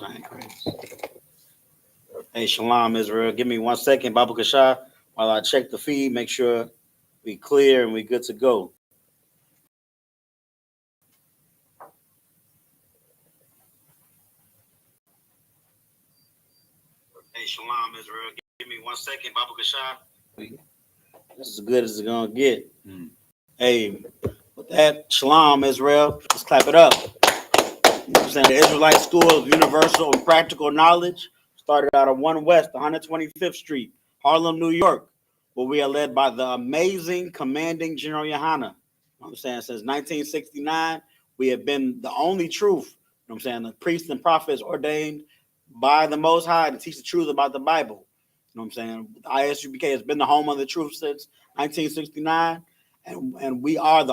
Bible time crazy. Hey, Shalom, Israel. Give me 1 second, Babu Kasha, while I check the feed, make sure we clear and we good to go. Hey, Shalom, Israel. Give me 1 second, Babu Kasha. This is as good as it's gonna get. Hey, with that, Shalom, Israel. Let's clap it up. You know what I'm saying? The Israelite School of Universal and Practical Knowledge started out of 1 West, 125th Street, Harlem, New York, where we are led by the amazing commanding General YAHANNA. You know what I'm saying? Since 1969, we have been the only truth. You know what I'm saying? The priests and prophets ordained by the Most High to teach the truth about the Bible. You know what I'm saying? I.S.U.P.K has been the home of the truth since 1969, and we are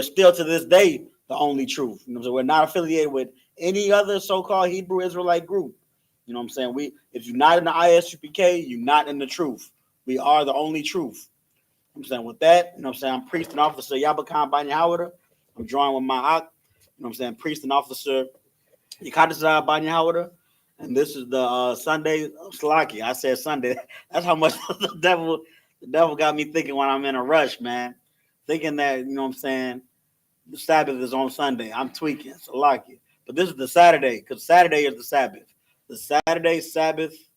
still to this day the only truth. You know what I'm saying? We're not affiliated with any other so-called Hebrew Israelite group. You know what I'm saying? If you're not in the I.S.U.P.K, you're not in the truth. We are the only truth. You know what I'm saying? With that, you know what I'm saying? I'm priest and officer Yabakan Banyahawada. I'm joined with my you know what I'm saying? Priest and officer Yikadazah Banyahawada. And this is the Sunday Slaki. I said Sunday. That's how much the devil got me thinking when I'm in a rush, man. Thinking that, you know what I'm saying, the Sabbath is on Sunday. I'm tweaking, Slaki. But this is the Saturday, because Saturday is the Sabbath. The Saturday Sabbath, you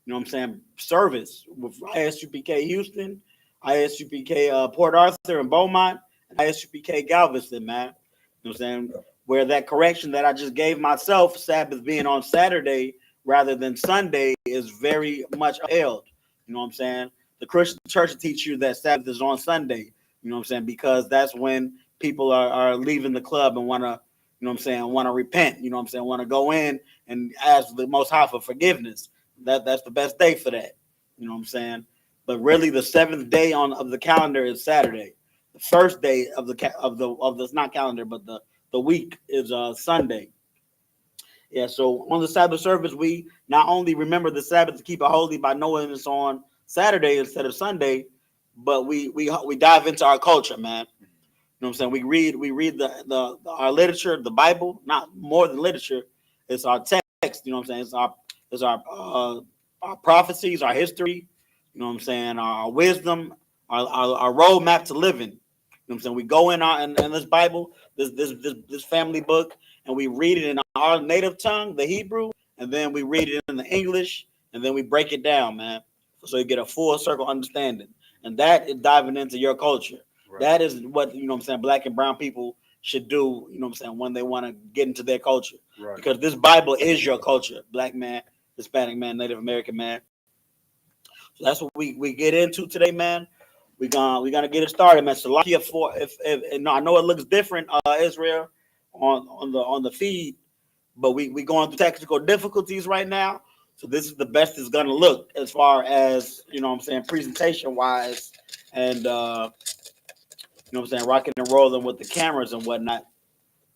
know what I'm saying, service with I.S.U.P.K Houston, I.S.U.P.K Port Arthur and Beaumont, and I.S.U.P.K Galveston, man. You know what I'm saying? Where that correction that I just gave myself, Sabbath being on Saturday rather than Sunday, is very much upheld. You know what I'm saying? The Christian church will teach you that Sabbath is on Sunday. You know what I'm saying? Because that's when people are leaving the club and want to, you know what I'm saying, want to repent. You know what I'm saying? Want to go in and ask the Most High for forgiveness. That's the best day for that. You know what I'm saying? But really, the 7th day of the calendar is Saturday. The first day of the not calendar, but the week is Sunday. Yeah, so on the Sabbath service, we not only remember the Sabbath to keep it holy by knowing it's on Saturday instead of Sunday, but we dive into our culture, man. You know what I'm saying? We read our literature, the Bible, not more than literature. It's our text. You know what I'm saying? It's our prophecies, our history. You know what I'm saying? Our wisdom, our roadmap to living. You know what I'm saying? We go in this Bible, this family book, and we read it in our native tongue, the Hebrew, and then we read it in the English, and then we break it down, man, so you get a full circle understanding. And that is diving into your culture. Right. That is what, you know what I'm saying, Black and brown people should do, you know what I'm saying, when they want to get into their culture. Right. Because this Bible is your culture, Black man, Hispanic man, Native American man. So that's what we get into today, man. We're gonna get it started, man. So I know it looks different, Israel, on the feed, but we going through technical difficulties right now. So this is the best it's gonna look as far as, you know what I'm saying, presentation wise, and you know what I'm saying, rocking and rolling with the cameras and whatnot.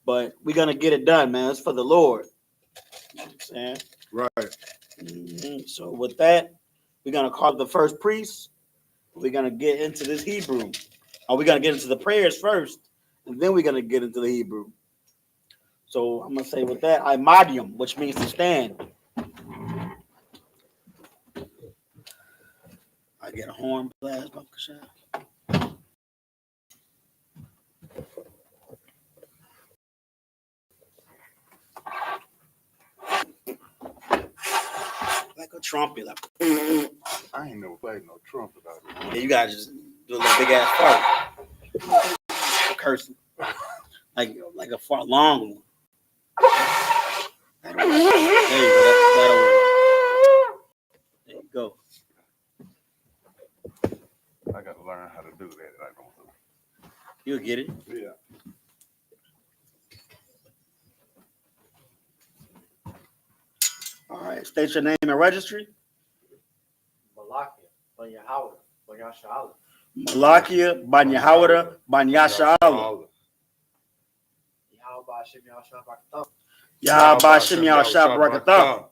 But we're gonna get it done, man. It's for the Lord. You know what I'm saying? Right. Mm-hmm. So with that, we're gonna call the first priest. We're going to get into this Hebrew. Or we're going to get into the prayers first, and then we're going to get into the Hebrew. So I'm going to say with that, Imadium, which means to stand. I get a horn blast. Like a trumpet. Like, I ain't never played no trumpet out there. Yeah, you guys just do a little big ass fart. Cursing. Like a fart long one. There you go. I got to learn how to do that. I don't know. You'll get it. Yeah. All right. State your name and registry. Malakia Banyahawada Banyasha'Allah. Yahweh Shem Yahshua Barakathah.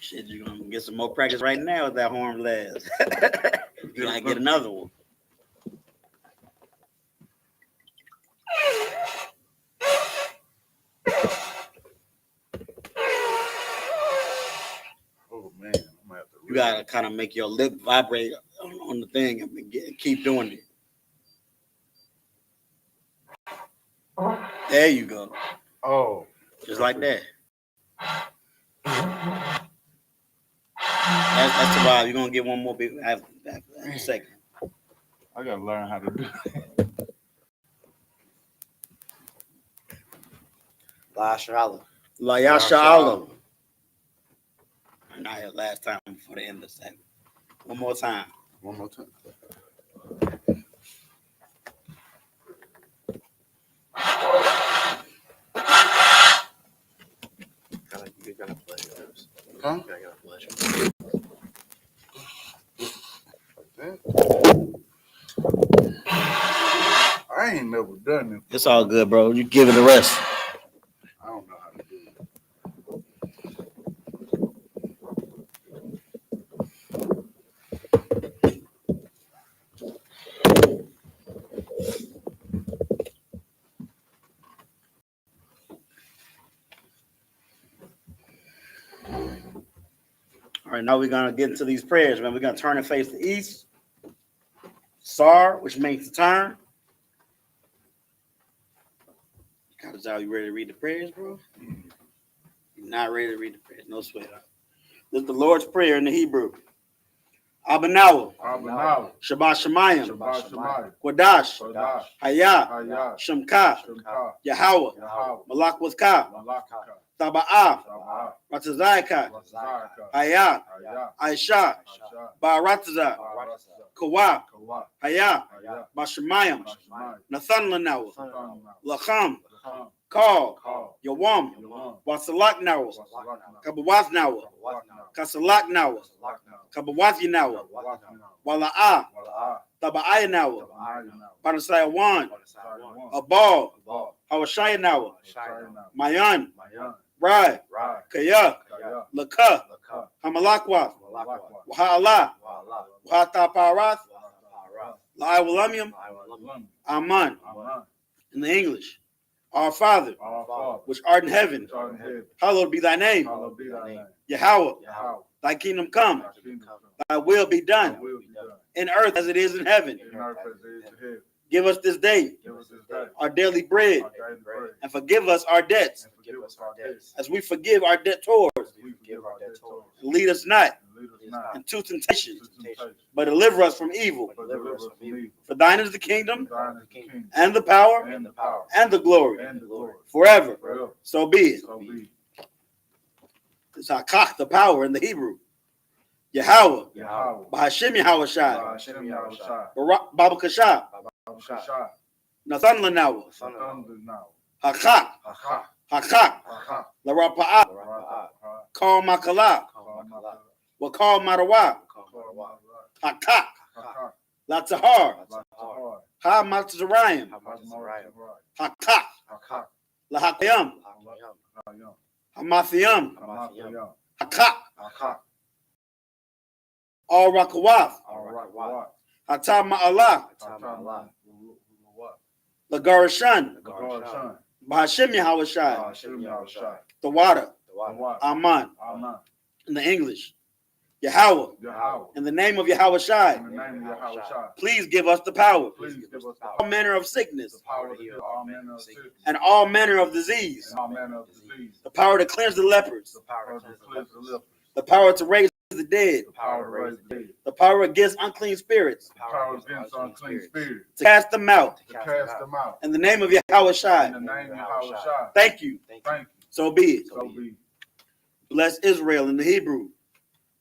Shit, you're gonna get some more practice right now with that horn blast. You gotta get another one. You gotta kind of make your lip vibrate on the thing and keep doing it. There you go. Oh, just like that. That's the vibe. You're gonna get one more big after a second. I gotta learn how to do that. La YAHANNA. Not here last time before the end of the segment. One more time. One more time. You gotta play yours. Huh? You gotta play. I ain't never done it. It's all good, bro. You give it a rest. I don't know how to do it. All right, now we're gonna get into these prayers, man. We're gonna turn and face the east. Sar, which means to turn. Are you ready to read the prayers, bro? You're not ready to read the prayers. No sweat. This is the Lord's Prayer in the Hebrew. Abanawa. Shabbat Shemayim. Quadash. Hayah. Shemka. Yahweh. Malak with Ka. Taba'ah. Ratazayaka. Hayah. Aisha. Barataza. Kawa. Hayah. Bashemayim. Nathan Lanawa. Lacham. Call. Yawam. Wasalak Nawa. Kabawaz Nawa. Kasalak Nawa. Kabawazi Nawa. Wala'ah. Taba'aya Nawa. Parasaya Wan. Abal. Hawashaya Nawa. Mayan. Rai. Kaya. Laka. Hamalakwa. Waha'ala. Wahataparas. La'awalamium. Aman. In the English. Our Father, which art in heaven, hallowed be thy name. Yahweh, thy kingdom come, thy will be done in earth as it is in heaven. Give us this day our daily bread, and forgive us our debts as we forgive our debtors. And lead us not into temptation, but deliver us from evil. For thine is the kingdom, and the power, and the glory, forever. So be it. It's Hakach, the power in the Hebrew. Yahweh, Bahashem Yahweh Shai, Baba Kashah, Nathan Lanawa, Hakach, Larapa'ah, Kal Makala, Wakal Marawa, Hakach, Latahar, Ha Matzarayim, Hakach, Lahakayam, Hamathiam, Hakach, Al Rakawaf, Hatam Ma'alah, Lagarashan, Bahashem Yahweh Shai, the water, Aman, in the English, Yahweh, in the name of Yahweh Shai, please give us the power, all manner of sickness, and all manner of disease, the power to cleanse the lepers, the power to raise the dead, the power against unclean spirits, to cast them out, in the name of Yahweh Shai. Thank you. So be it. Bless Israel in the Hebrew.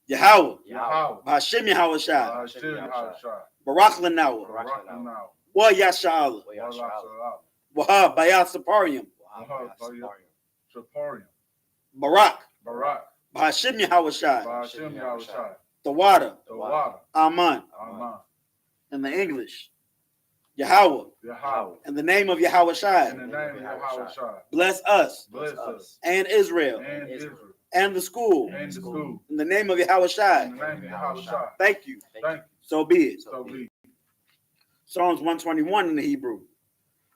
Yahweh. Hashem Yahweh Shai. Barak Lanawa. Wa Yasha'ala. Wahab Bayat Saparium. Barak. Hashem Yahweh Shai. The water. Aman. In the English. Yahweh. In the name of Yahweh Shai. Bless us. And Israel. And the school. In the name of Yahweh Shai. Thank you. So be it. Psalms 121 in the Hebrew.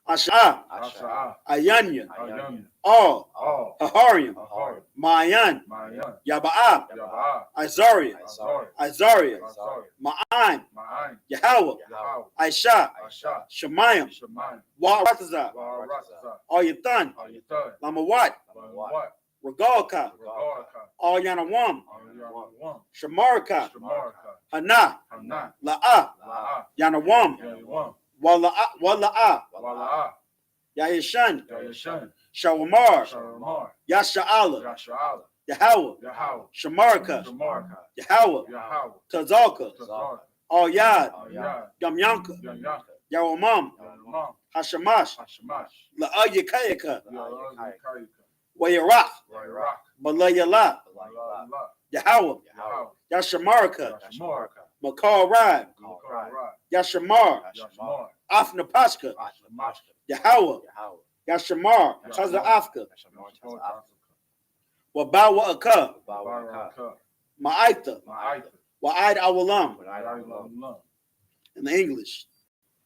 Asha, Asha, Ayanya, Ayanya, All, All, Haharium, Ahar, Mayan, Mayan, Yaba'a, Yabaa, Izaria, Azar, Izaria, Azar, Ma'an, Ma'an, Yahweh, Yahweh, Aisha, Asha, Shemayim, Shemayim, Wa'ratazah, Wa'aratazah, All Yathan, Ayatan, Lamawat, Lamawat, Regalka, Regalka, All Yanawam, Ayawam, Shamarka, Shamarka, Hana, Hanan, La'a, La'a, Yanawam, Yawam, Wala'a, Wala'a, Yahishan, Yayashan, Shawamar, Sharamar, Yasha'ala, Yasha'ala, Yahweh, Yahweh, Shamarka, Shamarka, Yahweh, Yahweh, Tazalka, Tazar, All Yad, Yad, Yamyanka, Yanyanka, Yawamam, Yawam, Hashamash, Hashamash, La'ayakayaka, Yalakayaka, Wayarach, Wayrak, Balayala, Wala, Yahweh, Yahweh, Yashamarka, Yashamarka, Makal Rad, Kalra, Yashamar, Yashamar, Afnapashka, Yashamashka, Yahweh, Yahweh, Yashamar, Chaza Afka, Wabawa'aka, Baraka, Ma'aita, Ma'aita, Wa'id Awalam, Yailam, in the English.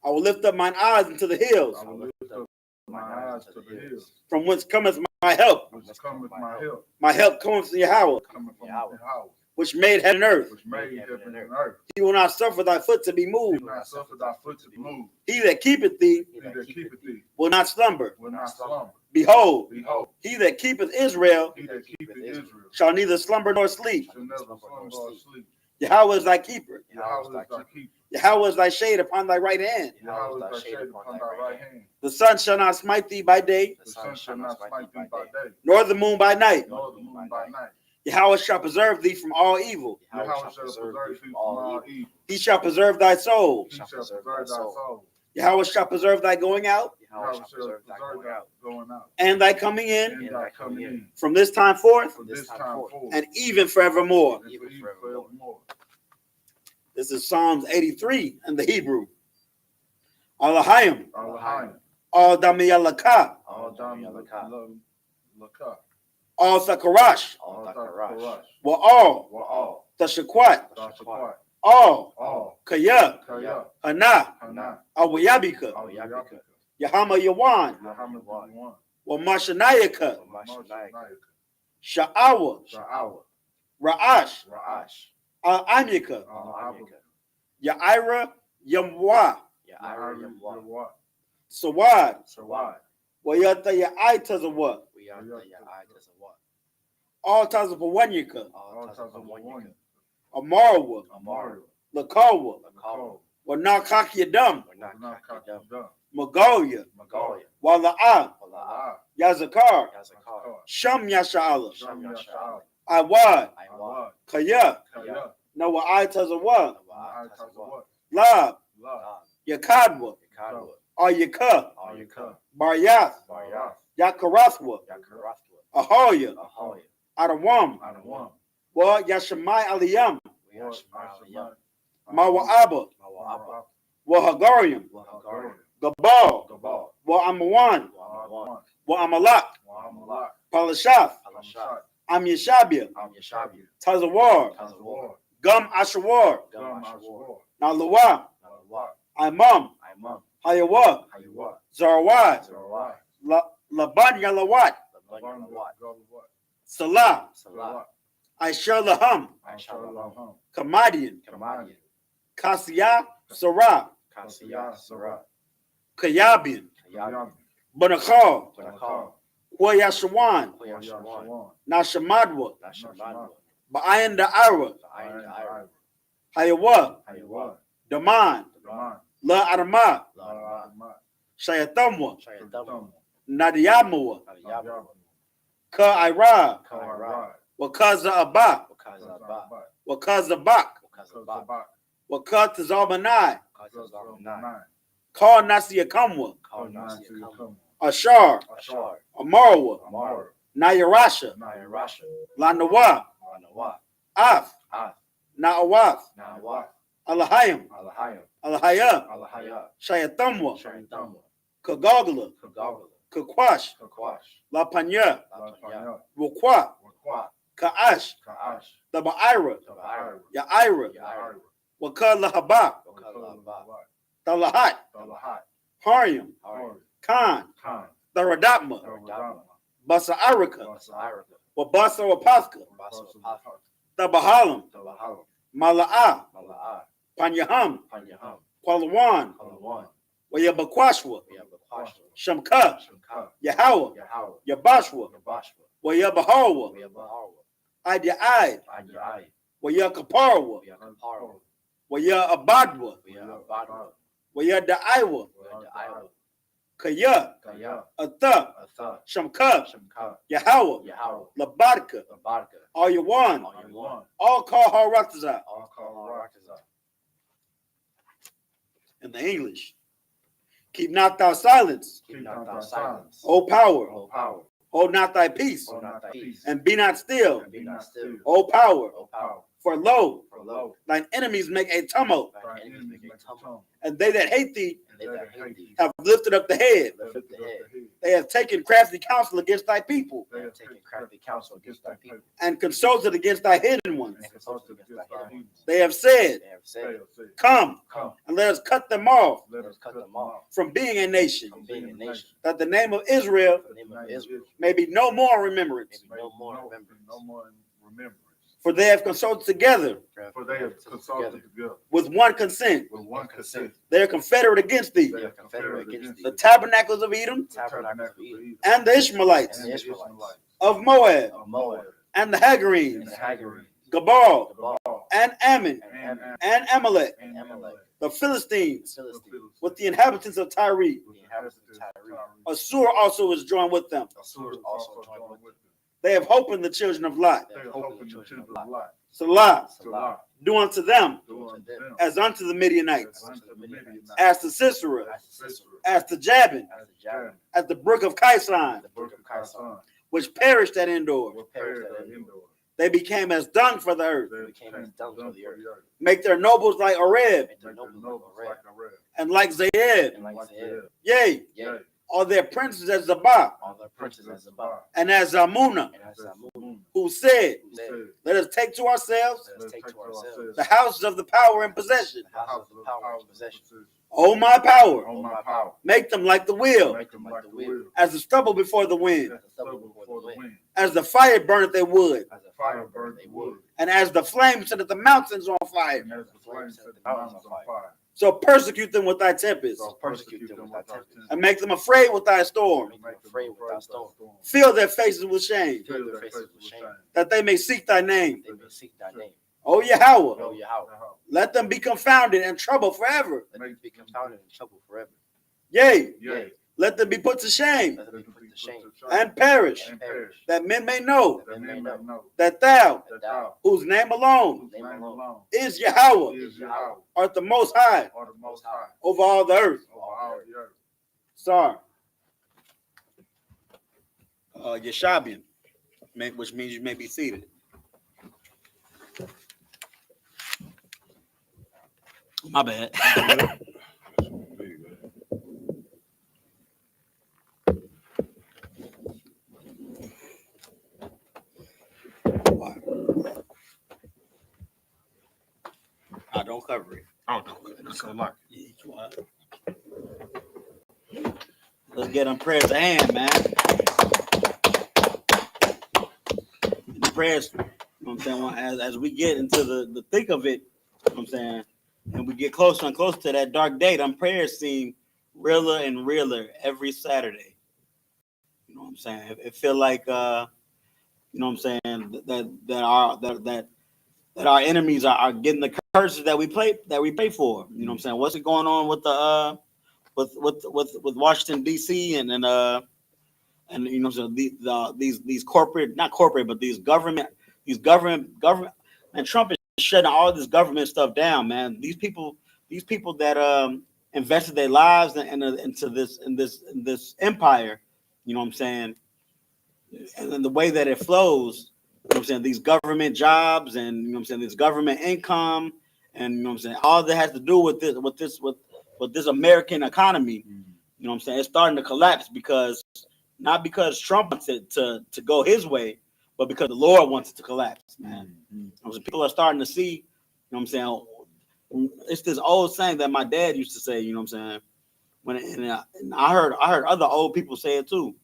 I will lift up mine eyes into the hills, I will lift up my eyes to the hills, from whence cometh my help. which cometh my help, My help cometh from Yahweh, coming from Yahweh, Yahweh, which made heaven and earth. which made heaven and earth. He will not suffer thy foot to be Do moved. not suffer thy foot to be moved. He that keepeth thee He that keepeth thee will not slumber. will not slumber. Behold, Behold, he that keepeth Israel he that keepeth Israel shall neither slumber nor sleep. shall never slumber or sleep. Yahweh is thy keeper. Yahweh is thy keeper. Yahweh is thy shade upon thy right hand. Yahweh is thy shade upon thy right hand. The sun shall not smite thee by day, The sun shall not smite thee by day, nor the moon by night. nor the moon by night. Yahweh shall preserve thee from all evil. Yahweh shall preserve thee from all evil. He shall preserve thy soul. He shall preserve thy soul. Yahweh shall preserve thy going out Yahweh shall preserve thy going out and thy coming in and thy coming in from this time forth from this time forth and even forevermore. and forevermore. This is Psalms 83 in the Hebrew. Alahayim, Allahayim, Al Damiyalaka, all Laka, Al Sakarash, all Thakarash, wa all wa all Tashakwat, Thashakwat, all Kaya, Kaya, Hana, Hana, Awayabika, Yabika, Yahama Yawan, Muhammad one, wa Mashanayaka, Mashanayaka, Sha'awa, Sha'awa, Ra'ash, Ra'ash, Al Amika, Al-Abika, Ya'ira, Yamwa, Yahweh, Sawad, Sawad, Wayata Ya'itazawa, all Tazapawanyaka, all Tazawanyaka, Amarwa, Amaru, Lakawa, Lakal, wa Nakakyadam, Nakakadam, Magoya, Magalia, Wala'a, Walaa, Yazakar, Zakar, Sham Yasha'ala, Sham Yasha'al, Awad, Awad, Kaya, Kaya, Nawa Itazawa, Ma'atazawat, Lab, La, Yakadwa, Ayaka, Ayaka, Baryath, Baryath, Yakarathwa, Yakarathwa, Ahoya, Ahoya, Adawam, Adawam, Wa Yashamai Aliyam, Yashmai, Mawa'aba, Mawa'ab, Wa Hagarium, Wahagarian, Gabal, Gabal, Wa Amawan, Wa'awan, Wa Amalak, Wa'amalak, Palashaf, Alashat, Amyashabia, Yashabia, Tazawar, Tazawar, Gum Ashawar, Gam Ashwar, Nalawa, Nalawat, Imam, Imam, Hayawa, Hayawat, Zarawad, Zarawat, Laban Yalawat, Labanawat, Galawat, Salah, Salawat, Aisha Laham, Aishalaham, Kamadian, Kamadian, Kasiyah, Sarah, Kasiyah, Sarah, Kayabian, Kayab, Banakal, Banakal, Huayashawan, Yashawan, Nashamadwa, Nashaman, Ba'ayan Da'ara, Ayan, Hayawa, Hayawat, Daman, Daman, La Arma, Laramat, Shayatamwa, Shayatam, Nadiyamawa, Yab, Ka Ira, Kairad, Wakaza Abba, Kazabat, Wakaza Bak, Kazabat, Wakata Zalmanai, Kazabat, Ka Nasiyakamwa, Kaunasiyakam, Ashar, Ashar, Amarwa, Amar, Nayarasha, Nairasha, Lanawa, Manawat, Af, Af, Naawaf, Nawat, Alahayim, Alahayam, Alahaya, Alahayat, Shayatamwa, Shayatamwa, Kagagla, Kagagala, Kakwash, Kakwash, La Panya, Lapanya, Wukwa, Wakwat, Kaash, Kaash, the Ba'ira, Tabaira, Yaira, Yair, Waka Lahaba, Wakalabat, Talahat, Talahat, Hariam, Har, Khan, Khan, the Radapma, Radama, Basa Arika, Basarika, Wabasa Wapaska, Basarika, the Bahalam, Tabahala, Mala'a, Mala'a, Panyaham, Panyaham, Qualawan, Palawan, Wayabakwashwa, Yabakwasha, Shamka, Shamka, Yahweh, Yahweh, Yabashwa, Yabashwa, Wayabahawa, Yabahawa, Adi'ai, Ayai, Wayakaparwa, Yakaparo, Wayabadwa, Yabadwa, Wayadaiwa, Yadaiwa, Kaya, Kaya, Atha, Atha, Shamka, Shamka, Yahweh, Yahweh, Labadka, Labadka, Ayawan, Ayawan, all call her Rakza all call Rakaza. in the English. Keep not thou silence, Keep not thy silence, O power, O power, hold not thy peace, hold not thy peace, and be not still, and be not still, O power, O power, for lo, for lo, thine enemies make a tumult, thine enemies make a tumult, and they that hate thee and they that hate thee have lifted up the head. lift up the head. They have taken crafty counsel against thy people, They have taken crafty counsel against thy people, and consulted against thy hidden ones. and consulted against thy enemies. They have said, They have said, come, come, and let us cut them off let us cut them off from being a nation, from being a nation. that the name of Israel The name of Israel may be no more in remembrance. may be no more remembrance. No more remembrance. For they have consulted together For they have consulted together with one consent. with one consent. They are confederate against thee, They are confederate against the thee. tabernacles of Edom, Tabernacles of Edom and the Ishmaelites, and the Israelites of Moab, of Moab and the and Hagarenes, the Hagarenes, Gabal, Gabal and Ammon, and Ammon and Amalek, and Amalek, the Philistines, the Philistines, with the inhabitants of Tyre. the inhabitants of Tyre. Assur also is joined with them. Assur also joined with them. They have hope in the children of Lot. They have hope in the children of Lot. Salah, Salah, do unto them do unto them as unto the Midianites, as unto the Midianites, as to Sisera, as to Sisera, as to Jabin, as to Jabin, as the brook of Kison, the brook of Kison, which perished at Endor. were perished at Endor. They became as dung for the earth. They became as dung for the earth. Make their nobles like Oreb, Make their nobles like a red, and like Zaeb. and like Zaeb. Yea, Yea, all their princes as Zabah, all their princes as Zabah, and as Zamunah, and as Zamun, who said, who said, let us take to ourselves let us take to ourselves the houses of the power and possession. the house of the power and possession. O my power, O my power, make them like the wheel, make them like the wheel, as the stubble before the wind, as the stubble before the wind, as the fire burneth their wood, as the fire burned they wood, and as the flame setteth the mountains on fire. and as the flames set the mountains on fire. So persecute them with thy tempest, So persecute them with thy tempest, and make them afraid with thy storm. make them afraid with thy storm. Fill their faces with shame, Fill their faces with shame, that they may seek thy name. they may seek thy name. O Yahweh, O Yahweh, let them be confounded and troubled forever. let them be confounded and troubled forever. Yea, Yea, let them be put to shame let them be put to shame and perish, and perish, that men may know that men may know that thou, that thou, whose name alone whose name alone is Yahweh, is Yahweh, art the most high are the most high over all the earth. over all the earth. Sorry. Yeshabian, which means you may be seated. My bad. I don't cover it. Oh, no. It's a lot. Let's get them prayers at hand, man. The prayers, you know what I'm saying? As we get into the thick of it, you know what I'm saying, and we get closer and closer to that dark day, them prayers seem realer and realer every Saturday. You know what I'm saying? It feel like you know what I'm saying, that our enemies are getting the curses that we pay for. You know what I'm saying? What's it going on with the with Washington D.C. and you know, so these corporate, not corporate, but these government, and Trump is shutting all this government stuff down, man. These people that invested their lives into this empire, you know what I'm saying, and then the way that it flows, you know what I'm saying, these government jobs and, you know what I'm saying, this government income, and, you know what I'm saying, all that has to do with this American economy, you know what I'm saying, it's starting to collapse not because Trump wants it to go his way, but because the Lord wants it to collapse, man. So people are starting to see, you know what I'm saying, it's this old saying that my dad used to say, you know what I'm saying, And I heard other old people say it too.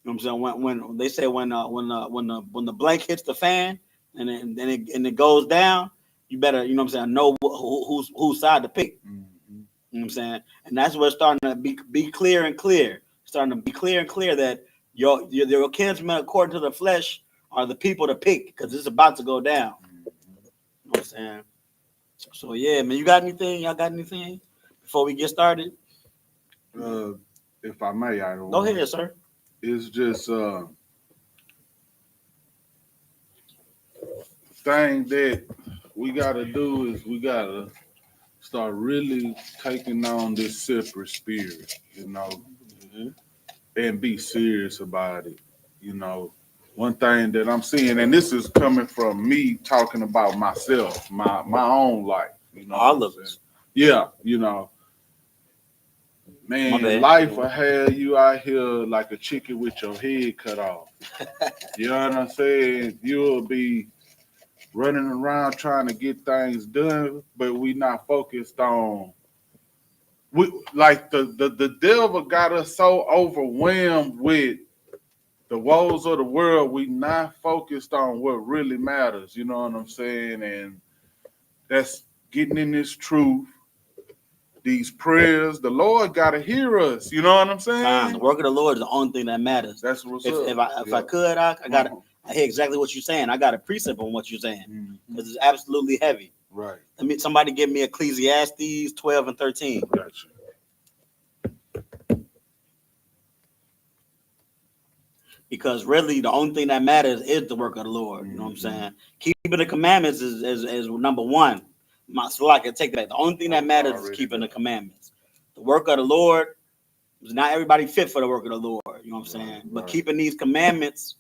You know what I'm saying? When they say when the blank hits the fan and it goes down, you better, you know what I'm saying, know whose side to pick. Mm-hmm. You know what I'm saying? And that's what's starting to be clear and clear. Starting to be clear and clear that your kinsmen according to the flesh are the people to pick because it's about to go down. You know what I'm saying? So yeah, man, you got anything? Y'all got anything before we get started? If I may, I Go ahead, sir. It's just thing that we gotta do is we gotta start really taking on this separate spirit, you know, and be serious about it. You know, one thing that I'm seeing, and this is coming from me talking about myself, my own life, you know. All of us. Yeah, you know. Man, life will have you out here like a chicken with your head cut off. You know what I'm saying? You'll be running around trying to get things done, but we not focused on. The devil got us so overwhelmed with the woes of the world, we not focused on what really matters. You know what I'm saying? And that's getting in this truth. These prayers, the Lord gotta hear us. You know what I'm saying? The work of the Lord is the only thing that matters. That's what's up. If I could, I hear exactly what you're saying. I got a precept on what you're saying because it's absolutely heavy. Right. Somebody give me Ecclesiastes 12 and 13. Gotcha. Because really, the only thing that matters is the work of the Lord. You know what I'm saying? Keeping the commandments is number one. So I can take that. The only thing that matters is keeping the commandments. The work of the Lord, not everybody fit for the work of the Lord. You know what I'm saying? But keeping these commandments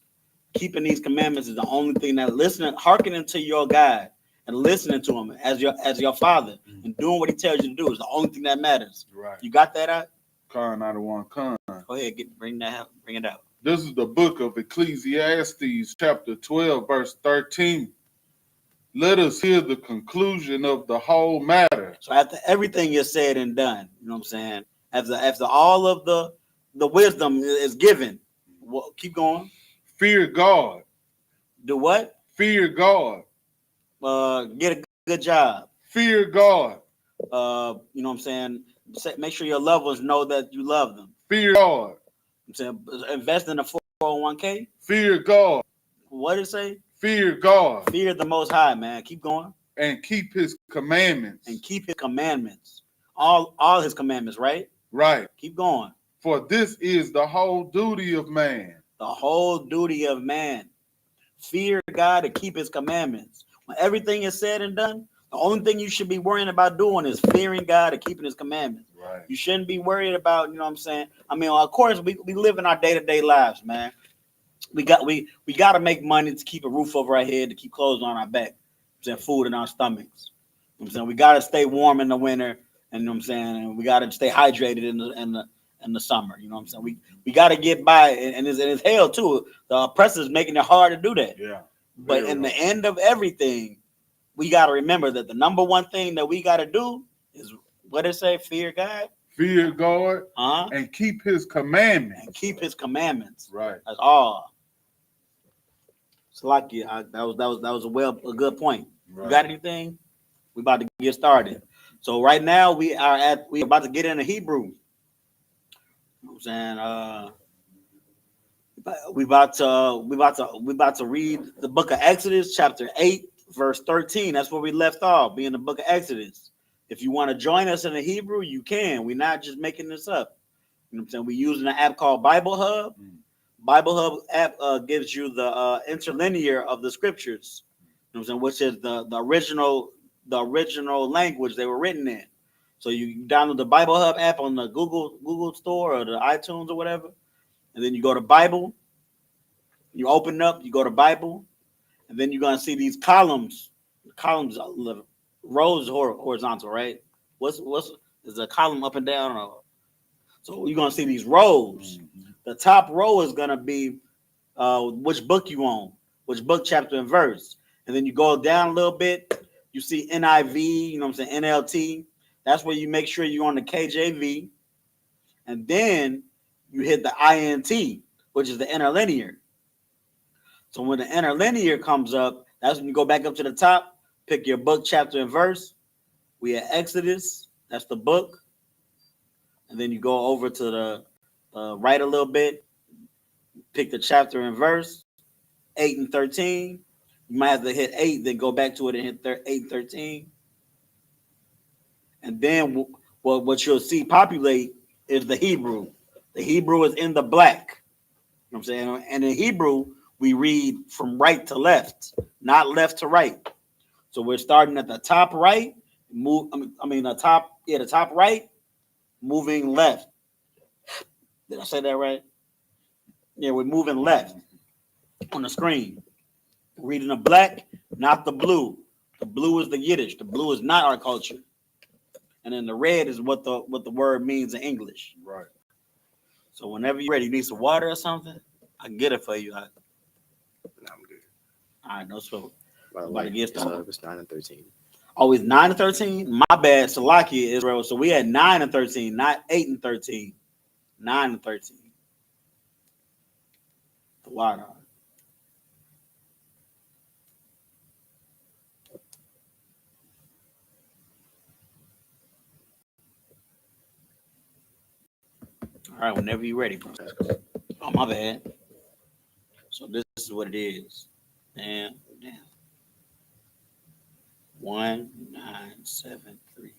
is the only thing that hearkening to your God and listening to him as your father and doing what he tells you to do is the only thing that matters. Right. You got that out? Con out of one con. Go ahead, bring it out. This is the book of Ecclesiastes, chapter 12, verse 13. Let us hear the conclusion of the whole matter. So after everything is said and done, you know what I'm saying? After all of the wisdom is given, keep going. Fear God. Do what? Fear God. Get a good job. Fear God. You know what I'm saying? Make sure your loved ones know that you love them. Fear God. I'm saying invest in a 401k. Fear God. What did it say? Fear God. Fear the Most High, man. Keep going. And keep His commandments. And keep His commandments. All His commandments, right? Right. Keep going. For this is the whole duty of man. The whole duty of man. Fear God and keep His commandments. When everything is said and done, the only thing you should be worrying about doing is fearing God and keeping His commandments. Right. You shouldn't be worried about, you know what I'm saying? I mean, of course, we live in our day-to-day lives, man. We got to make money to keep a roof over our head, to keep clothes on our back, and food in our stomachs. You know what I'm saying? We got to stay warm in the winter, and you know what I'm saying? And we got to stay hydrated in the summer. You know what I'm saying? We got to get by, and it's hell too. The oppressors making it hard to do that. Yeah. But in the end of everything, we got to remember that the number one thing that we got to do is what did it say? Fear God. Fear God. And keep His commandments. And keep His commandments. Right. That's all. It's like that was a good point. Right. You got anything? We about to get started. So right now we about to get into Hebrew. You know what I'm saying? We about to read the book of Exodus, chapter 8, verse 13. That's where we left off, be in the book of Exodus. If you want to join us in the Hebrew, you can. We're not just making this up. You know what I'm saying? We're using an app called Bible Hub. Bible Hub app gives you the interlinear of the scriptures, you know what I'm saying, which is the original language they were written in. So you download the Bible Hub app on the Google Store or the iTunes or whatever, and then you go to Bible. You open up, you go to Bible, and then you're gonna see these columns. Columns, rows horizontal, right? What's is a column up and down? So you're gonna see these rows. The top row is gonna be which book you own, which book, chapter, and verse. And then you go down a little bit, you see NIV, you know what I'm saying, NLT. That's where you make sure you're on the KJV. and then you hit the INT, which is the interlinear. So when the interlinear comes up, that's when you go back up to the top, pick your book, chapter, and verse. We at Exodus, that's the book. And then you go over to the right a little bit, pick the chapter and verse, 8 and 13. You might have to hit 8, then go back to it and hit 8 and 13. And then what you'll see populate is the Hebrew. The Hebrew is in the black. You know what I'm saying? And in Hebrew, we read from right to left, not left to right. So we're starting at the top right, the top right, moving left. Did I say that right? Yeah, we're moving left on the screen. Reading the black, not the blue. The blue is the Yiddish. The blue is not our culture. And then the red is what the word means in English. Right. So whenever you're ready, you need some water or something, I can get it for you. Nah, I'm good. All right, no smoke. By the About to way, get started. it's 9 and 13. Oh, it's 9 and 13? My bad, Salakia, Israel. So we had 9 and 13, not 8 and 13. 9 and 13. The water. All right, whenever you're ready, bro. Oh, my bad. So this is what it is. Damn. 1973.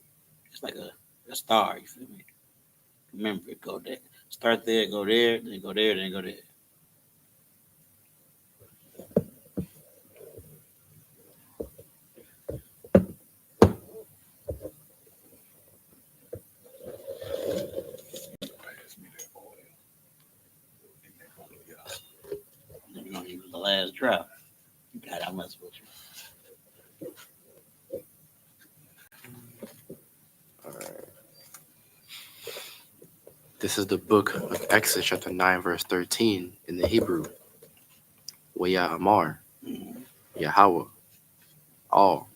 It's like a star, you feel me? Remember it, go there. Start there, go there, then go there, then go there. We're gonna use the last drop. You got it, I mess with you. All right. This is the book of Exodus, chapter 9, verse 13 in the Hebrew. Amar, Yahweh, All,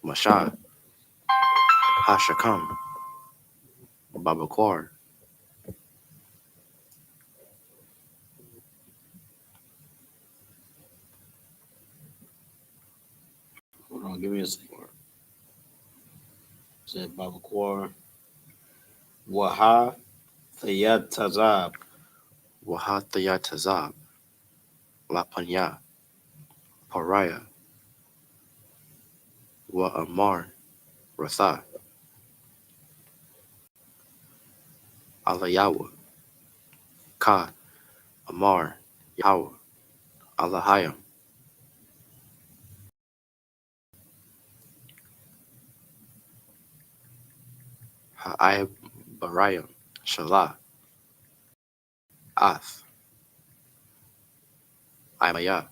Mashah, Hashakam, Babaquar. Hold on, give me a second. Said Baba Quar. Waha Tayat Tazab. Wahatayatazab, Lapanya, Pariah, Amar, Ratha, Alayawa, Ka, Amar, Yahweh, Alahayam, Barayam, Shalah, Ath, Imaya,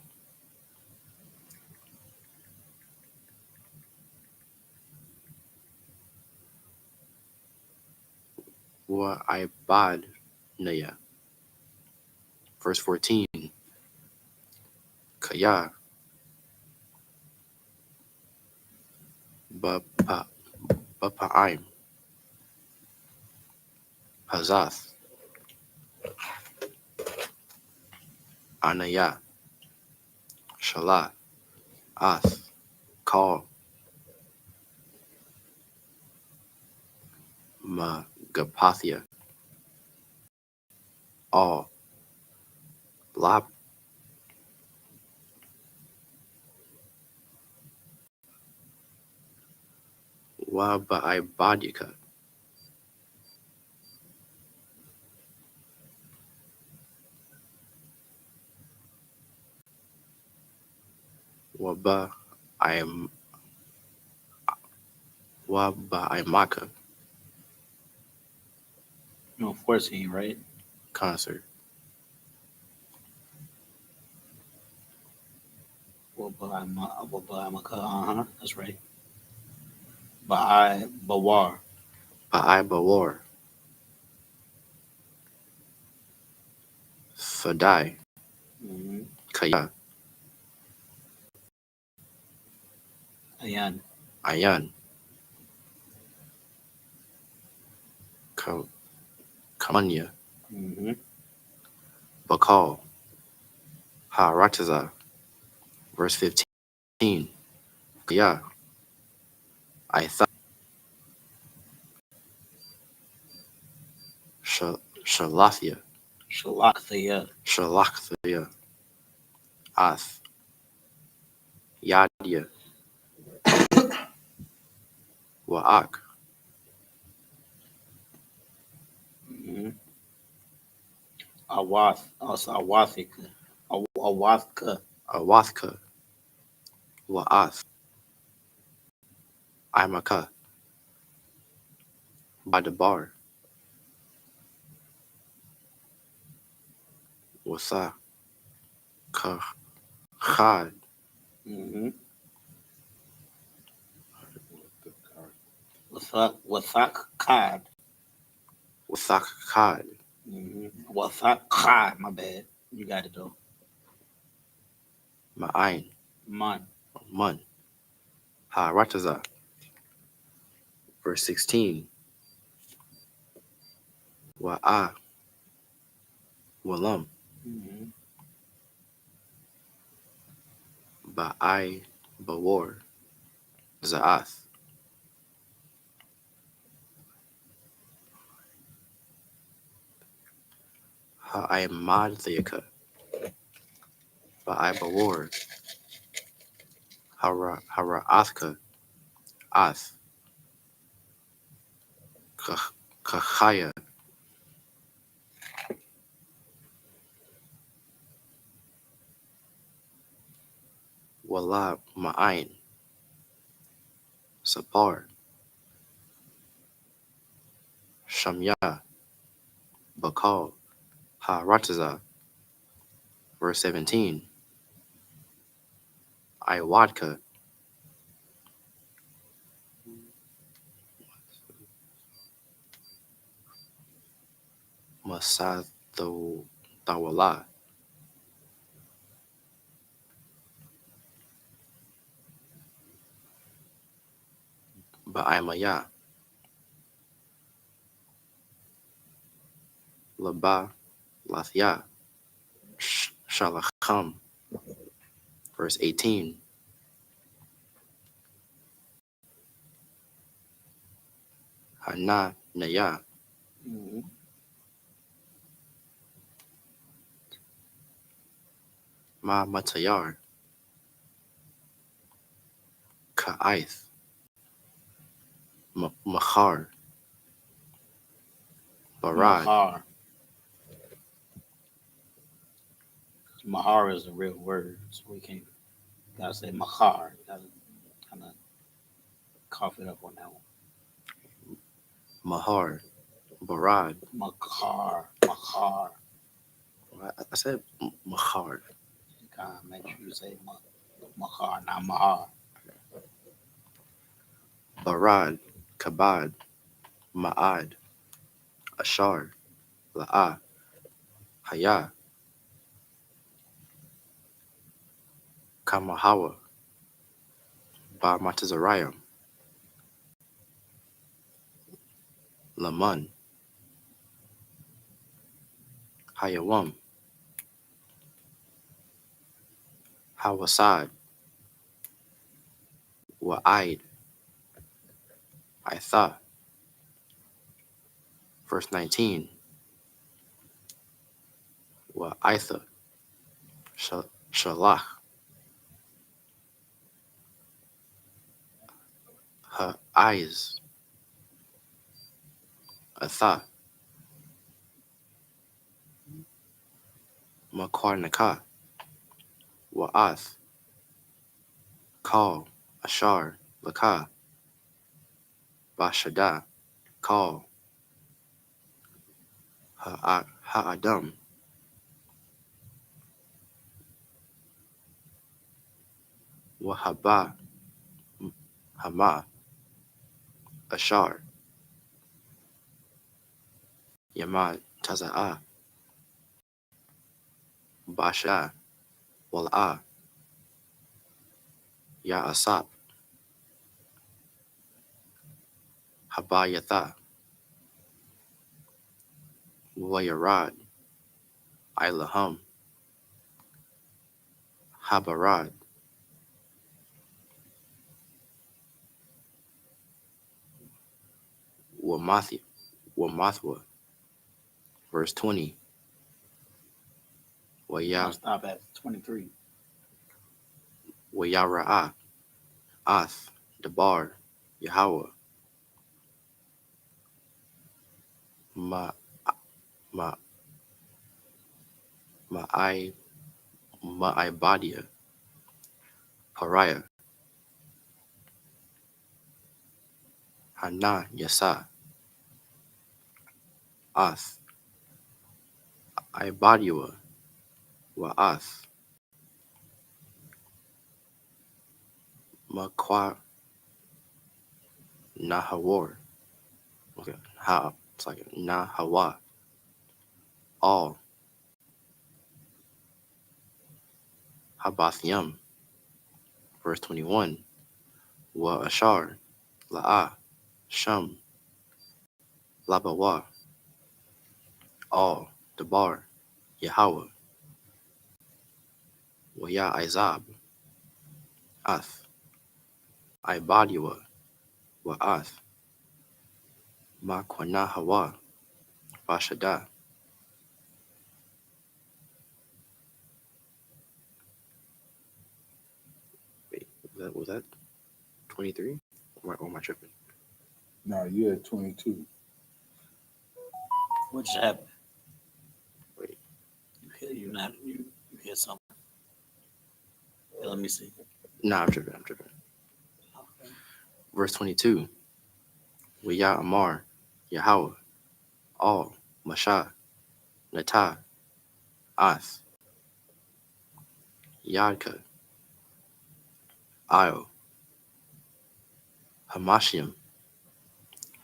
Ibad Naya. Verse 14. Kaya, Bapa'im, Hazath, Anaya, Shalah, Ath, Call, Magapathia, All, Lab, Waba'ibadika, Waba'imaka, No, 14, right? concert, Uh-huh, that's right. Bawar. Ba'ibawar, Fadai, Mm-hmm. Kaya, Ayan. Ayan, Kamanya, Mm-hmm. Bakal, Harataza, verse 15, Kaya, I.S.U.P.K, Shalathia, Shalakhthia. Shalakhthia, Ath, Yadia, Wa'ak, Mm-hmm. Awath. Also Awathika. Awathka. Awathka, Wa'ath, Imaka, Badabar, Wasa, Khad, Mm-hmm. The Wathak Kad. Wasak Khad, Mm-hmm. Wathak Kad. My bad. You got it though. Ma'ain, Man. Mun, Harataza, verse 16, Wa'a, Walam, Mm-hmm. Ba'ai, Bawar, Za'ath, Ha'imad Ba'ai Bawar, Hara'athka, Ath, Kachaya, Wala Ma'ain, Sapar, Shamya, Bakal, Harataza, verse 17, Iwadka, Masathawala, Ba'imaya, Laba, Lathia, Shalacham, verse 18, Hana Naya, Mm-hmm. Ma Matayar, Ka'aith, Machar, Barad, Mahar. Mahar is a real word, so we can't. Gotta say Mahar. You gotta kind of cough it up on that one. Mahar, Barad. Mahar. Mahar. I said Machar. You gotta make sure you say Mahar, not Mahar. Barad, Kabad, Ma'ad, Ashar, La'ah, Haya, Kamahawa, Ba Matazarayam, Laman, Hayawam, Hawasad, Wa'id, Itha, verse 19, Wa'itha, Shalach, Ha'ayz, Atha, Makwarnaka, Wa'ath, Kal, Ashar, Laka, Bashada, Kal, Ha'adam, Wahaba, Hama, Ashar, Yamad, Taza'ah, Basha, Wal'ah, Ya'asap, Habayatha, Wayarad, Ilaham, Habarad, Wamathwa. Verse 20. I'll stop at 23. Wayara'ah, Ath, Dabar, Yahweh, Ma, Ma, Ma'aibadia, Pariah, Hana, Yasa, Ath, Ibadiwa, Wa'ath, Makwa, Nahawar. Okay, it's like Nahawa, all, Habathyam. Verse 21. Wa Ashar, La'ah, Sham, Labawa, all, Dabar, Yahweh, Waya Izab, Ath, Ibadiwa, Wa'ath, Makwana Hawa, Bashada. Wait, was that 23? Or am I tripping? No, you at 22. What just happened? Wait. You hear something? Yeah, let me see. Nah, I'm tripping. Verse 22. Waya Amar, Yahweh, all, Masha, Natah, Ath, Yadka, Io, Hamashiam,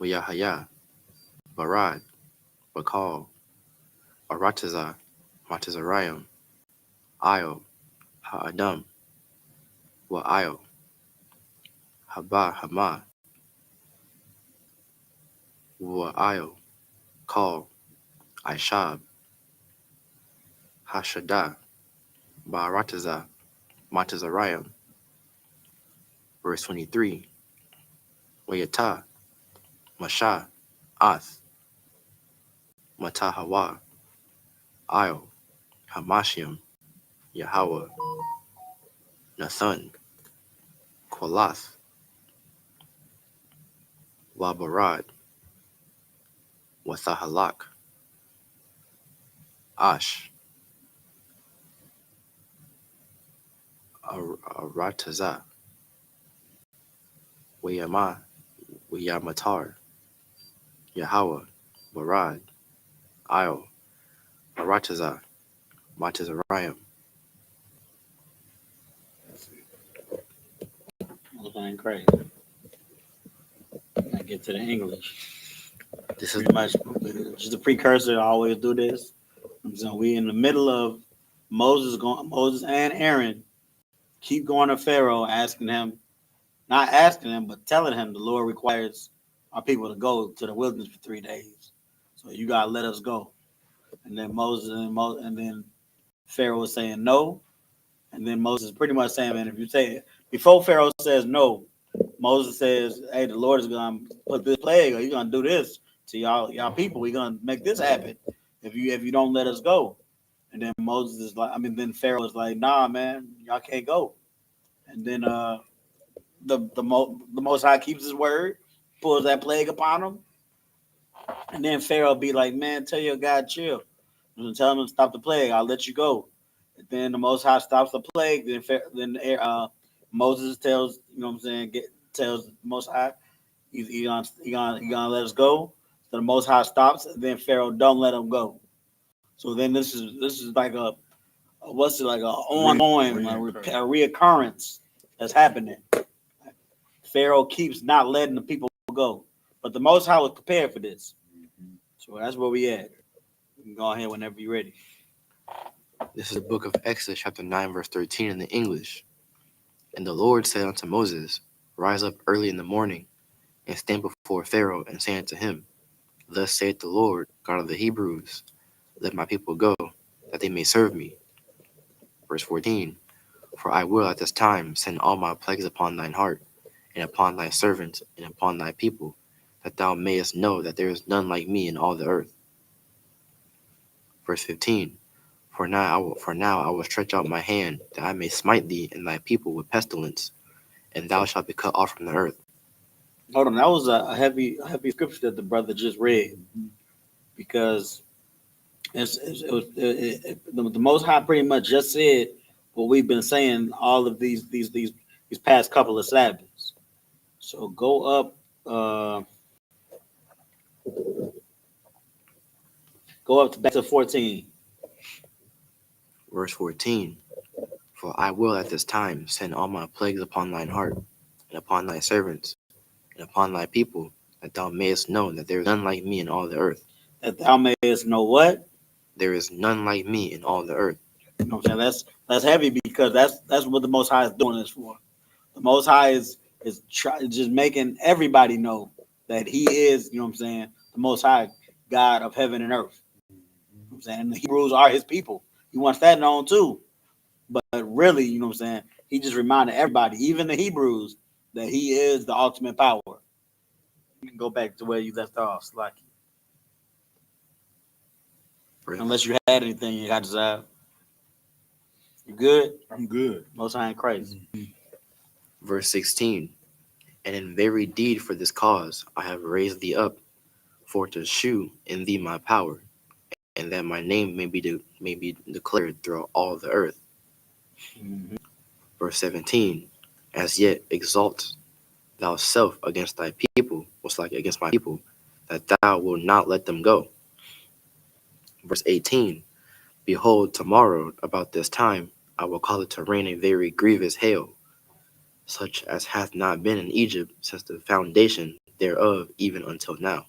Wayahaya, Barad, Bakal, Arataza, Matazariam, Io, Ha'adam, Wa'io, Haba Hama, Wa'io, Call, I.S.U.P.K, Hashada, Ba'arataza, Matazariam. Verse 23. Wayata, Masha, Ath, Matahawa, Io, Hamashiam, Yahweh, Nathan, Qualath, Wabarad, Wathahalak, Ash, Arataza, Wayamatar, Yahweh, Barad, Io, Arataza, Matazariam. That's ain't crazy. I get to the English. This is Pretty much just a precursor to always do this. So we in the middle of Moses and Aaron keep going to Pharaoh, asking him, not asking him, but telling him the Lord requires our people to go to the wilderness for 3 days. So you gotta let us go. And then and then Pharaoh was saying no. And then Moses pretty much saying, man, if you say it before Pharaoh says no, Moses says, hey, the Lord is gonna put this plague, or you're gonna do this to y'all people. We're gonna make this happen if you don't let us go. And then Moses is like, then Pharaoh is like, nah, man, y'all can't go. And then the Most High keeps his word, pulls that plague upon him. And then Pharaoh be like, man, tell your God chill. And tell him to stop the plague. I'll let you go. And then the Most High stops the plague. Then Moses tells, you know what I'm saying, tells the Most High, he gonna let us go. So the Most High stops, and then Pharaoh don't let him go. So then this is like a what's it like a ongoing a reoccurrence that's happening. Pharaoh keeps not letting the people go, but the Most High was prepared for this. So that's where we at. You can go ahead whenever you're ready. This is the book of Exodus, chapter 9, verse 13 in the English. And the Lord said unto Moses, Rise up early in the morning, and stand before Pharaoh, and say unto him, Thus saith the Lord, God of the Hebrews, let my people go, that they may serve me. Verse 14, for I will at this time send all my plagues upon thine heart, and upon thy servants, and upon thy people, that thou mayest know that there is none like me in all the earth. Verse 15, for now I will stretch out my hand, that I may smite thee and thy people with pestilence, and thou shalt be cut off from the earth. Hold on, that was a heavy scripture that the brother just read, because the Most High pretty much just said what we've been saying all of these past couple of Sabbaths. So go up, back to 14. Verse 14, for I will at this time send all my plagues upon thine heart, and upon thy servants, and upon thy people, that thou mayest know that there is none like me in all the earth. That thou mayest know what? There is none like me in all the earth. You know what I'm saying? That's heavy, because that's what the Most High is doing this for. The Most High is just making everybody know that He is, you know what I'm saying, the Most High God of heaven and earth. You know what I'm saying? And the Hebrews are His people. He wants that known too. But really, you know what I'm saying, He just reminded everybody, even the Hebrews, that He is the ultimate power. You can go back to where you left off, Slacky. Unless you had anything you got to say. You good? I'm good. Most High in Christ. Verse 16, and in very deed for this cause I have raised thee up, for to shew in thee my power, and that my name may be declared throughout all the earth. Mm-hmm. Verse 17, as yet exalt thou self against thy people, most like against my people, that thou wilt not let them go. Verse 18, behold, tomorrow about this time I will cause it to rain a very grievous hail, such as hath not been in Egypt since the foundation thereof even until now.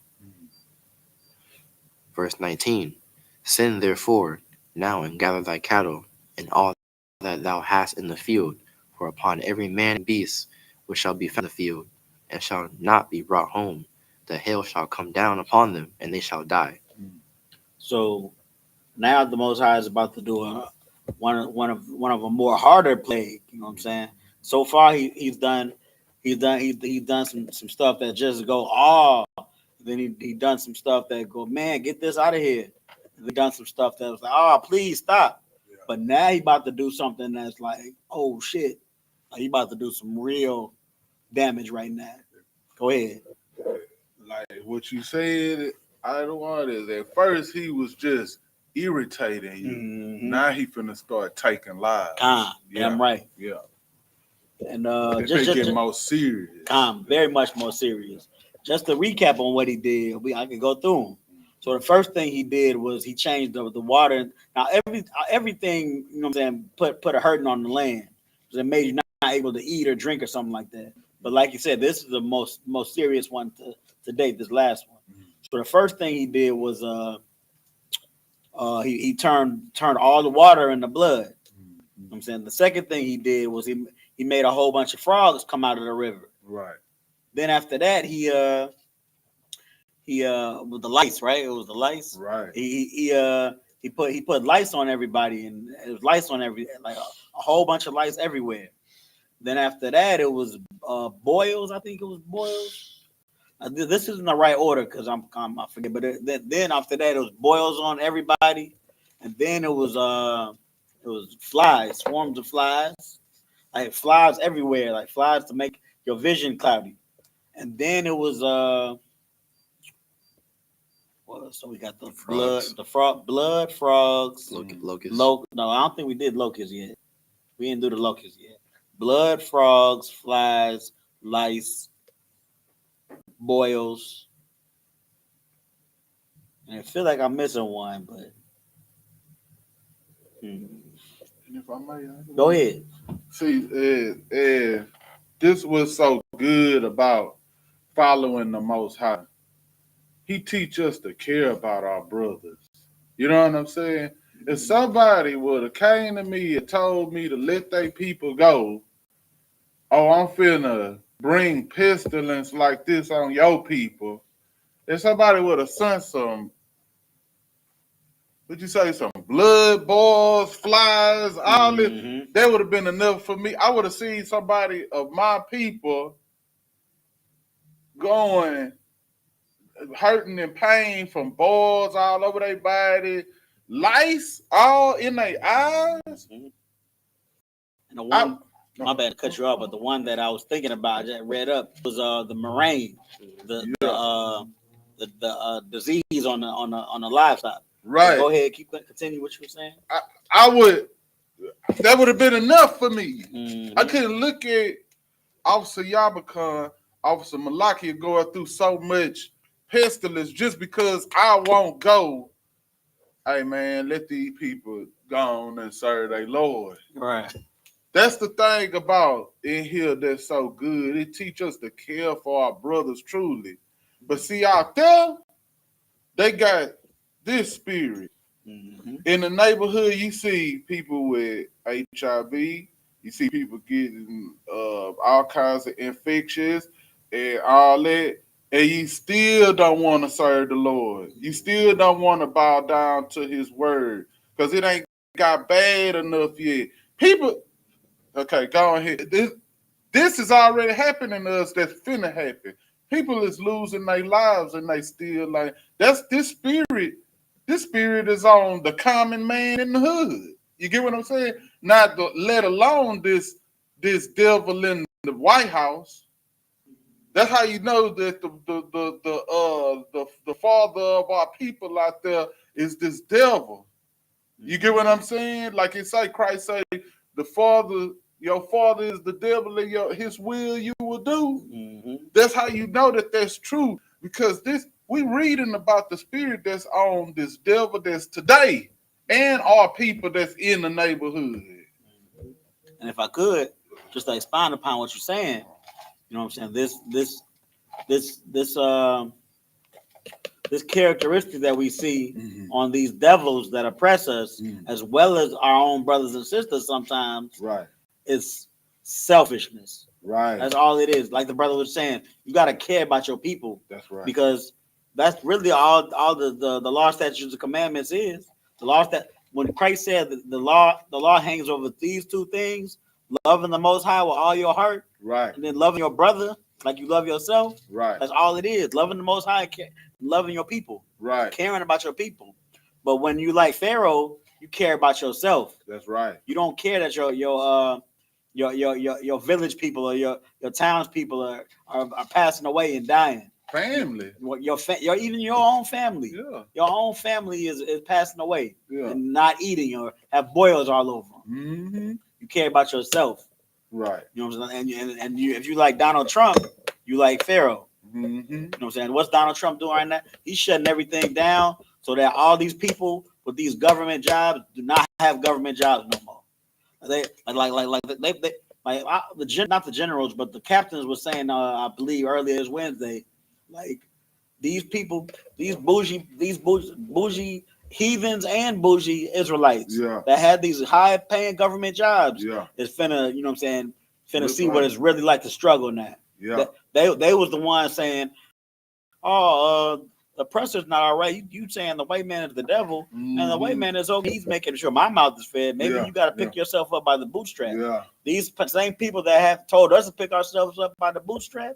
Verse 19, send therefore now and gather thy cattle and all that thou hast in the field, for upon every man and beast which shall be found in the field, and shall not be brought home, the hail shall come down upon them, and they shall die. So now the Most High is about to do one of a more harder plague. You know what I'm saying? So far he's done some stuff that just go Then he done some stuff that go, man, get this out of here. And he done some stuff that was like, please stop. Yeah. But now he about to do something that's like, oh shit, like he about to do some real damage right now. Go ahead. Like what you said, I don't want it. At first he was just irritating you. Mm-hmm. Now he finna start taking lives. Damn right. Yeah. And just get more serious. Very much more serious. Just to recap on what he did, I can go through them. So the first thing he did was he changed the water. Now everything, you know what I'm saying, put a hurting on the land. So it made you not able to eat or drink or something like that. But like you said, this is the most serious one to date, this last one. So the first thing he did was he turned all the water into blood. You know what I'm saying? The second thing he did was he made a whole bunch of frogs come out of the river. Right. Then after that, he with the lice, right? It was the lice. Right. He put lice on everybody, and it was lice on like a whole bunch of lice everywhere. Then after that, it was boils. I think it was boils. This isn't the right order because I forget. But then after that, it was boils on everybody, and then it was flies, swarms of flies, like flies everywhere, like flies to make your vision cloudy. And then it was so we got the frogs. Blood, frogs, locusts. No, I don't think we did locusts yet. We didn't do the locusts yet. Blood, frogs, flies, lice, boils. And I feel like I'm missing one, but and if I may, go ahead. See, this was so good about following the Most High. He teach us to care about our brothers. You know what I'm saying? If somebody would have came to me and told me to let their people go, I'm finna bring pestilence like this on your people, if somebody would have sent some, would you say some blood, boils, flies, all this, that would have been enough for me. I would have seen somebody of my people going, hurting and pain from boils all over their body, lice all in their eyes. And the one, my bad to cut you off, but the one that I was thinking about, I just read up, was the murrain, the disease on the livestock. Right. Go ahead, continue what you were saying. That would have been enough for me. Mm-hmm. I couldn't look at Officer Yabakan, Officer Malaki going through so much pestilence just because I won't go. Hey man, let these people go on and serve their Lord. Right. That's the thing about in here that's so good. It teaches us to care for our brothers truly. But see, out there, they got this spirit. Mm-hmm. In the neighborhood, you see people with HIV. You see people getting all kinds of infections and all that. And you still don't want to serve the Lord. You still don't want to bow down to his word because it ain't got bad enough yet. People, okay, go ahead. This is already happening to us. That's finna happen. People is losing their lives and they still like, that's this spirit. This spirit is on the common man in the hood. You get what I'm saying? Not let alone this devil in the White House. That's how you know that the father of our people out there is this devil. You get what I'm saying? Like it say, Christ say, the father, your father is the devil, and his will you will do. Mm-hmm. That's how you know that that's true, because we reading about the spirit that's on this devil that's today, and our people that's in the neighborhood. And if I could just to expound upon what you're saying. You know what I'm saying? This characteristic that we see on these devils that oppress us, as well as our own brothers and sisters sometimes, right, is selfishness. Right. That's all it is. Like the brother was saying, you got to care about your people. That's right. Because that's really all the law, statutes, and commandments is. The law that when Christ said that the law hangs over these two things: loving the Most High with all your heart, right, and then loving your brother like you love yourself. Right. That's all it is. Loving the Most High, loving your people. Right. Caring about your people. But when you like Pharaoh, you care about yourself. That's right. You don't care that your village people or your townspeople are passing away and dying. Family. Even your own family. Yeah. Your own family is passing away. Yeah. And not eating or have boils all over them. Mm-hmm. You care about yourself. Right. You know what I'm saying? And if you like Donald Trump, you like Pharaoh. Mm-hmm. You know what I'm saying? What's Donald Trump doing right now? He's shutting everything down so that all these people with these government jobs do not have government jobs no more. They not the generals, but the captains were saying, I believe earlier this Wednesday, like these people, these bougie heathens and bougie Israelites that had these high-paying government jobs is finna, you know what I'm saying, finna see what it's really like to struggle now. Yeah. They was the ones saying, the oppressor's not all right. You saying the white man is the devil, and the white man is okay. He's making sure my mouth is fed. Maybe you got to pick yourself up by the bootstrap. Yeah. These same people that have told us to pick ourselves up by the bootstrap,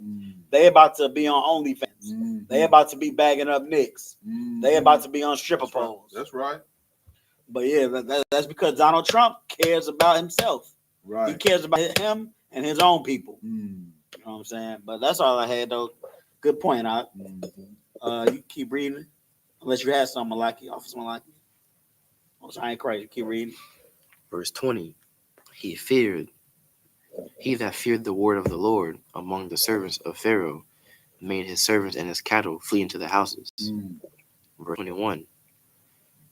they about to be on OnlyFans. They about to be bagging up nicks. They about to be on stripper poles. That's right. But yeah, that's because Donald Trump cares about himself. Right. He cares about him and his own people. You know what I'm saying? But that's all I had, though. Good point, out. You keep reading, unless you had something Malaki, Officer Malaki. I ain't crazy. Keep reading. Verse 20. He that feared the word of the Lord among the servants of Pharaoh made his servants and his cattle flee into the houses. Verse 21.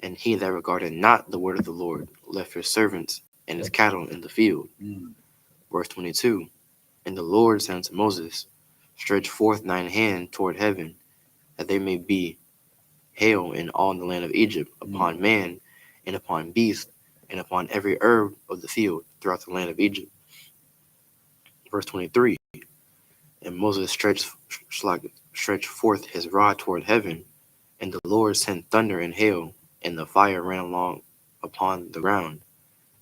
And he that regarded not the word of the Lord left his servants and his cattle in the field. Verse 22. And the Lord said unto Moses, stretch forth thine hand toward heaven, that there may be hail in all the land of Egypt, upon man, and upon beast, and upon every herb of the field throughout the land of Egypt. Verse 23. And Moses stretched stretched forth his rod toward heaven, and the Lord sent thunder and hail, and the fire ran along upon the ground,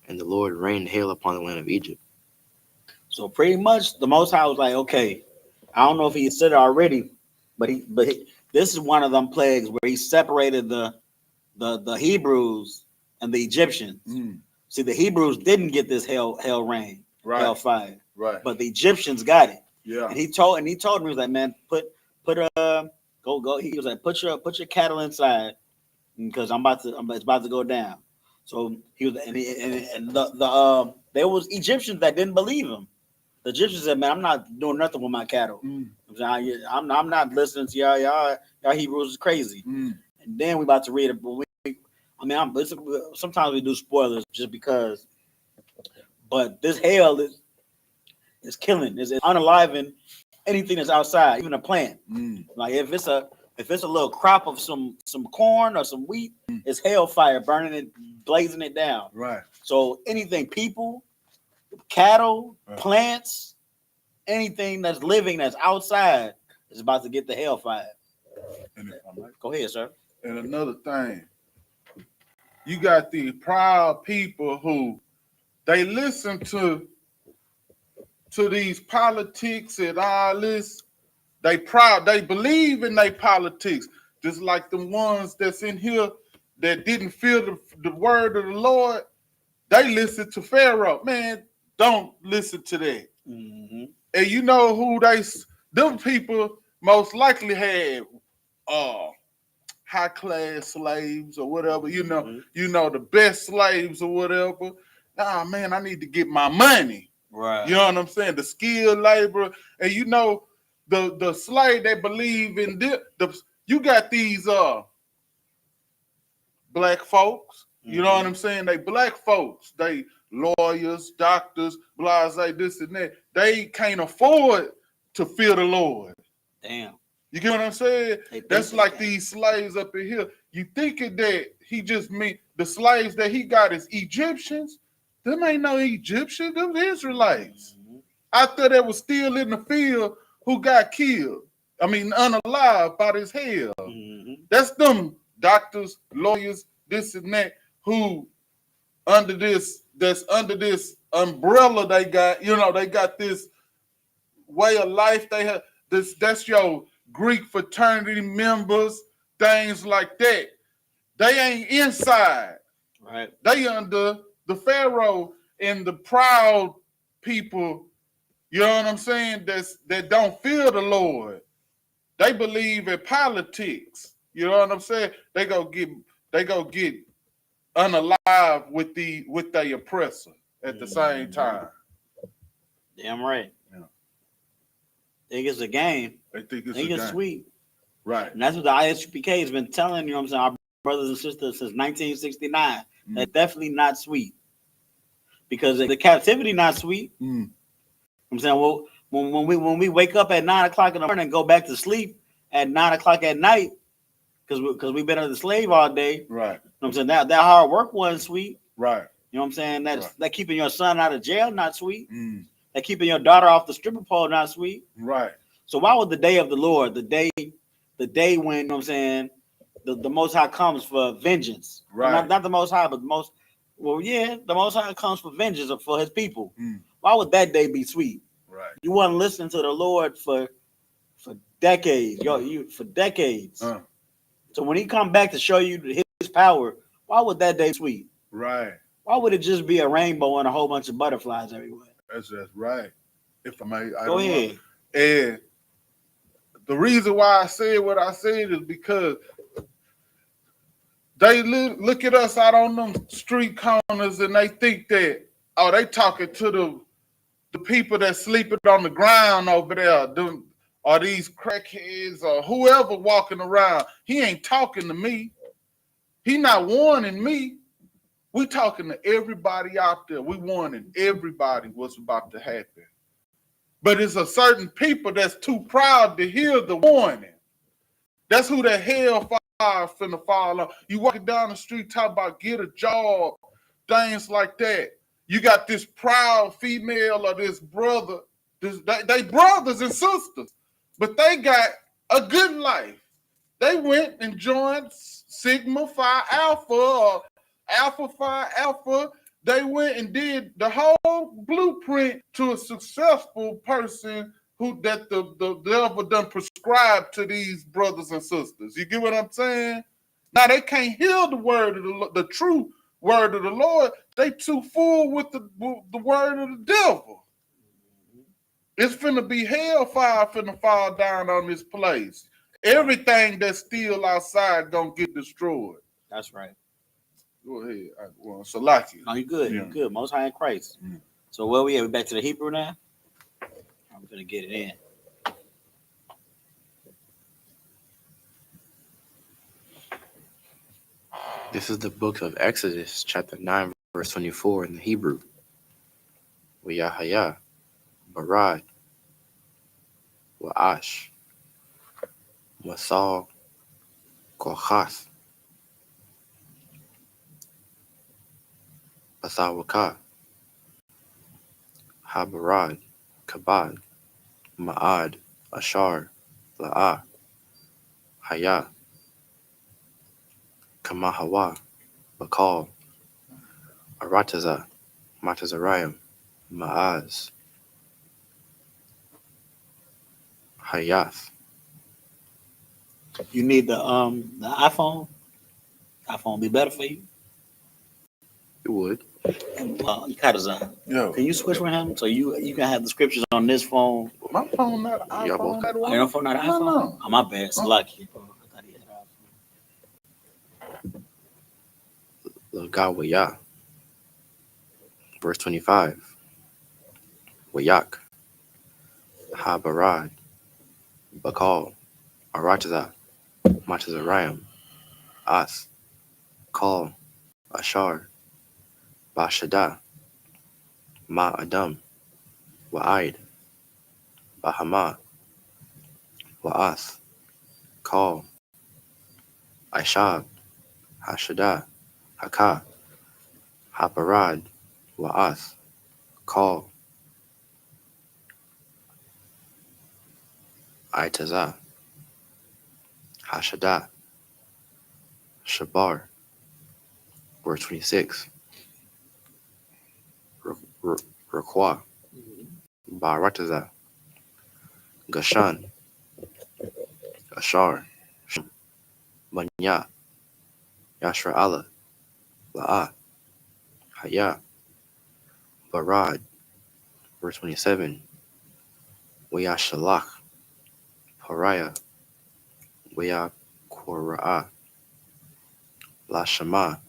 and the Lord rained hail upon the land of Egypt. So pretty much the Most High was like, okay, I don't know if he said it already, but this is one of them plagues where he separated the Hebrews and the Egyptians. See, the Hebrews didn't get this hell rain, hellfire, Right. but the Egyptians got it. Yeah. And he told me, he was like, man, put go. He was like, put your cattle inside because it's about to go down. So he was, and there was Egyptians that didn't believe him. The Egyptians said, man, I'm not doing nothing with my cattle. I'm not listening to y'all Hebrews is crazy. And then we about to read it, but sometimes we do spoilers just because. But this hail is killing, is unaliving anything that's outside, even a plant. Like if it's a little crop of some corn or some wheat, it's hellfire burning it, blazing it down. Right. So anything, people, cattle, plants, anything that's living that's outside is about to get the hellfire. And if I might, go ahead, sir. And another thing, you got these proud people who they listen to these politics and all this. They proud, they believe in their politics, just like the ones that's in here that didn't feel the word of the Lord. They listen to Pharaoh. Man, don't listen to that. And you know who them people most likely had high class slaves or whatever, you know the best slaves or whatever. Nah, man, I need to get my money. Right. You know what I'm saying? The skilled labor. And you know, the slave that believe in you got these black folks, you know what I'm saying? They black folks, they lawyers, doctors, blase, this and that. They can't afford to fear the Lord. Damn. You get what I'm saying? That's like these slaves up in here. You thinking that he just mean the slaves that he got is Egyptians? Them ain't no Egyptians, them Israelites. Out there that was still in the field who got killed. I mean, unalive by this hell. That's them doctors, lawyers, this and that, who that's under this umbrella they got, they got this way of life they have. That's your Greek fraternity members, things like that. They ain't inside. Right. They under the Pharaoh and the proud people, you know what I'm saying, that don't fear the Lord. They believe in politics. You know what I'm saying? They go get unalive with the oppressor at the same time. Damn right. Yeah. Think it's a game. They think it's Think a it's game. sweet. Right. And that's what the I.S.U.P.K has been telling, you know what I'm saying, our brothers and sisters since 1969. They're definitely not sweet. Because the captivity not sweet. I'm saying, well, when we wake up at 9 o'clock in the morning and go back to sleep at 9 o'clock at night, because we've been under the slave all day. Right. You know what I'm saying? That hard work wasn't sweet. Right. You know what I'm saying? That keeping your son out of jail not sweet. That keeping your daughter off the stripper pole not sweet. Right. So why would the day of the Lord, the day when, you know what I'm saying, the Most High comes for vengeance. Right. Not the Most High, but the Most High comes for vengeance for his people. Why would that day be sweet? Right. You weren't listening to the Lord for decades. For decades. So when he come back to show you his power, why would that day be sweet? Right. Why would it just be a rainbow and a whole bunch of butterflies everywhere? That's right. If I may, Go ahead. And the reason why I said what I said is because they look at us out on them street corners and they think that, they talking to the people that sleeping on the ground over there, or these crackheads or whoever walking around. He ain't talking to me. He not warning me. We talking to everybody out there. We warning everybody what's about to happen. But it's a certain people that's too proud to hear the warning. That's who the hellfire finna fall on. You walking down the street talking about get a job, things like that. You got this proud female or this brother, they brothers and sisters, but they got a good life. They went and joined Sigma Phi Alpha or Alpha Phi Alpha. They went and did the whole blueprint to a successful person that the devil done prescribed to these brothers and sisters. You get what I'm saying? Now they can't hear the word of the true word of the Lord. They too full with the word of the devil. It's finna be hellfire finna fall down on this place. Everything that's still outside gonna get destroyed. That's right. Go ahead. Salaki. No, you good. Yeah. You good. Most High in Christ. Mm. So where we at? We back to the Hebrew now? I'm gonna get it in. This is the book of Exodus, chapter 9, verse 24 in the Hebrew. Yahaya, Barad, Wa'ash, Masal, Kohath, Basawaka, Habarad, Kabad, Ma'ad, Ashar, La'ah, Haya, Kamahawa, Bakal, Arataza, Matazarayim, Ma'az, Hayath. You need the iPhone? iPhone be better for you? You would. Kadazan. Yo, Can you switch with him so you can have the scriptures on this phone? my phone not an Yeah, iPhone. both. Oh, your phone not an No, iPhone? no. Oh, my bad. It's lucky. I thought he had an iPhone. Lagawaya. Verse 25. Wayak. Habarad. Bakal. Arataza. Matazarayim. As. Kal. Ashar. Bashada. Ma Adam. Wa'id. Bahama. Wa'ath. Kal. I.S.U.P.K. Hashada. Haka. Haparad. Wa'ath. Kal. Aitaza. Hashada. Shabar. Verse 26. Rakwa. Barataza. Gashan. Ashar. Manya. Yashra Allah. La'ah. Haya. Barad. Verse 27. Wayashalach. Pariah. Wayakora'ah. La Shama.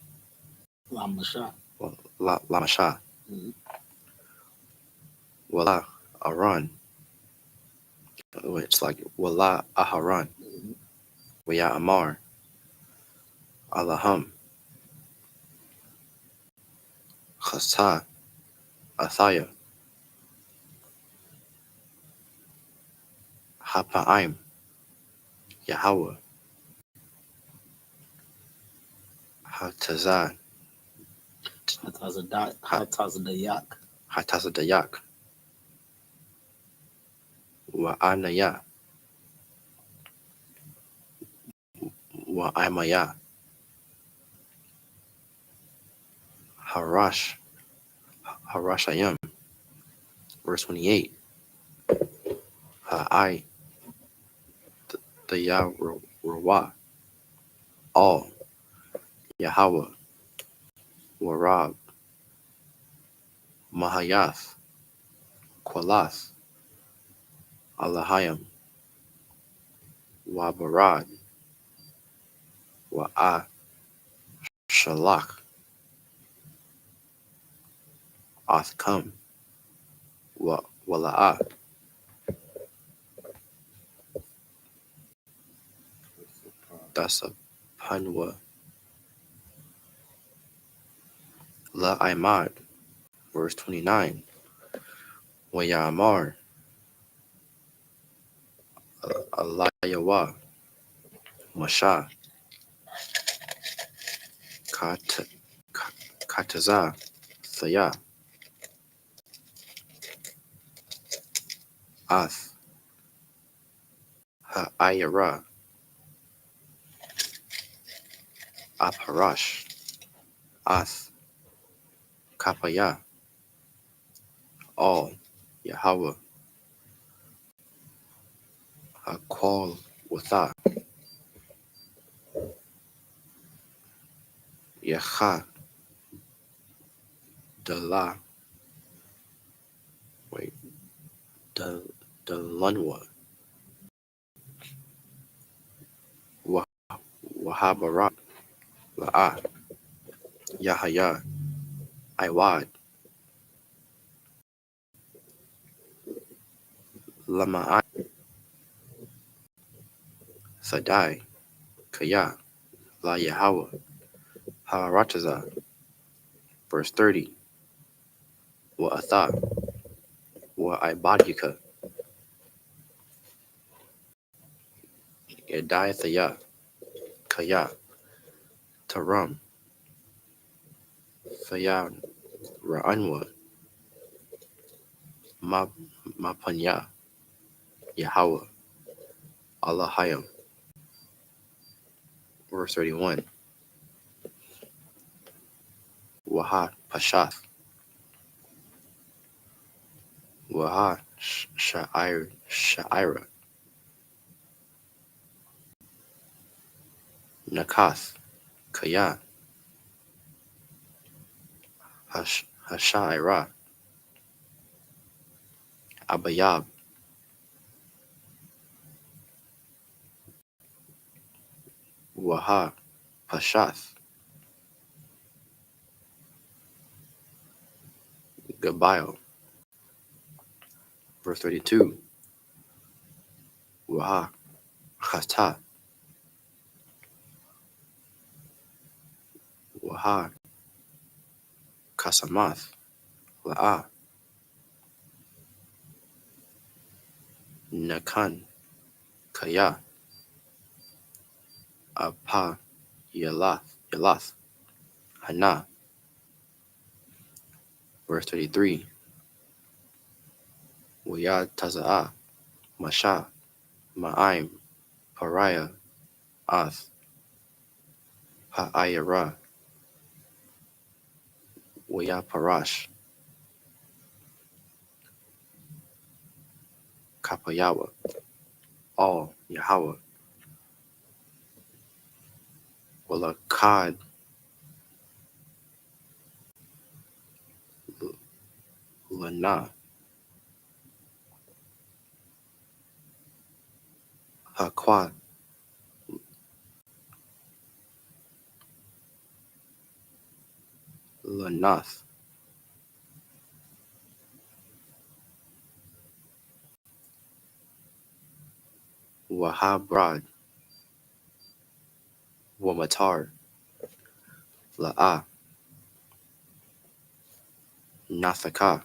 Lamasha. Lamasha. Mhm. Wala Aran. It's like Wala Aharan. Mhm. Waya Amar. Allahum. Chasa. Athaya. Hapa'im. Yahweh. Hatazan. Hatazadayak. Hatazadayak. Wa'anaya. Wa'amaya. Harash. Harashayim. Verse 28. Ha'ai. The Yahweh. All. Yahweh. Warab. Mahayath. Qualath. Allahayim. Wabarad. Wa'a. Shalach. Athkam. Wala'ah. That's a Panwa. La'imad. Verse 29. Wayamar. Alayawa. Masha. Kataza. Saya. Ath. Ha'ayara, Aparash, Ath, Kapaya, all, Yahweh, Hakwal, Watha, Yaha, Dala, wait, Dalunwa, Wahabarat, La'a, Yahaya, Iwad, Lama'ai, Sadai, Kaya, La Yahweh, Harataza, verse 30, Wa'atha, Wa'ibadika, Yediathaya, Kaya, Taram, Thaya, Ra'anwa, Mapanya, Yahweh, Allahayim, verse 31, Waha Pashath, Waha Sha'ira, Nakath, Kaya, Hasha'ira, Abayab, Waha Pashath, Gabail, verse 32, Waha Chata, Waha Kasamath, La'a, Nakan, Kaya, Apa, Yalath, Hana, verse 33, Wayad Taza'a, Masha, Ma'aim, Pariah, Ath, Ha'ayara, Wayad Parash, Kapayawa, all Yahweh, Walakad, Lana, Hakwad, Lanath, Wahabrad, Wamatar, La'a, Nathaka,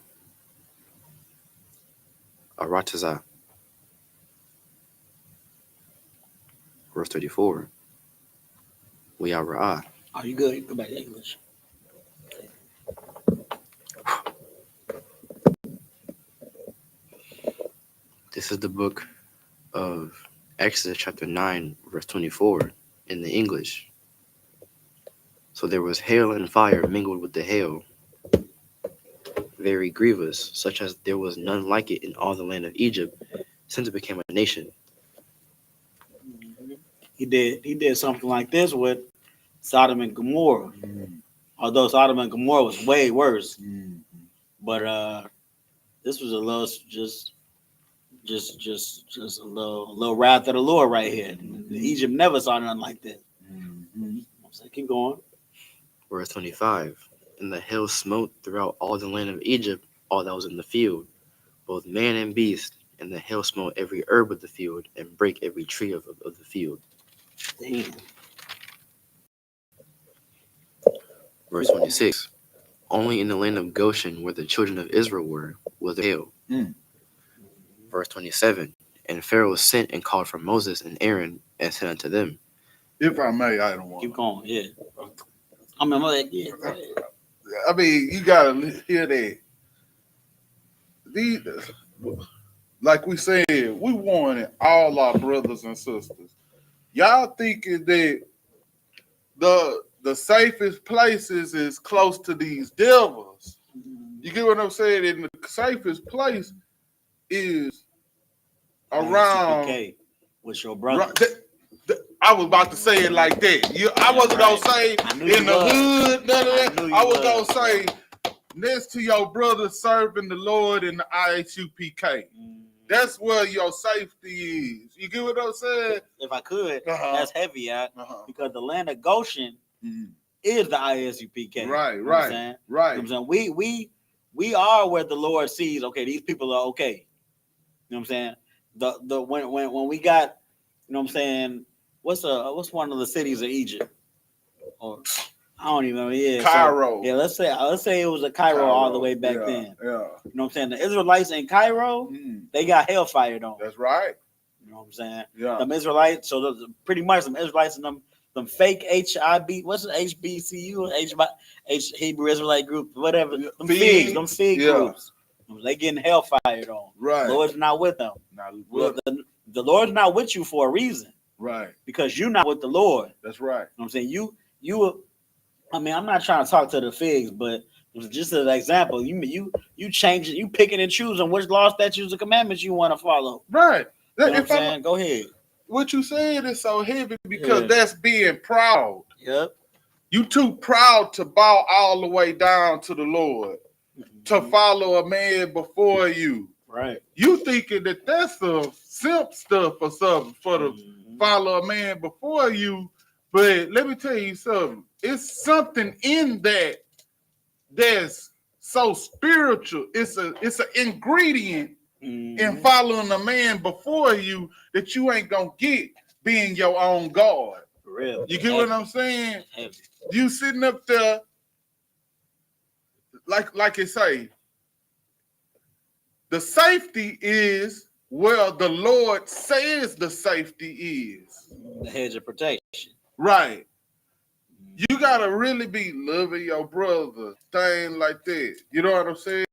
Arataza, verse 34, Wayara'ah. Are you good? You go back to English. This is the book of Exodus chapter 9, verse 24 in the English. So there was hail and fire mingled with the hail, very grievous, such as there was none like it in all the land of Egypt since it became a nation. He did something like this with Sodom and Gomorrah. Although Sodom and Gomorrah was way worse, but this was a little just a little wrath of the Lord right here. Egypt never saw nothing like this. So keep going. Verse 25, and the hail smote throughout all the land of Egypt, all that was in the field, both man and beast, and the hail smote every herb of the field, and brake every tree of the field. Damn. Verse 26, only in the land of Goshen, where the children of Israel were, was the hail. Verse 27, and Pharaoh sent and called for Moses and Aaron, and said unto them, If I may, I don't want. Keep going. Yeah. I mean, yeah. Go ahead. I mean, you gotta hear that. like we said, we warning all our brothers and sisters. Y'all thinking that the safest places is close to these devils. You get what I'm saying? And the safest place is around I.S.U.P.K with your brother. I was about to say it like that. I wasn't gonna say in the hood, none of that. I was gonna say next to your brother serving the Lord in the I.S.U.P.K. That's where your safety is. You get what I'm saying? If I could, that's heavy, because the land of Goshen is the I.S.U.P.K. Right. You know what I'm saying? We are where the Lord sees. Okay, these people are okay. You know what I'm saying? The when we got, you know what I'm saying? What's one of the cities of Egypt? Or I don't even know. Yeah, Cairo. So, let's say it was a Cairo all the way back then. Yeah. You know what I'm saying? The Israelites in Cairo, they got hellfire on. That's right. You know what I'm saying? Yeah. Them Israelites, so pretty much them Israelites and them fake HIB, what's it, HBCU, Hebrew Israelite group, whatever. Them figs, them fig groups. They getting hellfire on. Right. The Lord's not with them. The Lord's not with you for a reason. Right. Because you're not with the Lord. That's right. You know what I'm saying? You I mean, I'm not trying to talk to the figs, but just as an example, you changing, you picking and choosing which law, statutes, and commandments you want to follow. Right. You know what I'm saying? Go ahead. What you saying is so heavy because that's being proud. Yep. You too proud to bow all the way down to the Lord, to follow a man before you. Right. You thinking that that's a simp stuff or something for the follow a man before you. But let me tell you something. It's something in that that's so spiritual. It's an ingredient in following a man before you that you ain't gonna get being your own God. For real. You get what I'm saying? You sitting up there like it say, the safety is where the Lord says the safety is. The hedge of protection. Right. You gotta really be loving your brother, thing like that. You know what I'm saying?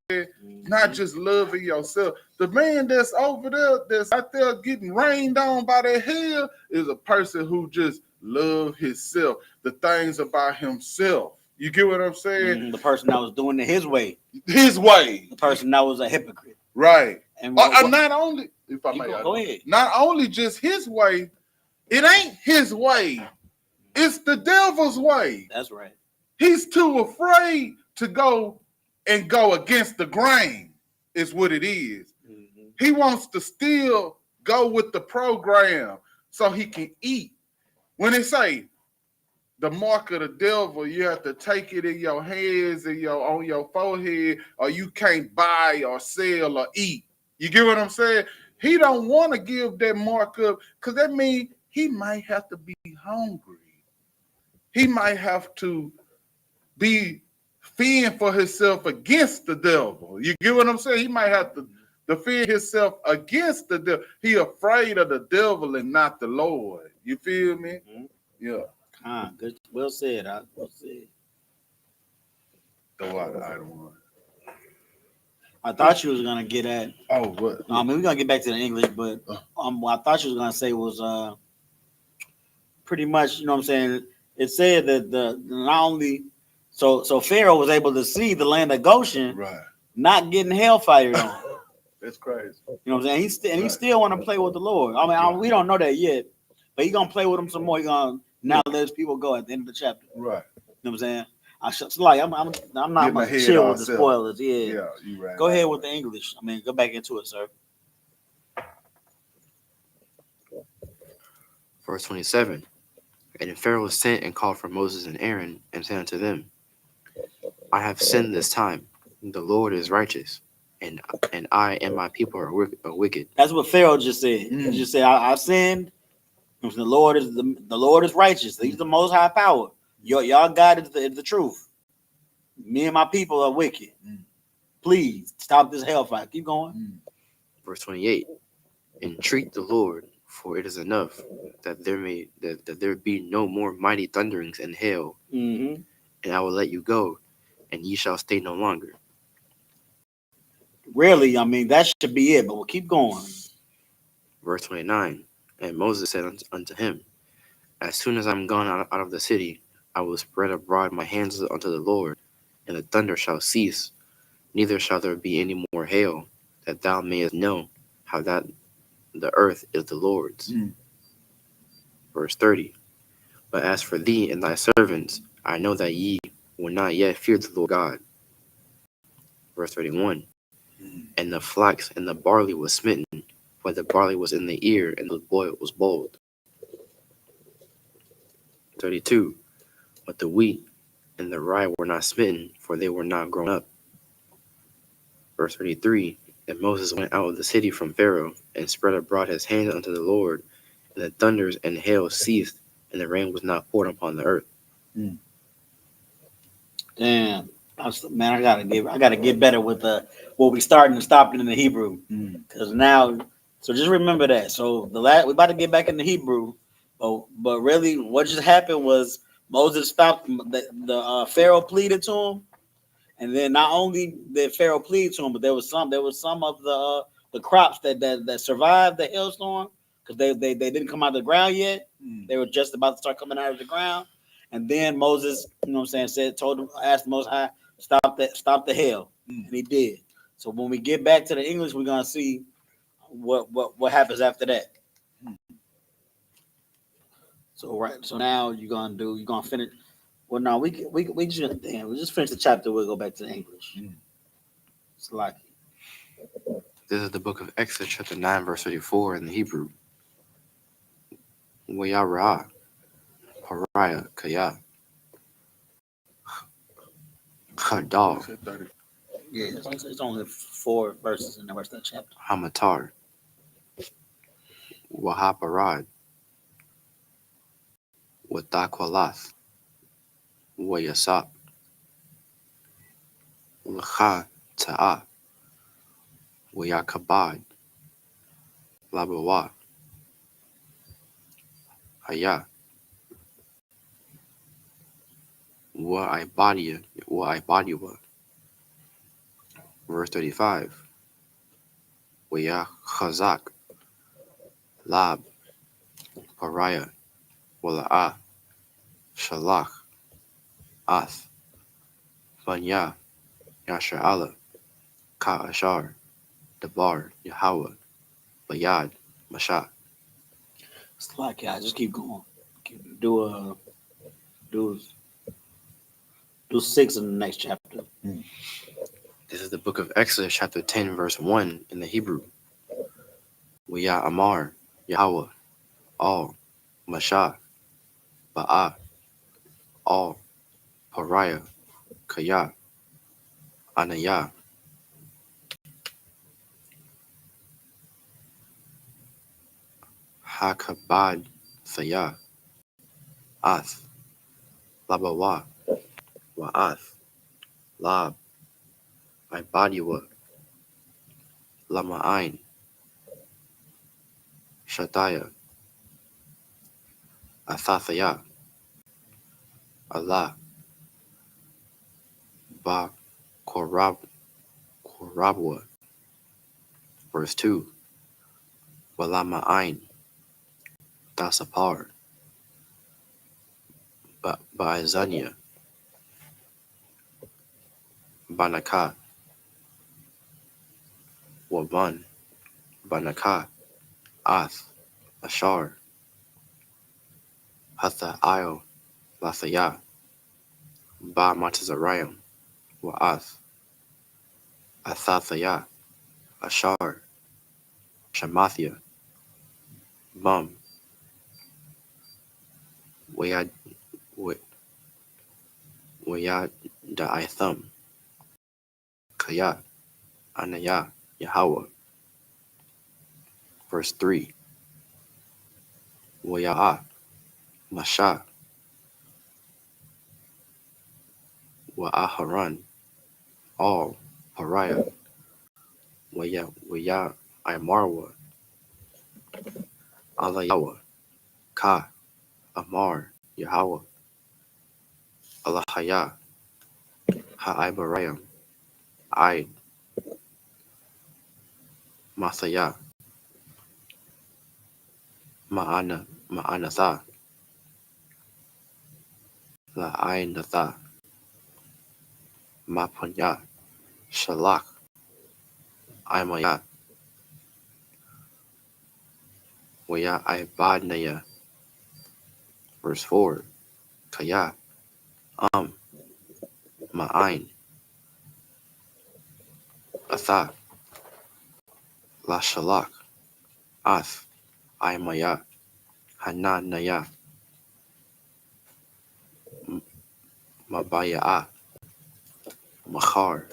Not just loving yourself. The man that's over there, that's out there getting rained on by that hell, is a person who just love himself, the things about himself. You get what I'm saying? The person that was doing it his way. His way. The person that was a hypocrite. Right. And not only, if I may, go ahead. Not only just his way, it ain't his way. It's the devil's way. That's right. He's too afraid to go against the grain, is what it is. He wants to still go with the program so he can eat. When they say the mark of the devil, you have to take it in your hands and on your forehead, or you can't buy or sell or eat. You get what I'm saying? He don't want to give that mark up because that means he might have to be hungry. He might have to be fend for himself against the devil. You get what I'm saying? He might have to defend himself against the devil. He afraid of the devil and not the Lord. You feel me? Yeah. Good. Well said. Well said. Throw out the item one. I thought you was gonna get at. Oh, what? I mean, we're gonna get back to the English, but what I thought you was gonna say was pretty much, you know what I'm saying. It said that not only so Pharaoh was able to see the land of Goshen, right, not getting hellfire on. That's crazy. You know what I'm saying? He still want to play with the Lord. I mean, we don't know that yet, but he gonna play with him some more. He gonna now let his people go at the end of the chapter. Right. You know what I'm saying? I'm not gonna chill with the spoilers. Yeah, you right. Go ahead with the English. I mean, go back into it, sir. Verse 27. And Pharaoh sent and called for Moses and Aaron and said unto them, I have sinned this time. The Lord is righteous, and I and my people are wicked. That's what Pharaoh just said. He just said, I've sinned. The Lord is righteous. He's the most high power. Y'all God is the truth. Me and my people are wicked. Please stop this hellfire. Keep going. Verse 28. Entreat the Lord, for it is enough that there be no more mighty thunderings and hail, and I will let you go, and ye shall stay no longer. really, I mean, that should be it. But we'll keep going. Verse 29. And Moses said unto him, As soon as I am gone out of the city, I will spread abroad my hands unto the Lord, and the thunder shall cease, neither shall there be any more hail, that thou mayest know how that the earth is the Lord's. Verse 30. But as for thee and thy servants, I know that ye will not yet fear the Lord God. Verse 31. And the flax and the barley was smitten, for the barley was in the ear, and the boil was bold. 32. But the wheat and the rye were not smitten, for they were not grown up. Verse 33. And Moses went out of the city from Pharaoh, and spread abroad his hand unto the Lord, and the thunders and hail ceased, and the rain was not poured upon the earth. Damn, man, I gotta get better with what we starting and stopping in the Hebrew, because now, so just remember that. So we about to get back in the Hebrew, but really, what just happened was Moses stopped. The Pharaoh pleaded to him, and then not only did Pharaoh plead to him, but there was some of the crops that survived the hailstorm because they didn't come out of the ground yet. They were just about to start coming out of the ground. And then Moses, you know what I'm saying, asked the Most High, stop the hail. And he did. So when we get back to the English, we're gonna see what happens after that. So now you're gonna finish. Well, no, we just finish the chapter. We'll go back to the English. It's like This is the book of Exodus, chapter 9, verse 34 in the Hebrew. Wayarah, Pariah, Kaya, Chadal, yeah, it's only 4 verses in the rest of the chapter. Hamatar, Wahaparad, Watakwalath, Wayasap, Lacha Ta'ah, Wayakabad, Labawa, Haya, Wa'ibadiwa. Verse 35. Wayachazak, Lab, Pariah, Wala'ah, Shalach, Ath, Banya, Yasha'ala, Ka'ashar, Dabar, Yahweh, Bayad, Masha. It's like, yeah, just keep going. Do 6 in the next chapter. This is the book of Exodus, chapter 10, verse 1 in the Hebrew. Waya Amar, Yahweh, all, Masha, Ba'a, all, Pariah, Kaya, Anaya, Hakabad, Saya, Ath, Labawa, Wa'ath, Lab, Ibadiwa, Lama'ain, Shataya, Athathaya, Allah, Ba Korabwa. Verse 2. Walama'ain, Dasapar, Ba'izania, Banaka, Waban, Banaka, Ath, Ashar, Hatha'il, Lathaya, Ba Matazarayim, Wa'ath, Athathaya, Ashar, Shamathia, Bum, Wayad Da'ithum, Kaya, Anaya, Yahweh. Verse 3. Waya'a, Masha, Wa'aharan, all, Pariah, Waya Imarwa, Alayawa, Ka, Amar, Yahweh, Alahaya, Ha'ibariam, Id, Masaya, Ma'anatha, La'ainatha, Mapunya, Shalak, Imaya, Waya Ibadnaya. Verse 4, Kaya, Ma'ain, Atha, La Shalak, Ath, Imaya, Hananaya, Mabaya, Machar,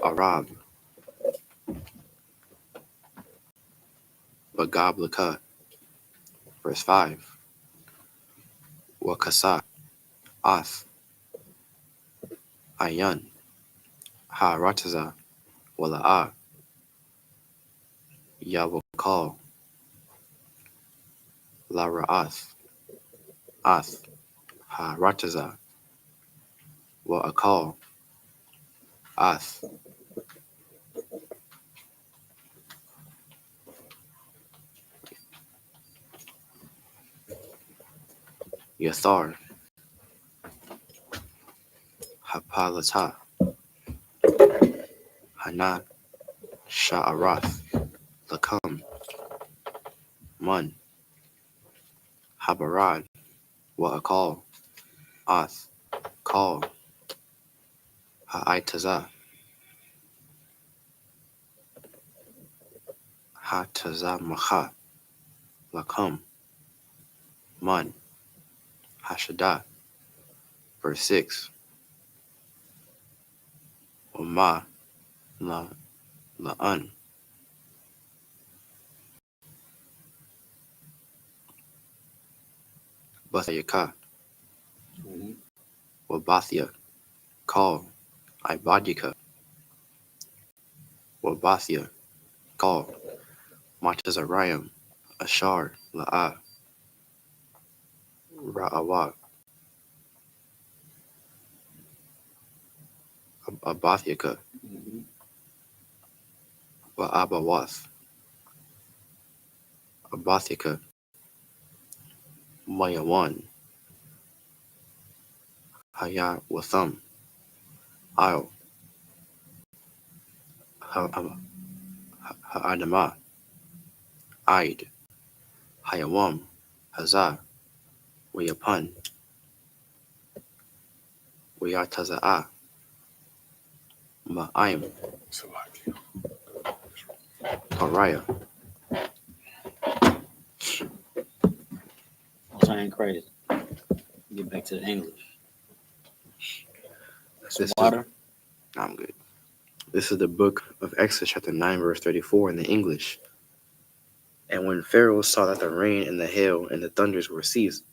Arab, Bagablaka. Verse 5, Wakasa, Ath, Ayan, Ha-Rataza, Wala'a, Yawakal, La Ra'ath, Ath, Ha-Rataza, Wa'akal, Ath, Yathar, Hapalata, Hana, Sha'arath, Lakam, Mun, Habarad, Wa'akal, Ath, Kal, Ha'itaza, Hataza Macha, Lakam, Mun, Hashadah. Verse 6, Uma, La'an, Bathayaka, Wabathia, Kal, Ibadika, Wabathia, Kal, Matazarayim, Ashar, La'a, Ra'awa, Abathiaka, Wa'abawath, Abathika, Mayawan, Haya Watham, I'll, Ha'adama, Aid, Hayawam, Hazar, Wayapun, Wayataza'a, Ma'aim, Salakia. Pariah. I'm saying crazy. Get back to the English. Some water. I'm good. This is the book of Exodus, chapter 9, verse 34 in the English. And when Pharaoh saw that the rain and the hail and the thunders were ceased,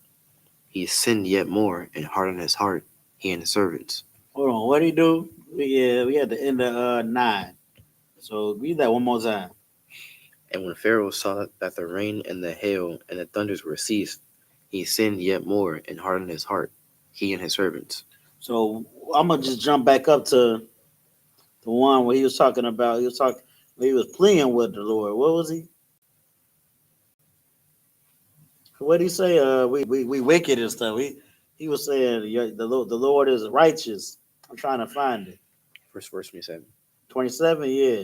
he sinned yet more and hardened his heart, he and his servants. Hold on. What did he do? We had the end of 9. So read that one more time. And when Pharaoh saw that the rain and the hail and the thunders were ceased, he sinned yet more and hardened his heart, he and his servants. So I'm gonna just jump back up to the one where he was talking about. He was pleading with the Lord. What was he? What did he say? We wicked and stuff. He was saying the Lord is righteous. I'm trying to find it. First verse 27. 27, yeah.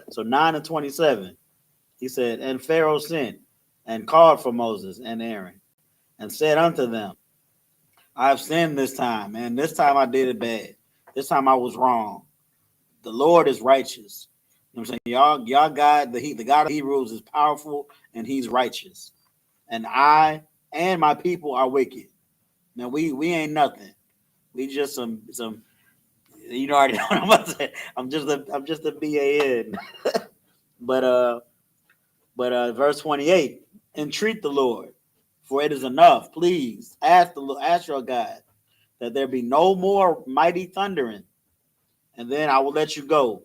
So 9 and 27. He said, and Pharaoh sent and called for Moses and Aaron and said unto them, I have sinned this time, and this time I did it bad. This time I was wrong. The Lord is righteous. You know what I'm saying? Y'all God, the God of Hebrews is powerful and he's righteous. And I and my people are wicked. Now we ain't nothing. We just some you know already know what I'm about to say. I'm just a BAN. But verse 28, entreat the Lord, for it is enough. Please ask your God that there be no more mighty thundering, and then I will let you go.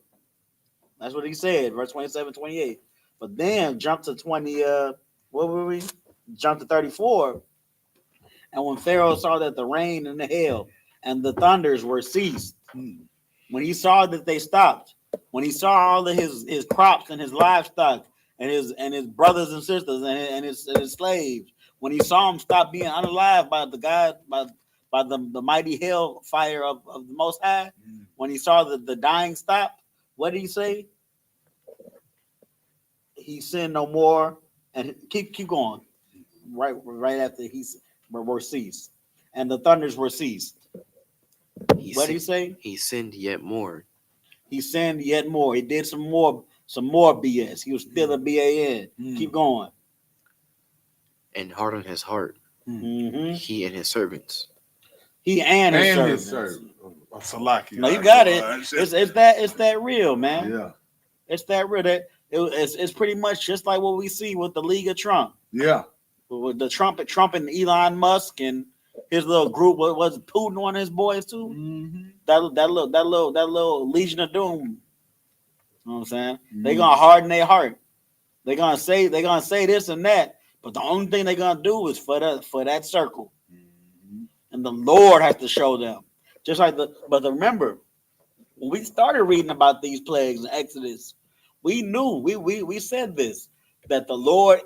That's what he said, verse 27, 28. But then jump to 20, what were we? Jump to 34. And when Pharaoh saw that the rain and the hail and the thunders were ceased, when he saw that they stopped, When he saw all of his crops and his livestock and his brothers and sisters and his slaves, when he saw them stop being unalive by the God by the mighty hell fire of the Most High, when he saw the dying stop, what did he say? He sinned no more, and keep going. Right after were ceased, and the thunders were ceased. What did he say? He sinned yet more. He sinned yet more. He did some more BS. He was still a BAN. Keep going. And hardened his heart. Mm-hmm. He and his servants. He and his servants. Salaki. No, you got it. It's that real, man. Yeah. It's that real. It's pretty much just like what we see with the League of Trump. Yeah. With the Trump and Elon Musk and his little group. Was Putin one of his boys too? Mm-hmm. That little Legion of Doom. You know what I'm saying? They're gonna harden their heart. They're gonna say this and that, but the only thing they're gonna do is for that circle. And the Lord has to show them. Just like remember, when we started reading about these plagues in Exodus, we knew we said this, that the Lord,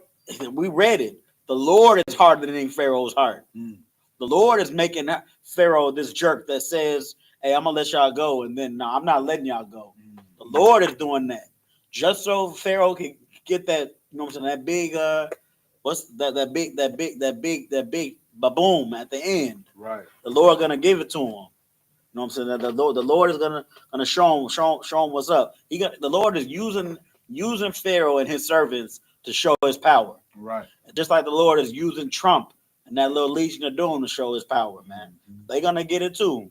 we read it. The Lord is hardening Pharaoh's heart. The Lord is making Pharaoh this jerk that says, hey, I'm gonna let y'all go, and then no, I'm not letting y'all go. The Lord is doing that just so Pharaoh can get that, you know what I'm saying, that big what's that big baboom at the end. Right. The Lord gonna give it to him. You know what I'm saying? That the Lord is gonna show him what's up. The Lord is using Pharaoh and his servants to show his power. Right. Just like the Lord is using Trump and that little Legion of Doom to show his power, man. They're gonna get it too.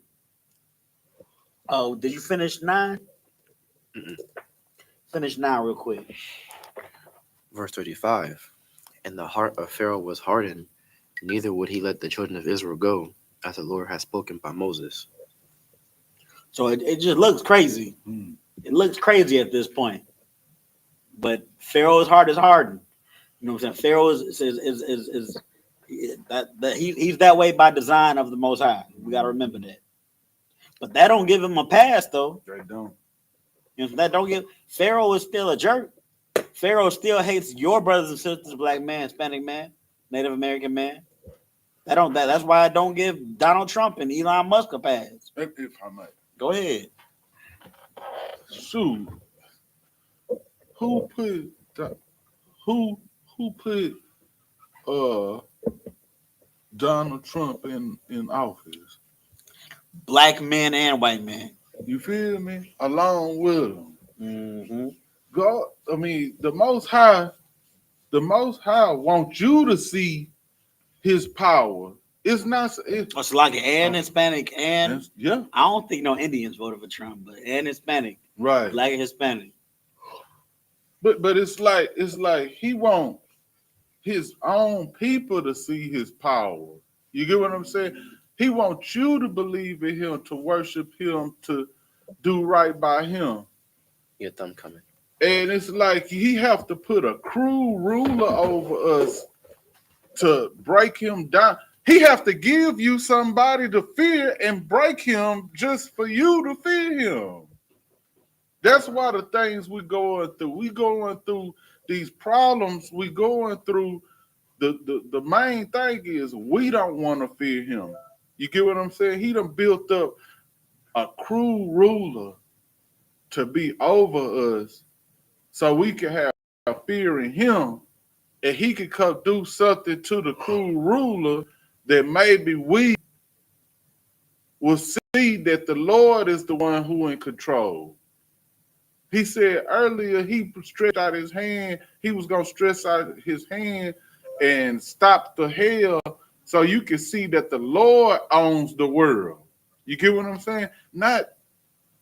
Oh, did you finish 9? Finish 9 real quick. Verse 35. And the heart of Pharaoh was hardened, neither would he let the children of Israel go, as the Lord had spoken by Moses. So it just looks crazy. It looks crazy at this point. But Pharaoh's heart is hardened. You know what I'm saying? Pharaoh is that he's that way by design of the Most High. We got to remember that. But that don't give him a pass, though. They don't. You know, that don't give Pharaoh is still a jerk. Pharaoh still hates your brothers and sisters, black man, Hispanic man, Native American man. That's why I don't give Donald Trump and Elon Musk a pass. If I might. Go ahead. Shoot. Who put Donald Trump in office? Black men and white men. You feel me? Along with him. Mm-hmm. God, I mean, the Most High wants you to see his power. It's not. It's like and Hispanic and yeah. I don't think no Indians voted for Trump, but and Hispanic, Right. Black and Hispanic. But it's like he wants his own people to see his power. You get what I'm saying? He wants you to believe in him, to worship him, to do right by him. Your thumb coming. And it's like he have to put a cruel ruler over us to break him down. He have to give you somebody to fear and break him just for you to fear him. That's why the things we going through these problems. We going through the main thing is we don't want to fear him. You get what I'm saying? He done built up a cruel ruler to be over us, so we can have fear in him, and he could come do something to the cruel ruler that maybe we will see that the Lord is the one who in control. He said earlier he stretched out his hand. He was going to stretch out his hand and stop the hell so you can see that the Lord owns the world. You get what I'm saying? Not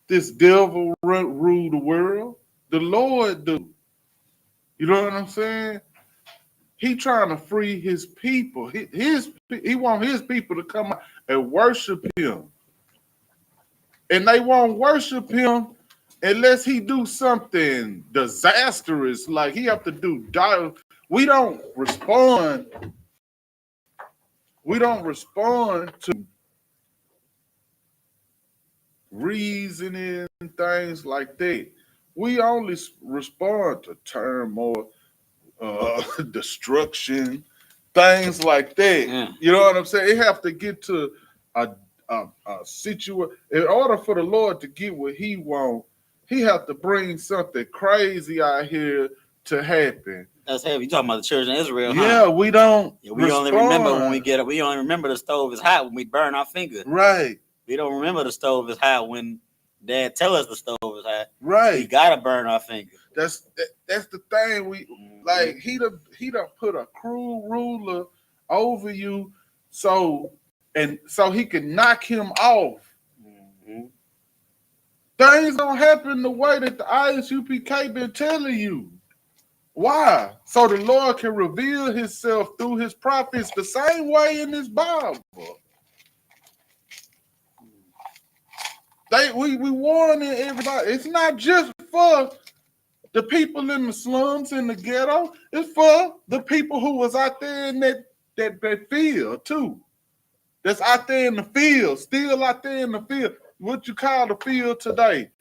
this devil rule the world. The Lord do. You know what I'm saying? He trying to free his people. He want his people to come out and worship him. And they won't worship him unless he do something disastrous, like he have to do. We don't respond to reasoning, things like that. we only respond to turmoil, destruction, things like that. Yeah. You know what I'm saying? It have to get to a situation. In order for the Lord to get what He want, He have to bring something crazy out here to happen. That's heavy. You talking about the children of Israel, Yeah, huh? we don't. Yeah, we respond. only remember when we get up. We only remember the stove is hot when we burn our finger. Right. We don't remember the stove is hot when Dad tell us the stove is hot. Right. We gotta burn our finger. That's the thing. We like he done put a cruel ruler over you, so he can knock him off. Mm-hmm. Things don't happen the way that the I.S.U.P.K been telling you. Why? So the Lord can reveal Himself through His prophets the same way in this Bible. We warning everybody. It's not just for the people in the slums, in the ghetto. It's for the people who was out there in that field too. That's out there in the field, still out there in the field. What you call the field today?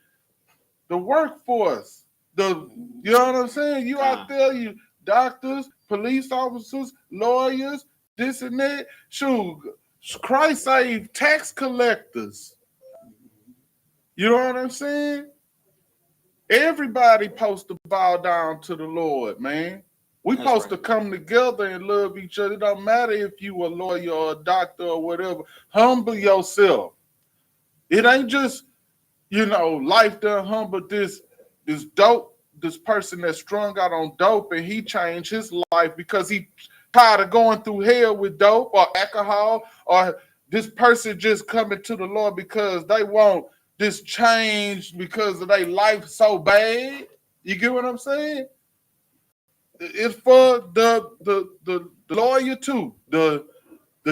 The workforce. You know what I'm saying? You out there, you doctors, police officers, lawyers, this and that. Shoot, Christ saved tax collectors. You know what I'm saying? Everybody supposed to bow down to the Lord, man. We supposed to come together and love each other. It don't matter if you a lawyer or a doctor or whatever. Humble yourself. It ain't just, life done humble this dope, this person that's strung out on dope and he changed his life because he tired of going through hell with dope or alcohol, or this person just coming to the Lord because they want this change because of their life so bad. You get what I'm saying? It's for the lawyer too, the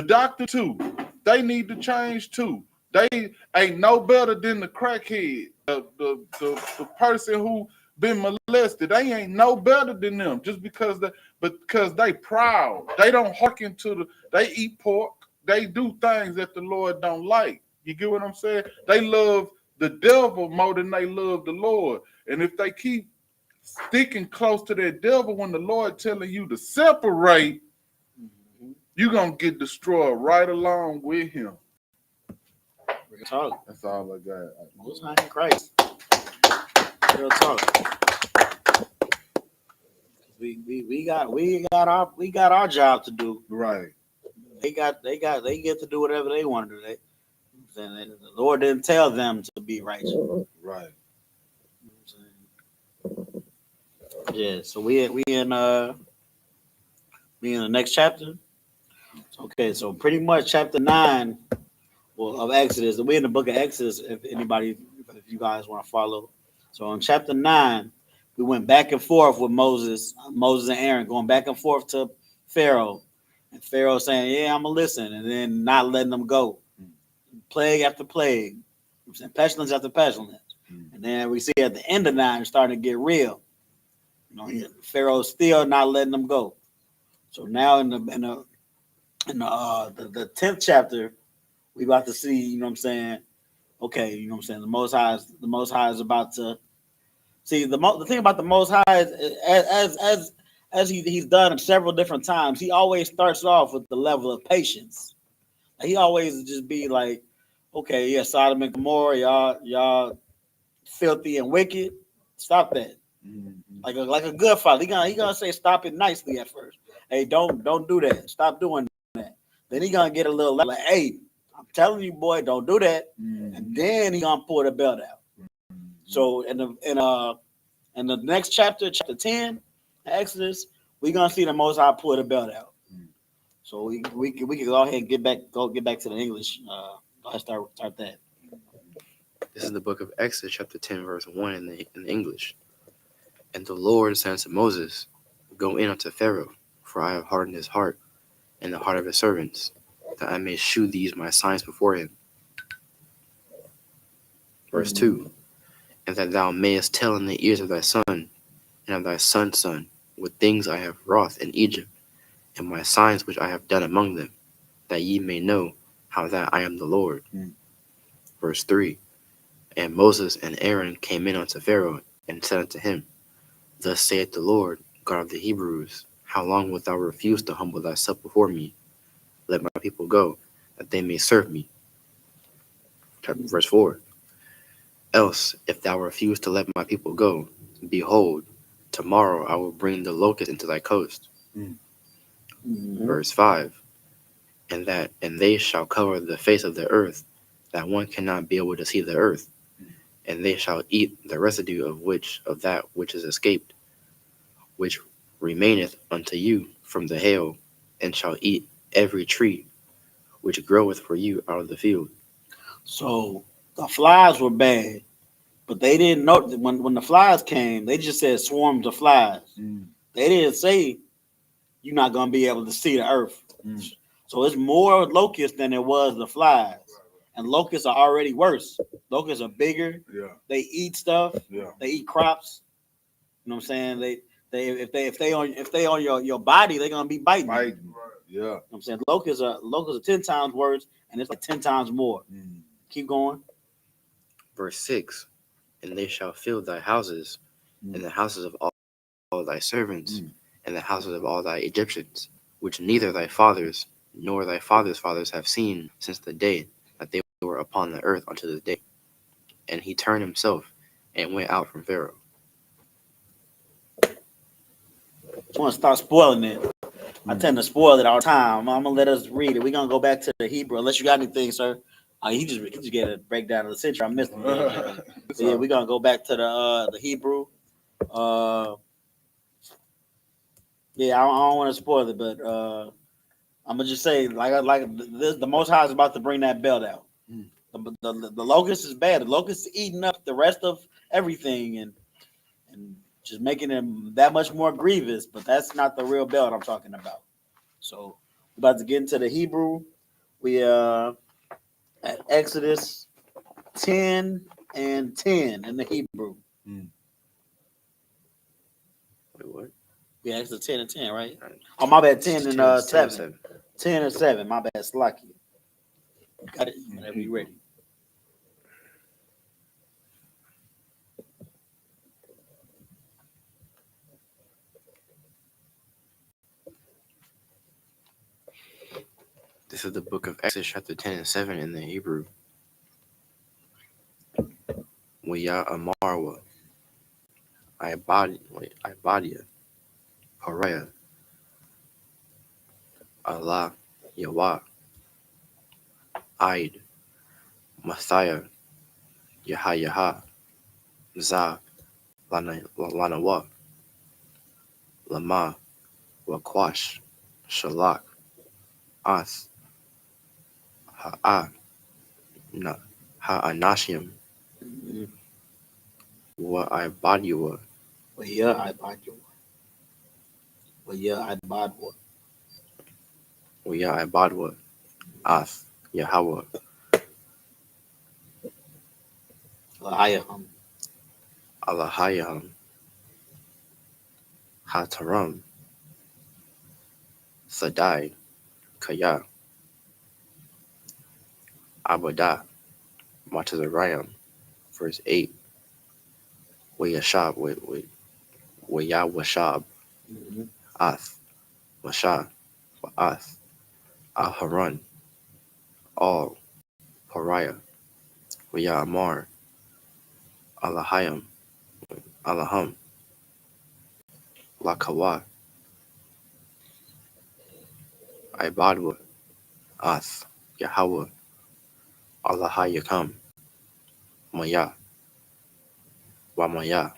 doctor too. They need to change too. They ain't no better than the crackhead, the person who been molested. They ain't no better than them just because they proud. They don't hearken to they eat pork. They do things that the Lord don't like. You get what I'm saying? They love the devil more than they love the Lord. And if they keep sticking close to that devil when the Lord telling you to separate, you're going to get destroyed right along with him. Real talk. That's all I got. Most High in Christ. Real talk. We got our job to do. Right. They get to do whatever they want to do. The Lord didn't tell them to be righteous. Right. Yeah, so we in the next chapter. Okay, so pretty much chapter 9 of Exodus. We in the book of Exodus. If you guys want to follow. So in chapter 9, we went back and forth with Moses and Aaron, going back and forth to Pharaoh, and Pharaoh saying, "Yeah, I'm gonna listen," and then not letting them go. Plague after plague, pestilence after pestilence, and then we see at the end of 9 starting to get real. Pharaoh's still not letting them go. So now in the 10th chapter, we about to see. Okay, the Most High is about to see the thing about the Most High is as he's done it several different times. He always starts off with the level of patience. He always just be like, okay, yeah, Sodom and Gomorrah, y'all filthy and wicked. Stop that. Mm-hmm. Like a good father. He gonna say stop it nicely at first. Hey, don't do that. Stop doing that. Then he gonna get a little like, hey, I'm telling you, boy, don't do that. Mm-hmm. And then he gonna pull the belt out. Mm-hmm. So in the next chapter 10, Exodus, we gonna see the Most High pull the belt out. Mm-hmm. So we can go ahead and get back to the English. Let's start that. This is the book of Exodus, chapter 10, verse 1 in the English. And the Lord said to Moses, "Go in unto Pharaoh, for I have hardened his heart and the heart of his servants, that I may shew these my signs before him." Verse 2, and that thou mayest tell in the ears of thy son and of thy son's son what things I have wrought in Egypt, and my signs which I have done among them, that ye may know how that I am the Lord. Verse 3, and Moses and Aaron came in unto Pharaoh and said unto him, Thus saith the Lord, God of the Hebrews, How long wilt thou refuse to humble thyself before me? Let my people go, that they may serve me. Verse 4. Else, if thou refuse to let my people go, behold, tomorrow I will bring the locust into thy coast. Verse 5. And they shall cover the face of the earth, that one cannot be able to see the earth, and they shall eat the residue of that which is escaped, which remaineth unto you from the hail, and shall eat every tree which groweth for you out of the field. So the flies were bad, but they didn't know that when the flies came, they just said swarms of flies. They didn't say you're not gonna be able to see the earth. So it's more locusts than it was the flies. And locusts are already worse. Locusts are bigger. Yeah. They eat stuff. Yeah. They eat crops. You know what I'm saying? If they on your body, they're gonna be biting. You. Right. Yeah. You know what I'm saying? Locusts are 10 times worse, and it's like 10 times more. Keep going. Verse 6. And they shall fill thy houses, and the houses of all thy servants, and the houses of all thy Egyptians, which neither thy fathers nor thy fathers' fathers have seen since the day that they were upon the earth unto this day. And he turned himself and went out from Pharaoh. I want to start spoiling it. I tend to spoil it all the time. I'm gonna let us read it. We're gonna go back to the Hebrew, unless you got anything, sir. He just get a breakdown of the century. I missed it. Yeah, we're gonna go back to the Hebrew. Yeah, I don't want to spoil it, but I'm gonna just say, the Most High is about to bring that belt out. The locust is bad. The locust is eating up the rest of everything and just making them that much more grievous. But that's not the real belt I'm talking about. So we're about to get into the Hebrew. We at Exodus 10 and 10 in the Hebrew. Wait, what? Yeah, Exodus 10 and 10, right? Oh, my bad, 10 and 7. 10 and 7, my bad, Slacky. Got it whenever you're ready. This is the book of Exodus, chapter 10 and 7 in the Hebrew. YAHANNA, I.S.U.P.K, Pariah, Allah, Yahweh, Eid, Messiah, Yaha, Zah, Lanawa, Lama, Wakwash, Shalak, As, Ha'anashim, Wa'ibadiwa, Wa'ibadwa, As, Yahweh, Alahayam, Hataram, Sadai, Kaya, Abadah, Matazariam, verse 8, Wayashab, Wayawashab, Ath, Mashah, Wa'ath, Al-Haran, All, Pariah, Wayamar, Alahayam, Alaham, Lakawa, Ibadwa, Ath, Yahweh, Allahayakam, Maya, Wamaya,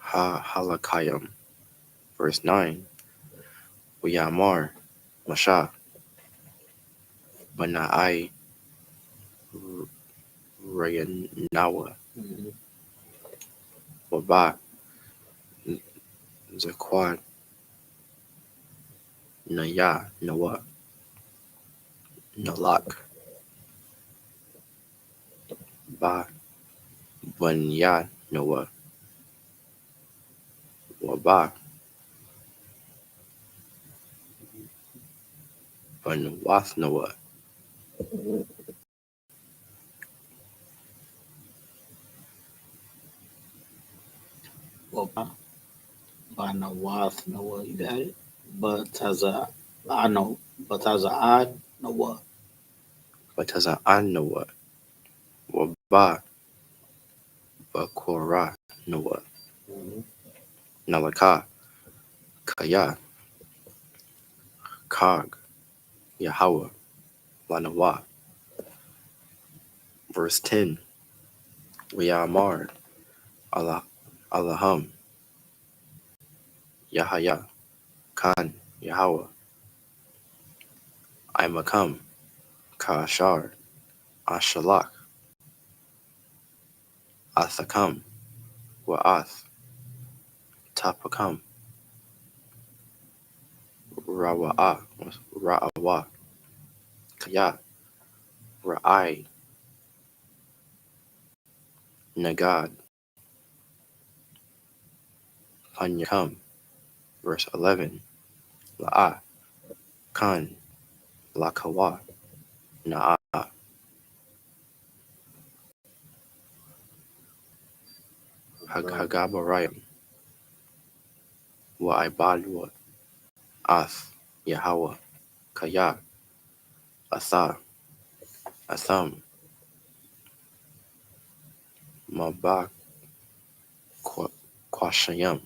Halakayam, verse 9, Wayamar, Mashah, Banai, Rayanawa, Waba, Zaquad, Naya, Nawa, Nalak, Ba, Banya, Nawa, Waba, Banwath, Nawa, No what? You got it. I know. I know what? Wataza'anoa. Waba. Bakora. Noa. Nalaka. Kaya. Kag. Yahweh. Lanawa. Verse 10. Wiyamar. Allah. Allahum. Yahaya. Khan. Yahweh. Imakam. Kashar. Ashalak. Athakam. Wa'ath. Tapakam. Rawa'a. Ra'awa. Kaya. Ra'ai. Nagad. Panyakam. Verse 11. La'a. Khan. Lakawa. Na'a. Hagabarayam. Wa'ibadwa. Ath. Yahweh. Kaya. Atha. Atham. Mabak. Kwashayam.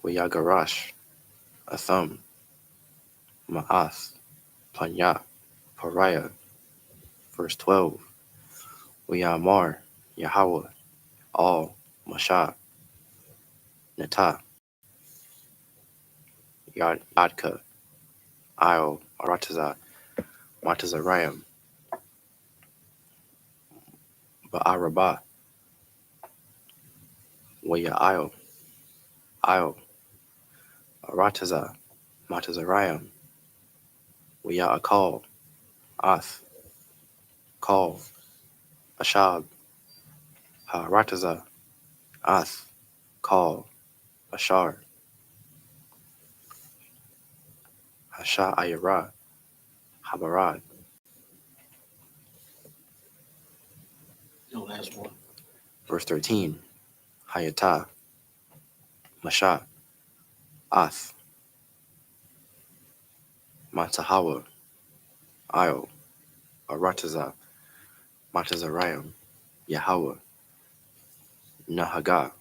Wayagarash. Atham. Ma'ath. Panya. Pariah. Verse 12. Wayamar. Yahweh. All. Masha. Nata. Yadka. Io. Arataza. Matazarayam. Ba'arabah. Waya Io. Io. Arataza. Matazarayam. Waya Akal. Ath. Call. Ashab. Harataza. Ath. Call. Ashar. Hasha Ayara. Habarad. No last one. Verse 13. Hayata. Masha. Ath. Matahawa. Io. Arataza. Matazarayam. Yahweh. Nahaga.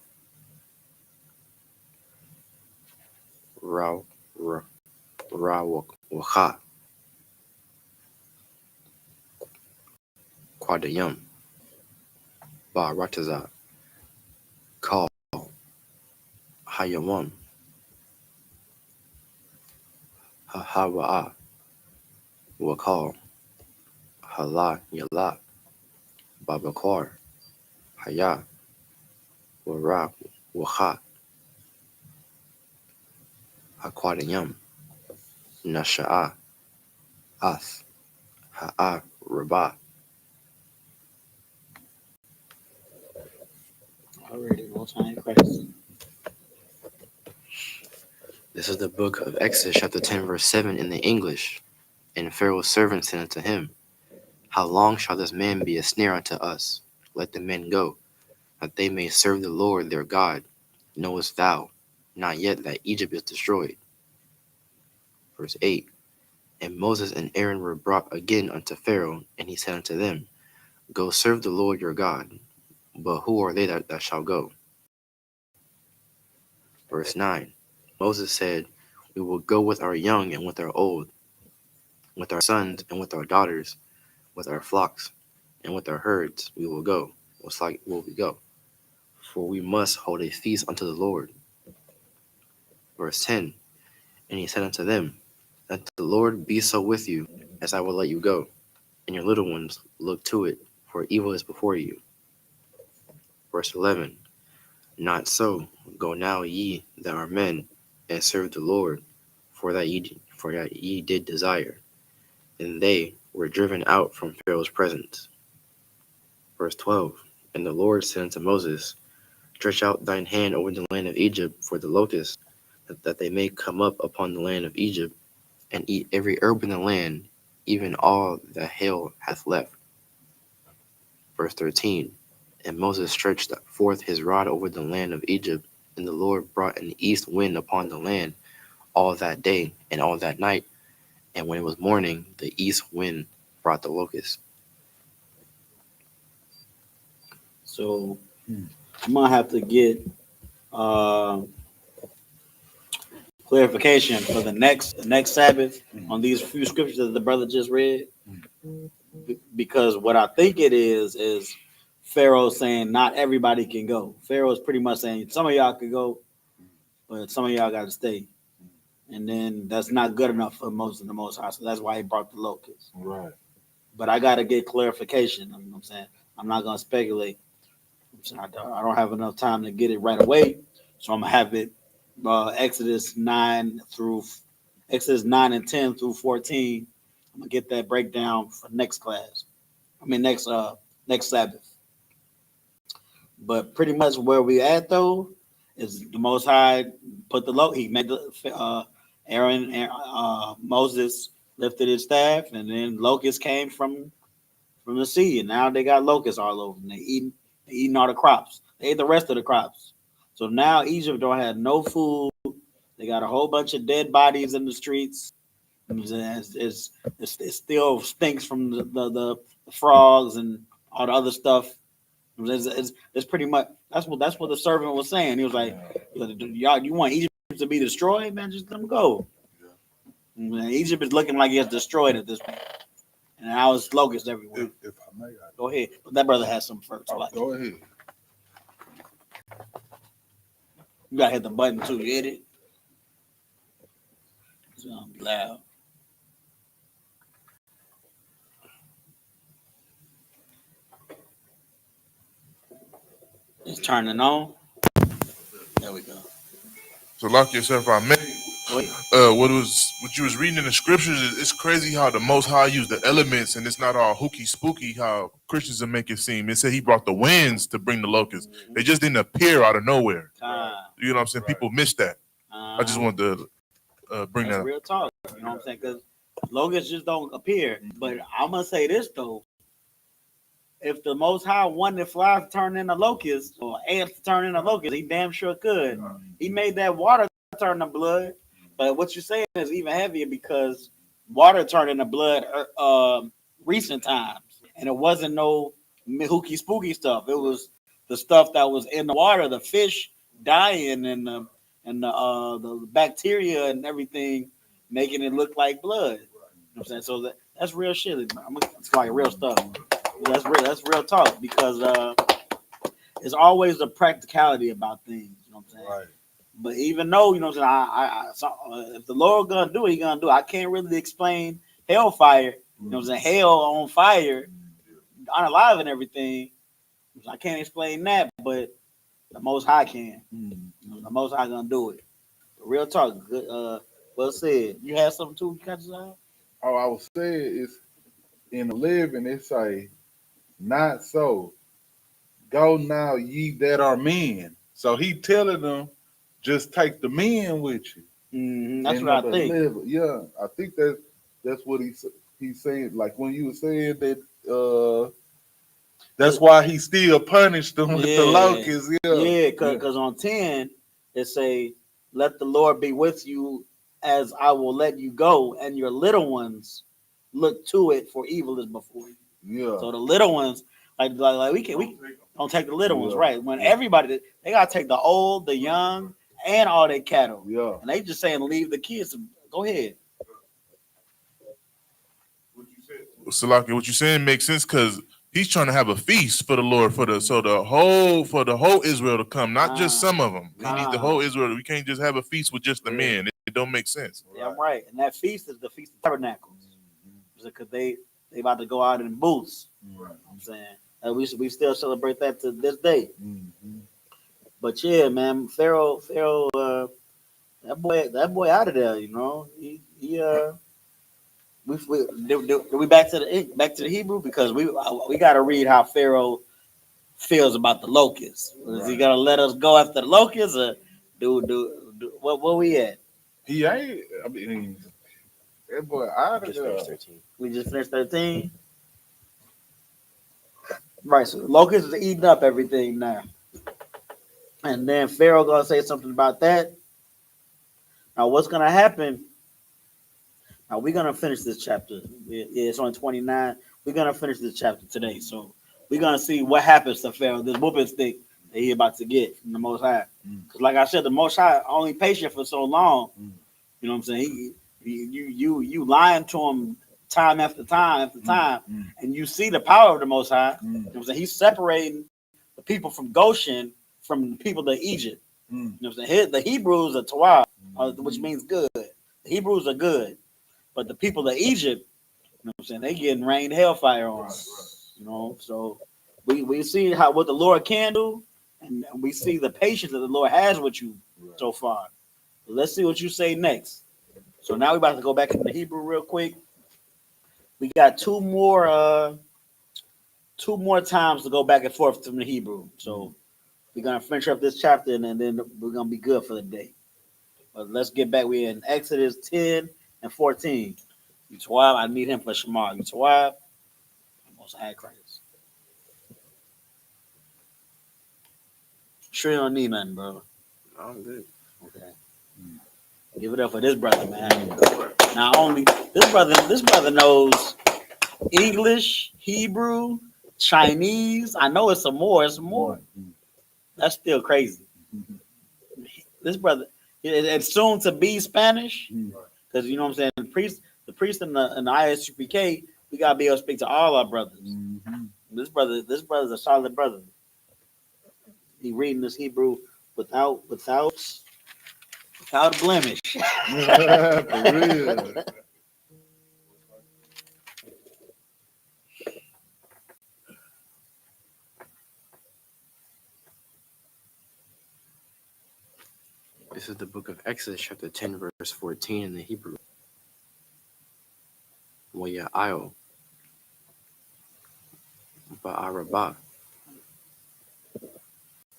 Rawaka. Quadayam. Barataza. Call. Hayawam. Hahawa'a. Wakal. Hala Yala. Babakar. Haya. Wara. Waha. Aquadayam. Nasha'a. Ath. Ha'a. Rabah. Already, most high in Christ. This is the book of Exodus, chapter 10, verse 7 in the English. And Pharaoh's servant said unto him, How long shall this man be a snare unto us? Let the men go, that they may serve the Lord their God. Knowest thou not yet that Egypt is destroyed? Verse 8. And Moses and Aaron were brought again unto Pharaoh, and he said unto them, Go serve the Lord your God. But who are they that shall go? Verse 9. Moses said, We will go with our young and with our old, with our sons and with our daughters, with our flocks and with our herds we will go. What's like will we go? For we must hold a feast unto the Lord. Verse 10. And he said unto them, Let the Lord be so with you, as I will let you go, and your little ones look to it, for evil is before you. Verse 11. Not so, go now ye that are men, and serve the Lord, for that ye did desire. And they were driven out from Pharaoh's presence. Verse 12. And the Lord said unto Moses, Stretch out thine hand over the land of Egypt for the locusts, that they may come up upon the land of Egypt, and eat every herb in the land, even all that hail hath left. Verse 13. And Moses stretched forth his rod over the land of Egypt, And the Lord brought an east wind upon the land all that day and all that night. And when it was morning, the east wind brought the locusts. So I'm gonna have to get clarification for the next Sabbath on these few scriptures that the brother just read, because what I think it is Pharaoh saying not everybody can go. Pharaoh's pretty much saying some of y'all can go, but some of y'all got to stay, and then that's not good enough for most of the Most High. So that's why he brought the locusts. Right. But I got to get clarification. You know what I'm saying, I'm not gonna speculate. I don't have enough time to get it right away, so I'm gonna have it Exodus 9 and 10 through 14. I'm gonna get that breakdown for next class. I mean next Sabbath. But pretty much where we at though is the Most High put the he made the Aaron and Moses lifted his staff, and then locusts came from the sea, and now they got locusts all over, and they eating all the crops. They ate the rest of the crops. So now Egypt don't have no food. They got a whole bunch of dead bodies in the streets. It still stinks from the frogs and all the other stuff. It's pretty much that's what the servant was saying. He was like, "Y'all, you want Egypt to be destroyed, man? Just let them go." Man, Egypt is looking like it's destroyed at this point, and now it's locusts everywhere. If I may, Go ahead, but that brother has some first. go ahead. You gotta hit the button too. You hit it. It's loud. It's turning on. There we go. So lock yourself out, man. What you was reading in the scriptures, it's crazy how the Most High used the elements, and it's not all hooky spooky how Christians will make it seem. It said he brought the winds to bring the locusts. They just didn't appear out of nowhere. You know what I'm saying? People miss that. I just wanted to bring that up. Real talk. You know what I'm saying? Because locusts just don't appear. But I'm gonna say this though: if the Most High wanted flies to turn into locusts or ants to turn into locusts, he damn sure could. He made that water turn to blood. But what you're saying is even heavier because water turned into blood recent times, and it wasn't no hooky spooky stuff. It was the stuff that was in the water, the fish dying, and the bacteria and everything making it look like blood. You know what I'm saying? So that's real shit. It's like real stuff. That's real talk because it's always the practicality about things. You know what I'm saying? Right. But even though, you know what I'm saying, if the Lord gonna do it, he gonna do it. I can't really explain hellfire, you know what I'm saying, hell on fire, unalive and everything. I can't explain that, but the Most High can. The Most High gonna do it. Real talk. Good. Well said. You had something too, you got to say? Oh, I was saying is in 11 it say, not so. Go now, ye that are men. So he telling them, just take the men with you. That's what I think. Yeah, I think that's what he's saying. Like when you were saying that, that's why he still punished them with the locusts. Yeah, because on 10 it say, "Let the Lord be with you, as I will let you go, and your little ones look to it, for evil is before you." Yeah. So the little ones, like we don't take the little ones, right? When everybody, they gotta take the old, the young, and all their cattle. Yeah. And they just saying leave the kids. Go ahead. Salaki, what you're saying makes sense because he's trying to have a feast for the Lord for the whole Israel to come, not just some of them. He needs the whole Israel. We can't just have a feast with just the men. It don't make sense. Yeah, I'm right. And that feast is the Feast of Tabernacles, because they about to go out in booths. You know what I'm saying, and we still celebrate that to this day. But yeah, man, Pharaoh, that boy out of there. You know, we back to the Hebrew, because we got to read how Pharaoh feels about the locusts. Is he gonna let us go after the locusts, or do what we at? He ain't. I mean, that boy out of there. We just finished 13. Right, so locusts is eating up everything now. And then Pharaoh gonna say something about that. Now, what's gonna happen? Now we're gonna finish this chapter. It's on 29. We're gonna finish this chapter today. So we're gonna see what happens to Pharaoh, this whooping stick that he about to get from the Most High. Because, like I said, the Most High only patient for so long. You know what I'm saying? You lying to him time after time after time, and you see the power of the Most High. You know what I'm saying? He's separating the people from Goshen from the people of Egypt. You know what I'm saying? The Hebrews are Torah, which means good. The Hebrews are good, but the people of Egypt, you know what I'm saying, they getting rained hellfire on. You know, so we see what the Lord can do, and we see the patience that the Lord has with you so far. Let's see what you say next. So now we're about to go back into Hebrew real quick. We got two more times to go back and forth from the Hebrew. So we're gonna finish up this chapter, and then we're gonna be good for the day. But let's get back. We're in Exodus 10 and 14. Yitwab, I need him for Shamar. Yitwab, Most High Christ. Sure, you don't need nothing, bro. I'm good. Okay. Give it up for this brother, man. Not only this brother knows English, Hebrew, Chinese. I know it's some more. It's some more. That's still crazy. This brother, it's soon to be Spanish, because you know what I'm saying. The priest in the I.S.U.P.K. We gotta be able to speak to all our brothers. This brother's a solid brother. He reading this Hebrew without a blemish. For real. This is the book of Exodus, chapter 10, verse 14 in the Hebrew. Waya'io ba'arabah.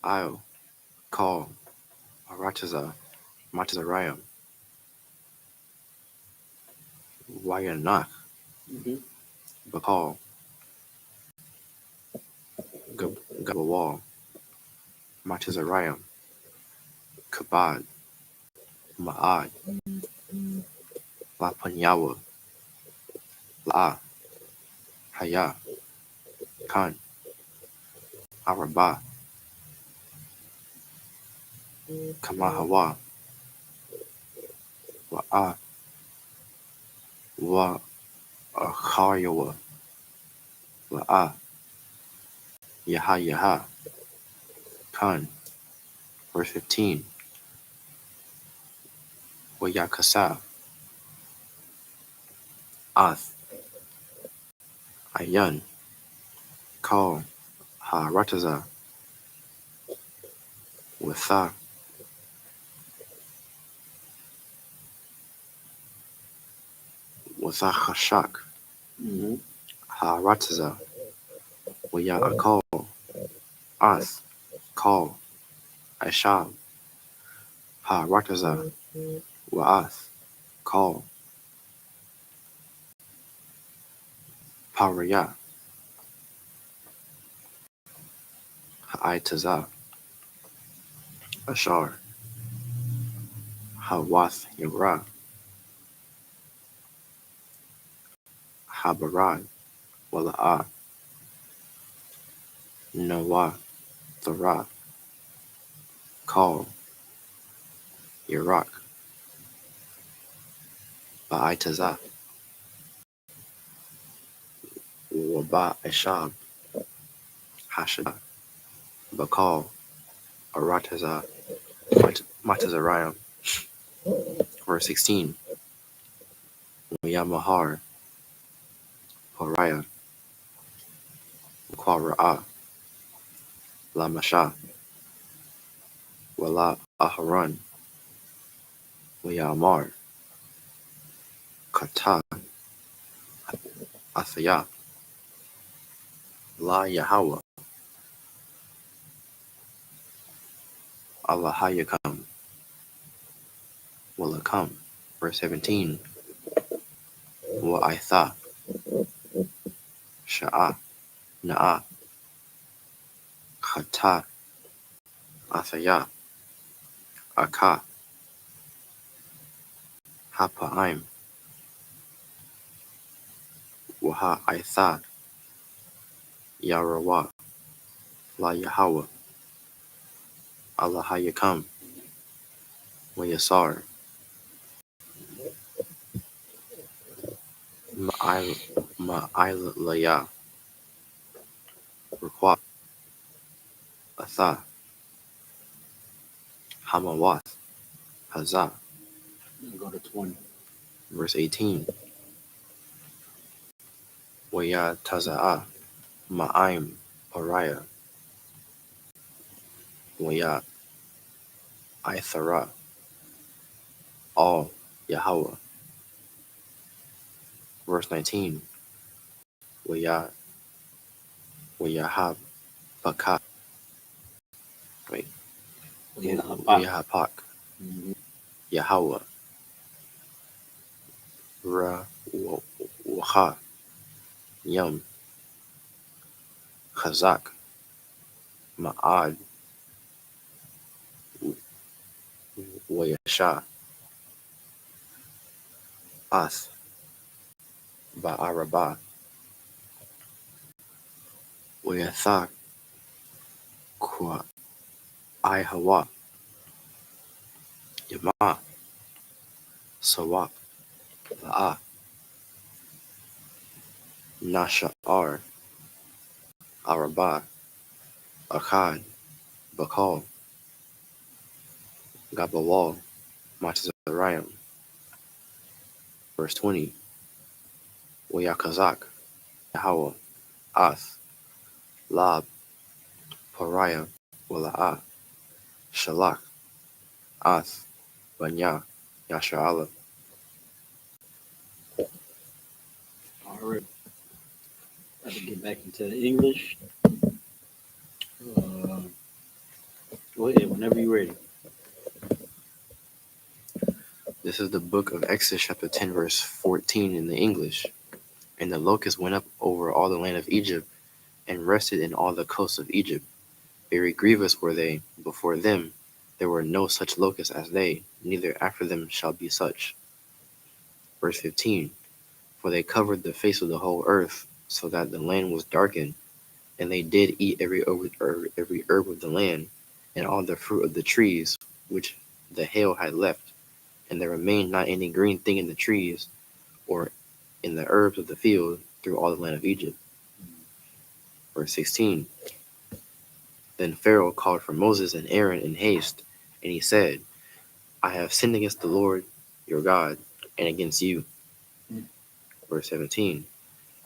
Io, call, Arataza, Matazariah, Wayanach, Bakal, Gabawal, Matazariah, Kabad, Ma'ad, La Panyawa, La, Haya, Khan, Arabah, Kamahawa, Wa'a, Wa Akharyawa, La'a, Yaha, Khan, verse 15, Wayakasa, Ath, Ayan, Kal, Ha-Rataza, Watha, Wathachashak, Ha-Rataza, Wayakal, Ath, Kal, I.S.U.P.K, Ha-Rataza, Wa'ath, Kal, Paraya, Ha-Itaza, Ashar, Ha-Wath Yara, Ha-Barad, Wala'a, Nawa, Thara, Kal, Iraq, Ba'itaza, Waba Ashab, Hashada, Bakal, Arataza, Matazariah, verse 16, Yamahar, Horiah, Kwara'a, Lamasha, Wala Aharon, Wayamar, Kata, Athaya, La Yahweh, Allahayakam, Walakam, verse 17, Wa'itha, Sha'a, Na'a, Kata, Athaya, Aka, Hapa'im, Waha-Itha, Yarawa, La Yahweh, Allahayakam, Wayasar, Ma'ilaya, Ruqwa, Atha, Hamawath, Hazah. Go to 20. Verse 18. Waya Taza'a, Ma'im, Ariah, Waya Ithara, All Yahweh. Verse 19. Waya Wayahapaka, wait, Wayahapak, Yahweh, Waha, Yum, Chazak, Ma'ad, Wayasha, Ath, Ba'arabah, Wayathak, Kwa, Ihawa, Yama, Sawak, La'a, Nasha'ar, Arabah, Akkad, Bakal, Gabawal, Matazariam. Verse 20. Wayakazak, Yahweh, Ath, Lab, Pariah, Wala'a, Shalak, Ath, Banya, Yasha'ala. All right. Got to get back into the English. Go ahead, whenever you're ready. This is the book of Exodus, chapter 10, verse 14 in the English. And the locusts went up over all the land of Egypt, and rested in all the coasts of Egypt. Very grievous were they. Before them there were no such locusts as they, neither after them shall be such. Verse 15. For they covered the face of the whole earth, so that the land was darkened, and they did eat every herb of the land, and all the fruit of the trees which the hail had left, and there remained not any green thing in the trees, or in the herbs of the field, through all the land of Egypt. Verse 16. Then Pharaoh called for Moses and Aaron in haste, and he said, I have sinned against the Lord your God, and against you. Verse 17.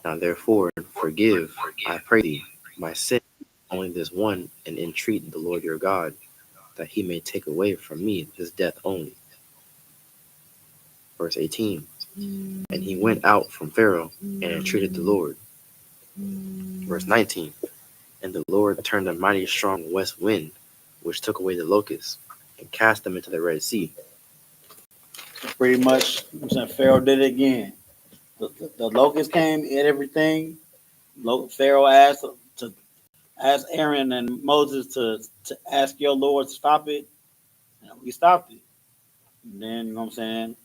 Now therefore forgive, I pray thee, my sin, only this one, and entreat the Lord your God, that he may take away from me this death only. Verse 18. And he went out from Pharaoh, and entreated the Lord. Verse 19. And the Lord turned a mighty strong west wind, which took away the locusts, and cast them into the Red Sea. Pretty much, Pharaoh did it again. The locusts came, ate everything. Pharaoh asked Aaron and Moses to ask your Lord to stop it. And we stopped it. And then, you know what I'm saying?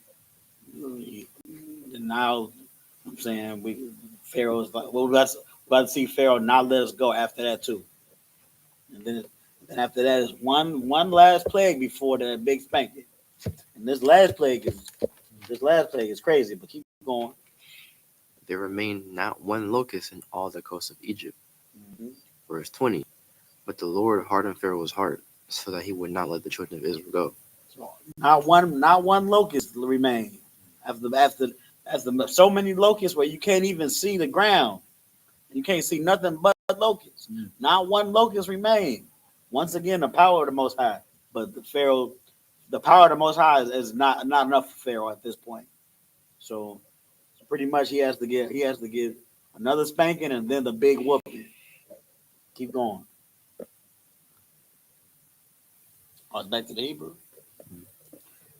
And now, I'm saying, Pharaoh's like, well, let's see Pharaoh not let us go after that too. And then after that is one last plague before that big spanking. And this last plague is crazy, but keep going. There remained not one locust in all the coast of Egypt. Mm-hmm. Verse 20. But the Lord hardened Pharaoh's heart, so that he would not let the children of Israel go. So not one locust remained. After so many locusts where you can't even see the ground. You can't see nothing but locusts. Mm. Not one locust remained. Once again, the power of the Most High. But the power of the Most High is not enough for Pharaoh at this point. So pretty much he has to give another spanking and then the big whooping. Keep going. Oh, it's back to the Hebrew.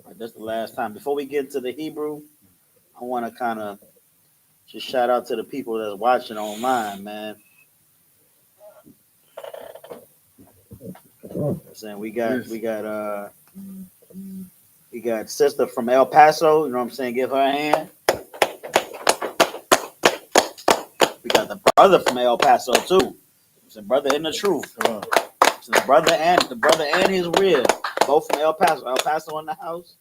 All right, that's the last time. Before we get to the Hebrew, I want to kind of just shout out to the people that's watching online, man. saying we got sister from El Paso, you know what I'm saying? Give her a hand. We got the brother from El Paso too. It's a brother in the truth. It's the brother and his rib, both from El Paso. El Paso in the house.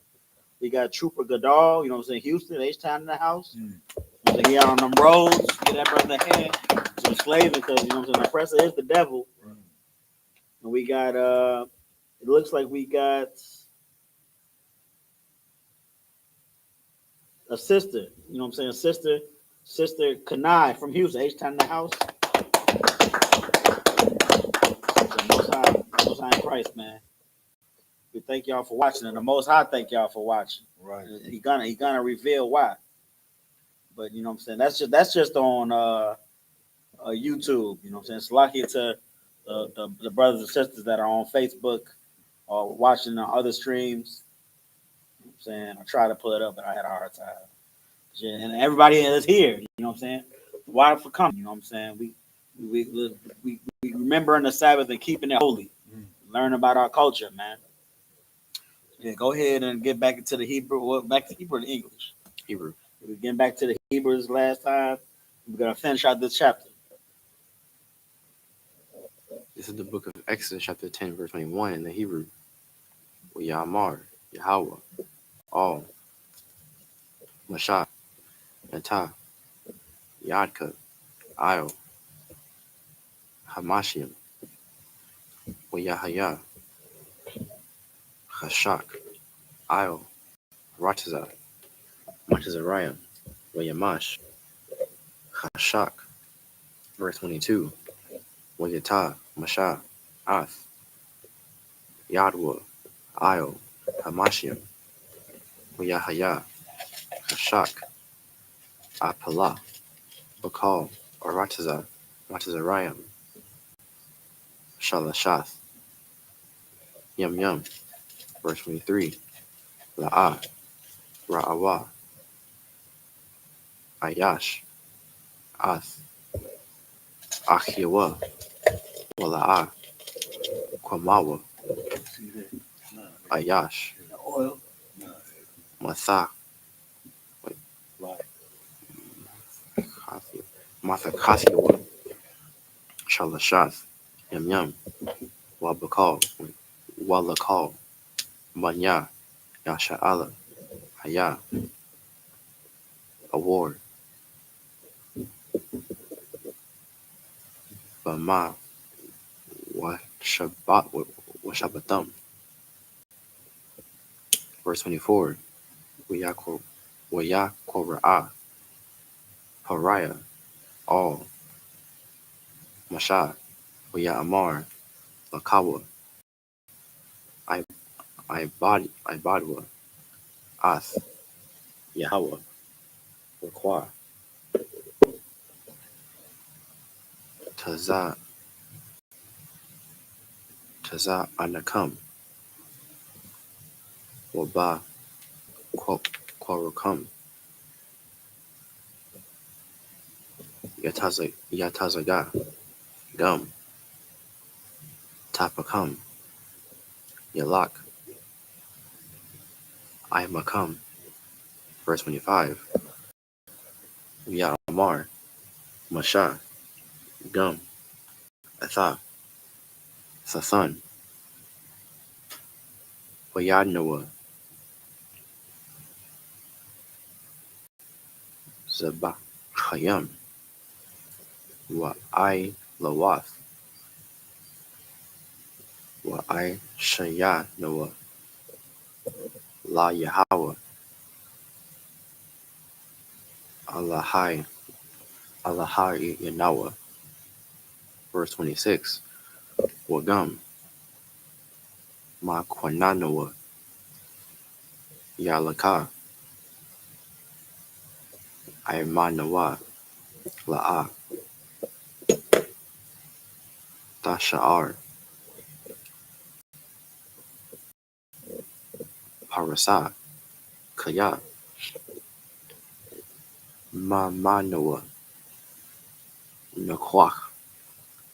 We got Trooper Goodall, you know what I'm saying? Houston, H-Town in the house. So he out on them roads. Get that brother a hand. Some slaving, because you know what I'm saying? The oppressor is the devil. And we got it looks like we got a sister, you know what I'm saying? Sister Kanai from Houston, H-Town in the house. Most High in Christ, man. We thank y'all for watching, and the Most High thank y'all for watching. Right. He gonna reveal why. But you know what I'm saying? That's just on YouTube. You know what I'm saying? It's lucky to the brothers and sisters that are on Facebook or watching on other streams. You know what I'm saying? I tried to pull it up, but I had a hard time. Yeah, and everybody that's here, you know what I'm saying? Why for coming? You know what I'm saying? We remembering the Sabbath and keeping it holy. Learn about our culture, man. Yeah, go ahead and get back into the Hebrew. Well, back to Hebrew and English. Hebrew. We're getting back to the Hebrews last time. We're gonna finish out this chapter. This is the book of Exodus, chapter 10, verse 21 in the Hebrew. Yamar, Yahweh, all, Mashah, Natah, Yadka, Io, Hamashiam, Yahaya, Hashak, Io, Ratazah, Matazariah, Yamash, Hashak, verse 22, Yatah, Mashah, Ath, Yadwa, Io, Hamashiam, Yahaya, Hashak, Apalah, Bakal, Aratazah, Matazariah, Shalashath, Yum, verse 23, La'ah, Ra'awah, Ayash, Ath, Achyawa, Wala'ah, Kwamawa, Ayash, Oil. Mathak, Mathakathiwa, Shalashath, Yum, Wabakal, Walakal, Manya, Yasha'ala, Haya, Award, Bama, Washabatham. Verse 24, Wayakora'ah, Pariah, all, Mashah, Wayamar, Lakawa, Ibadwa, Ath, Yahweh, Require, Taza Anakam, Waba, Quarukam, Yatazaga, Gum, Tapakam, Yalak, Imakam, verse 25, Yamar, Mashah, Gum, Atha, Sathan, Wayadnoah, Zabachayam, Wa'ai Lawath, Wa'ai Shaya Noah, La Yahweh, Allahai Yanawa, verse 26, Wagam, Makwananoa, Yalaka, Aimanawa, La'a, Tasha'ar, Parasa, Kaya, Mamanoa, Nakwach,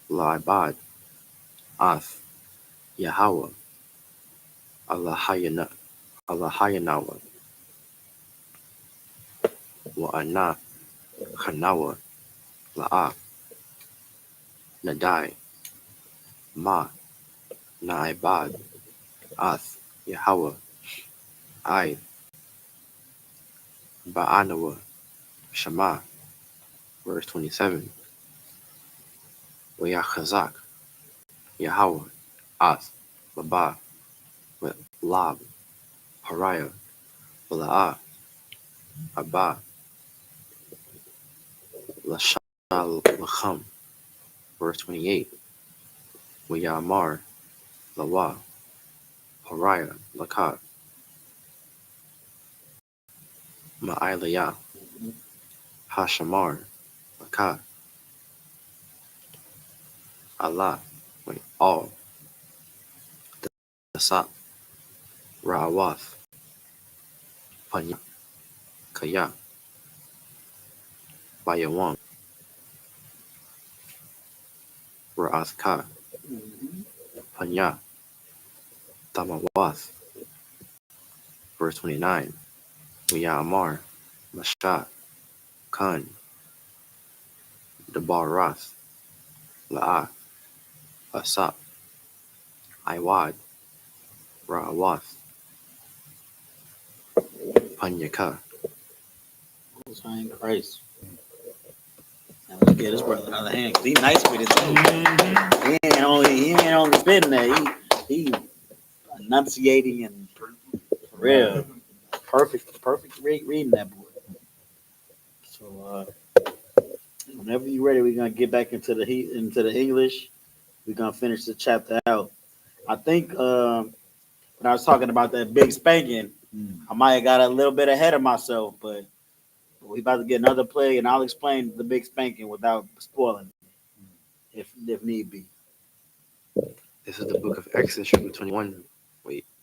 Laibad, Ath, Yahweh, Allahayana, Allahayanawa, Wa'ana, Hanawa, La'a, Nadai, Ma, Naibad, Ath, Yahweh, I, Ba'anawa, Shema, verse 27. Wayachazak, Yahweh, Ath, Baba, Lab, Hariah, La'a, Abba, Lashal, Lacham, verse 28. Wayamar, Lawa, Hariah, Lakat, Ma'ilaya, Hashamar, Lakat, Allah, all, Dasat, Ra'awath, Panya, Kaya, Bayawam, Ra'athka, Panya, Tamawath, verse 29. Wayamar, Mashat, Khan, Dabarath, La'a, Asap, Iwad, Ra'awath, Panyaka. Most High in Christ. Now let's get this brother another hand because he's nice with it too. He ain't only spitting that. He enunciating and for real. Perfect reading that boy. So whenever you're ready, we're gonna get back into the English. We're gonna finish the chapter out. I think when I was talking about that big spanking, I might have got a little bit ahead of myself, but we about to get another play, and I'll explain the big spanking without spoiling it, if need be. This is the book of Exodus, chapter 21.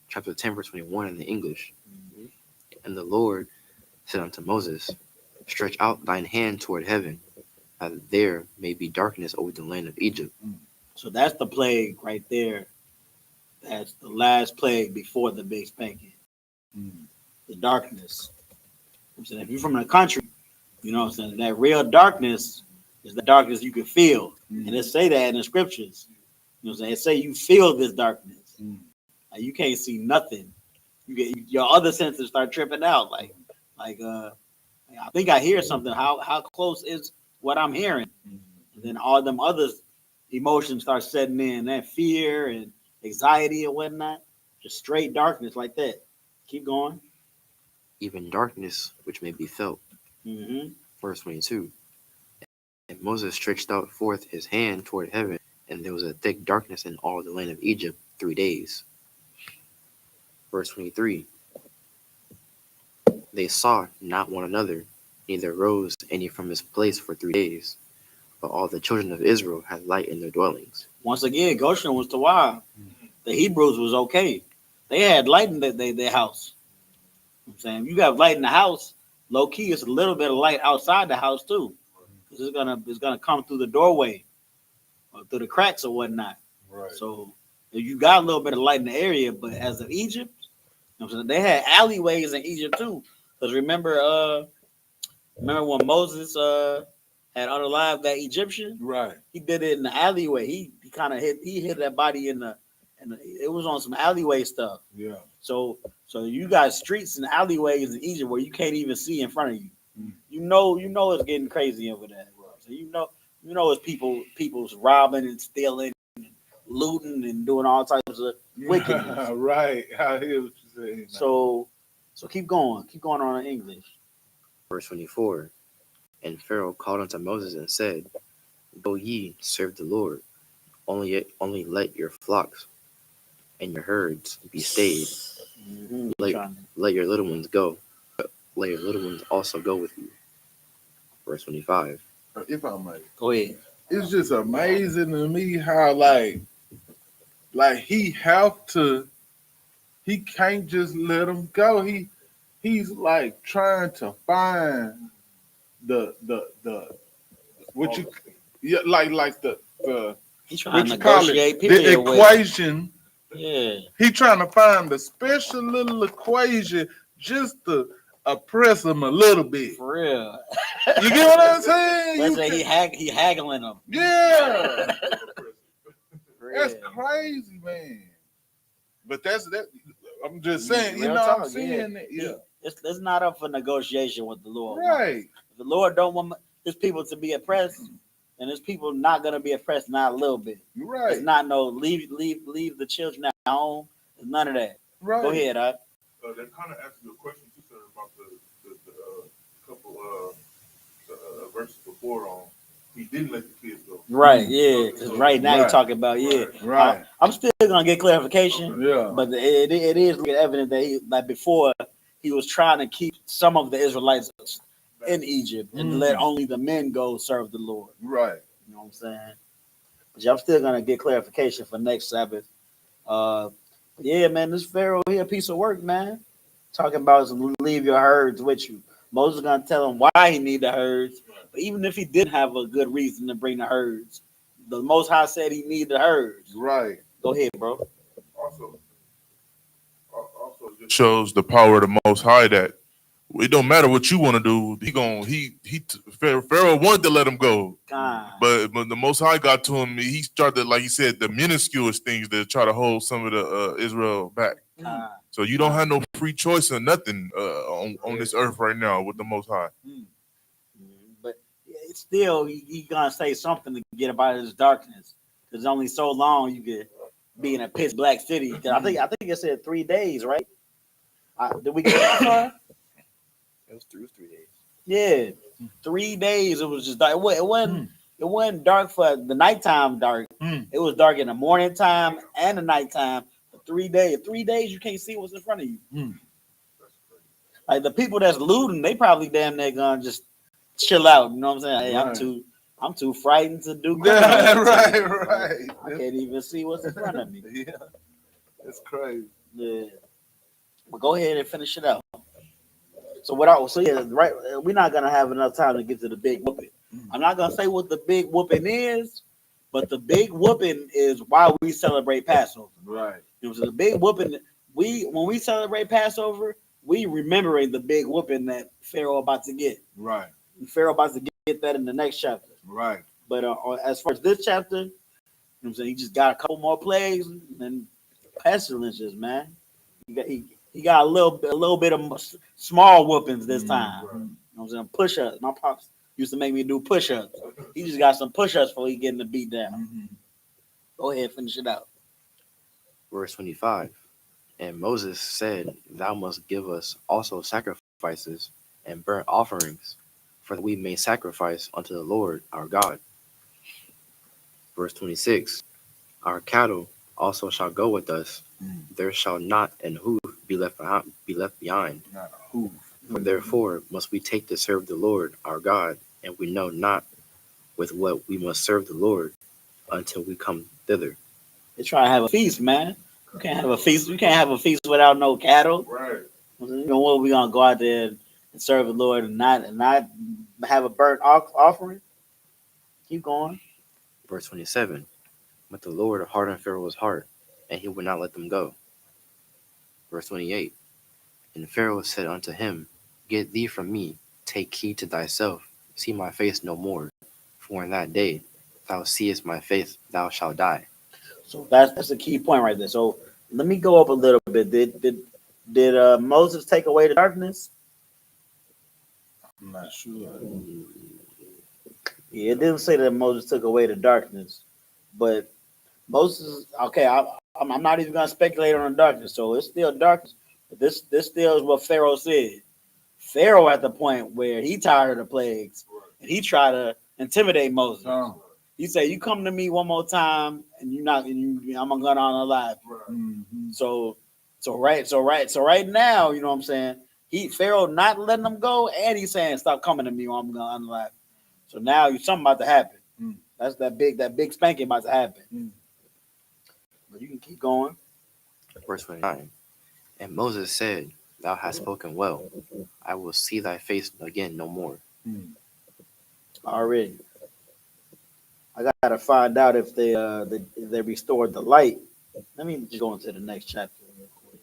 Chapter 10, verse 21 in the English. And the Lord said unto Moses, stretch out thine hand toward heaven, that there may be darkness over the land of Egypt. So that's the plague right there. That's the last plague before the big spanking. The darkness. I'm saying if you're from the country, you know what I'm saying, that real darkness is the darkness you can feel. And it say that in the scriptures. You know what I'm saying? It say you feel this darkness. Like you can't see nothing. You get your other senses start tripping out. Like I think I hear something. How close is what I'm hearing? And then all them other emotions start setting in, that fear and anxiety and whatnot. Just straight darkness like that. Keep going. Even darkness which may be felt. Verse 22. And Moses stretched out forth his hand toward heaven, and there was a thick darkness in all the land of Egypt 3 days. Verse 23. They saw not one another, neither rose any from his place for 3 days. But all the children of Israel had light in their dwellings. Once again, Goshen was the wild. The Hebrews was okay. They had light in their house. You know what I'm saying, you got light in the house, low key, it's a little bit of light outside the house too. Because it's gonna come through the doorway or through the cracks or whatnot. Right. So you got a little bit of light in the area, but as of Egypt, you know what I'm saying, they had alleyways in Egypt too. Because remember when Moses had unalived that Egyptian? Right. He did it in the alleyway. He kind of hit that body in the it was on some alleyway stuff. Yeah. So you got streets and alleyways in Egypt where you can't even see in front of you. You know it's getting crazy over there. So you know it's people's robbing and stealing and looting and doing all types of wickedness. Right. I hear what you're saying. So keep going on in English. Verse 24. And Pharaoh called unto Moses and said, go ye serve the Lord, only let your flocks and your herds be stayed. Let your little ones go, but let your little ones also go with you. Verse 25. If I may. Go ahead. It's just amazing to me how like he can't just let them go. He's like trying to find the what you like the He's trying to what you call negotiate it, period the equation Yeah, He trying to find a special little equation just to oppress him a little bit. for real. You get what I'm saying? Let's You say he haggling them. yeah, For that's real. crazy, man. But that's that. I'm just saying, you Real know, talk, I'm seeing it. Yeah, It's not up for negotiation with the Lord. right, If the Lord don't want his people to be oppressed, and his people not gonna be oppressed, not a little bit. right, It's not no leave the children at home. It's none of that. right. Go ahead, That kind of answers your question too, sir, about the couple verses before on. He didn't let the kids go. Right, yeah. Because right now you're talking about Right. I'm still gonna get clarification, Yeah, but it is evident that like before he was trying to keep some of the Israelites in Egypt and let only the men go serve the Lord. right. You know what I'm saying? But yeah, I'm still gonna get clarification for next Sabbath. Yeah, man, this Pharaoh here, a piece of work, man. Talking about leave your herds with you. Moses is gonna tell him why he need the herds. But even if he didn't have a good reason to bring the herds, the Most High said he need the herds. Right. Go ahead, bro. Also, just shows the power of the Most High that it don't matter what you want to do. Pharaoh wanted to let him go, God. but the Most High got to him. He started, like he said, the minusculous things to try to hold some of the Israel back. God. So you don't have no free choice or nothing on this earth right now with the Most High. But it's still, he gonna say something to get about his darkness. Because only so long you could be in a pitch black city. 'Cause I think it said 3 days, right? Did we get that far? It was 3 days. Yeah, 3 days. It was just dark. It wasn't dark for the nighttime dark. It was dark in the morning time and the nighttime for 3 days. 3 days you can't see what's in front of you. Like the people that's looting, they probably damn near gonna just chill out. You know what I'm saying? Hey, Right. I'm too frightened to do Yeah, crime. right. I can't even see what's in front of me. Yeah, that's crazy. Yeah. But go ahead and finish it out. So right. We're not gonna have enough time to get to the big whooping. I'm not gonna say what the big whooping is, but the big whooping is why we celebrate Passover. Right. It was the big whooping. When we celebrate Passover, we remembering the big whooping that Pharaoh about to get. Right. And Pharaoh about to get that in the next chapter. Right. But as far as this chapter, you know what I'm saying, he just got a couple more plagues and pestilences, man. He got a little bit of small whoopings this time. Right. You know what I'm saying? Push-ups. My pops used to make me do push-ups. He just got some push-ups before he getting the beat down. Go ahead, finish it out. Verse 25. And Moses said, Thou must give us also sacrifices and burnt offerings, for that we may sacrifice unto the Lord our God. Verse 26. Our cattle also shall go with us. There shall not an hoof be left behind. Not a hoof. For therefore must we take to serve the Lord our God, and we know not with what we must serve the Lord until we come thither. They try to have a feast, man. You can't have a feast. You can't have a feast without no cattle. Right. You know what? We gonna go out there and serve the Lord and not have a burnt offering. Keep going. Verse 27. But the Lord hardened Pharaoh's heart, and he would not let them go. Verse 28. And Pharaoh said unto him, Get thee from me, take heed to thyself, see my face no more, for in that day thou seest my face, thou shalt die. So that's a key point right there. So let me go up a little bit. Did Moses take away the darkness? I'm not sure. Yeah, it didn't say that Moses took away the darkness, but Moses. Okay, I'm not even gonna speculate on the darkness. So it's still darkness. But this still is what Pharaoh said. Pharaoh at the point where he tired of the plagues and he tried to intimidate Moses. Oh. He said, "You come to me one more time, and I'm gonna unalive you." Mm-hmm. So right now, you know what I'm saying? Pharaoh not letting them go, and he's saying, "Stop coming to me, or I'm gonna unalive you." So now something about to happen. That's that big spanking about to happen. But you can keep going. Verse 29. And Moses said, Thou hast spoken well. I will see thy face again no more. Already. I gotta find out if they restored the light Let me just go into the next chapter real quick.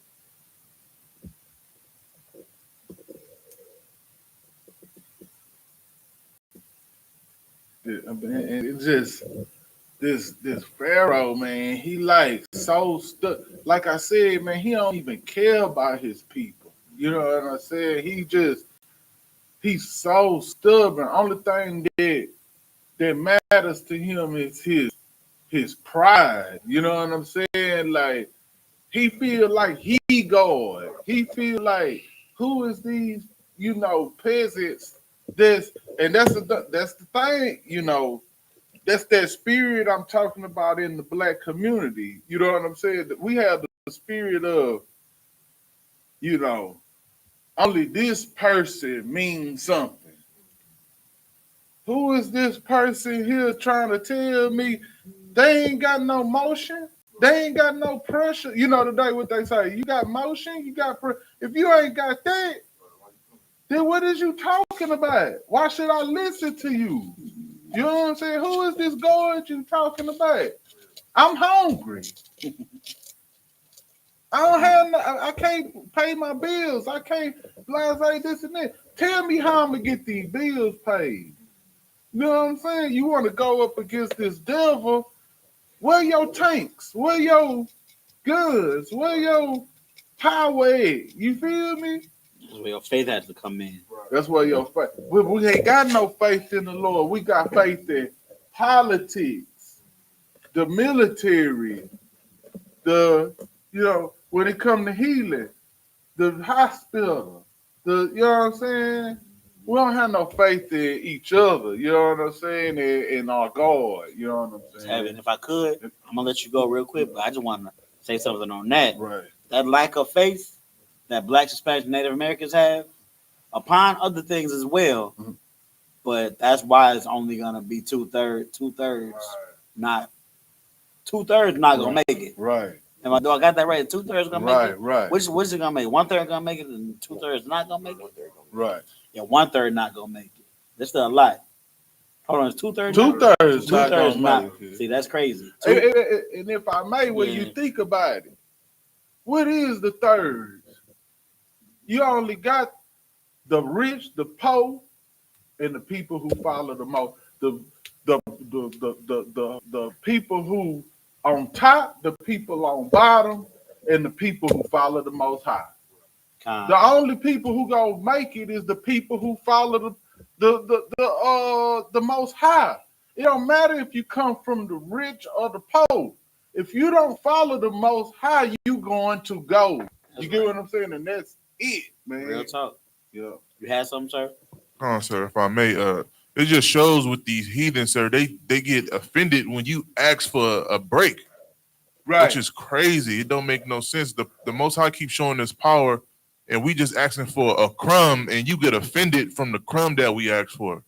And it's just this Pharaoh, man, he like so stuck. Like I said, man, he don't even care about his people. You know what I'm saying? He's so stubborn. Only thing that matters to him is his pride. You know what I'm saying? Like he feel like he God. He feel like who is these, peasants? That's the thing, that's that spirit I'm talking about in the black community. You know what I'm saying? That we have the spirit of, only this person means something. Who is this person here trying to tell me they ain't got no motion? They ain't got no pressure. You know today what they say, you got motion, you got pressure. If you ain't got that, then what is you talking about? Why should I listen to you? You know what I'm saying? Who is this God you talking about? I'm hungry. I can't pay my bills. I can't blase this and that. Tell me how I'm gonna get these bills paid. You know what I'm saying? You want to go up against this devil? Where your tanks? Where your guns? Where your power at? You feel me? That's where your faith has to come in. That's where your faith. We ain't got no faith in the Lord. We got faith in politics, the military, when it come to healing, the hospital, you know what I'm saying? We don't have no faith in each other, you know what I'm saying? In our God, you know what I'm saying? And if I could, I'm gonna let you go real quick, but I just want to say something on that. Right. That lack of faith that Blacks, Hispanics, Native Americans have upon other things as well. Mm-hmm. But that's why it's only gonna be two-thirds, Right. not two-thirds not gonna make it. Right. Do I got that right? Two-thirds gonna make it. Right. Which is it gonna make? 1/3 gonna make it, and 2/3 not gonna make it. Right. Yeah, 1/3 not gonna make it. That's still a lot. Hold on, it's 2/3. Two-thirds not Two-thirds gonna not. make it. See, that's crazy. And if I may, when you think about it, what is the thirds? You only got the rich, the poor, and the people who follow the most. The people who on top, the people on bottom, and the people who follow the Most High. The only people who gonna make it is the people who follow the Most High. It don't matter if you come from the rich or the poor. If you don't follow the Most High, you going to go. You get what I'm saying? And that's it, man. Real talk. Yeah. You had something, sir? Sir, if I may, it just shows with these heathens, sir, they get offended when you ask for a break, Right. which is crazy. It don't make no sense. The Most High keeps showing us power, and we just asking for a crumb, and you get offended from the crumb that we ask for.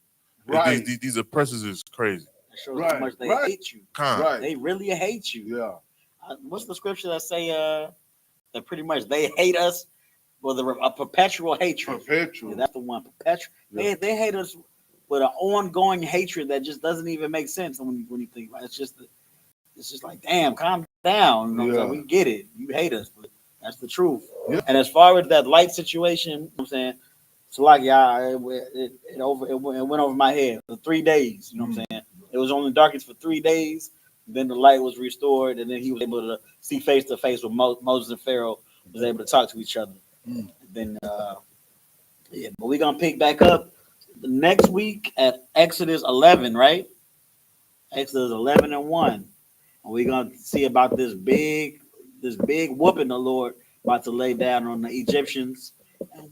Right. These oppressors is crazy. It shows how much they hate you. Right. They really hate you. Yeah. What's the scripture that say that pretty much they hate us with a perpetual hatred? Perpetual. Yeah, that's the one. Perpetual. Yeah. They hate us with an ongoing hatred that just doesn't even make sense when you think about it. It's just like, damn, calm down. You know what I'm saying? We get it. You hate us, but that's the truth. Yeah. And as far as that light situation, you know what I'm saying, so like, yeah, it went over my head for 3 days. You know what I'm saying? It was only darkness for 3 days. Then the light was restored, and then he was able to see face to face with Moses and Pharaoh was able to talk to each other. And then, but we're gonna pick back up the next week at Exodus 11, right? Exodus 11:1, and we're gonna see about this big whooping the Lord about to lay down on the Egyptians,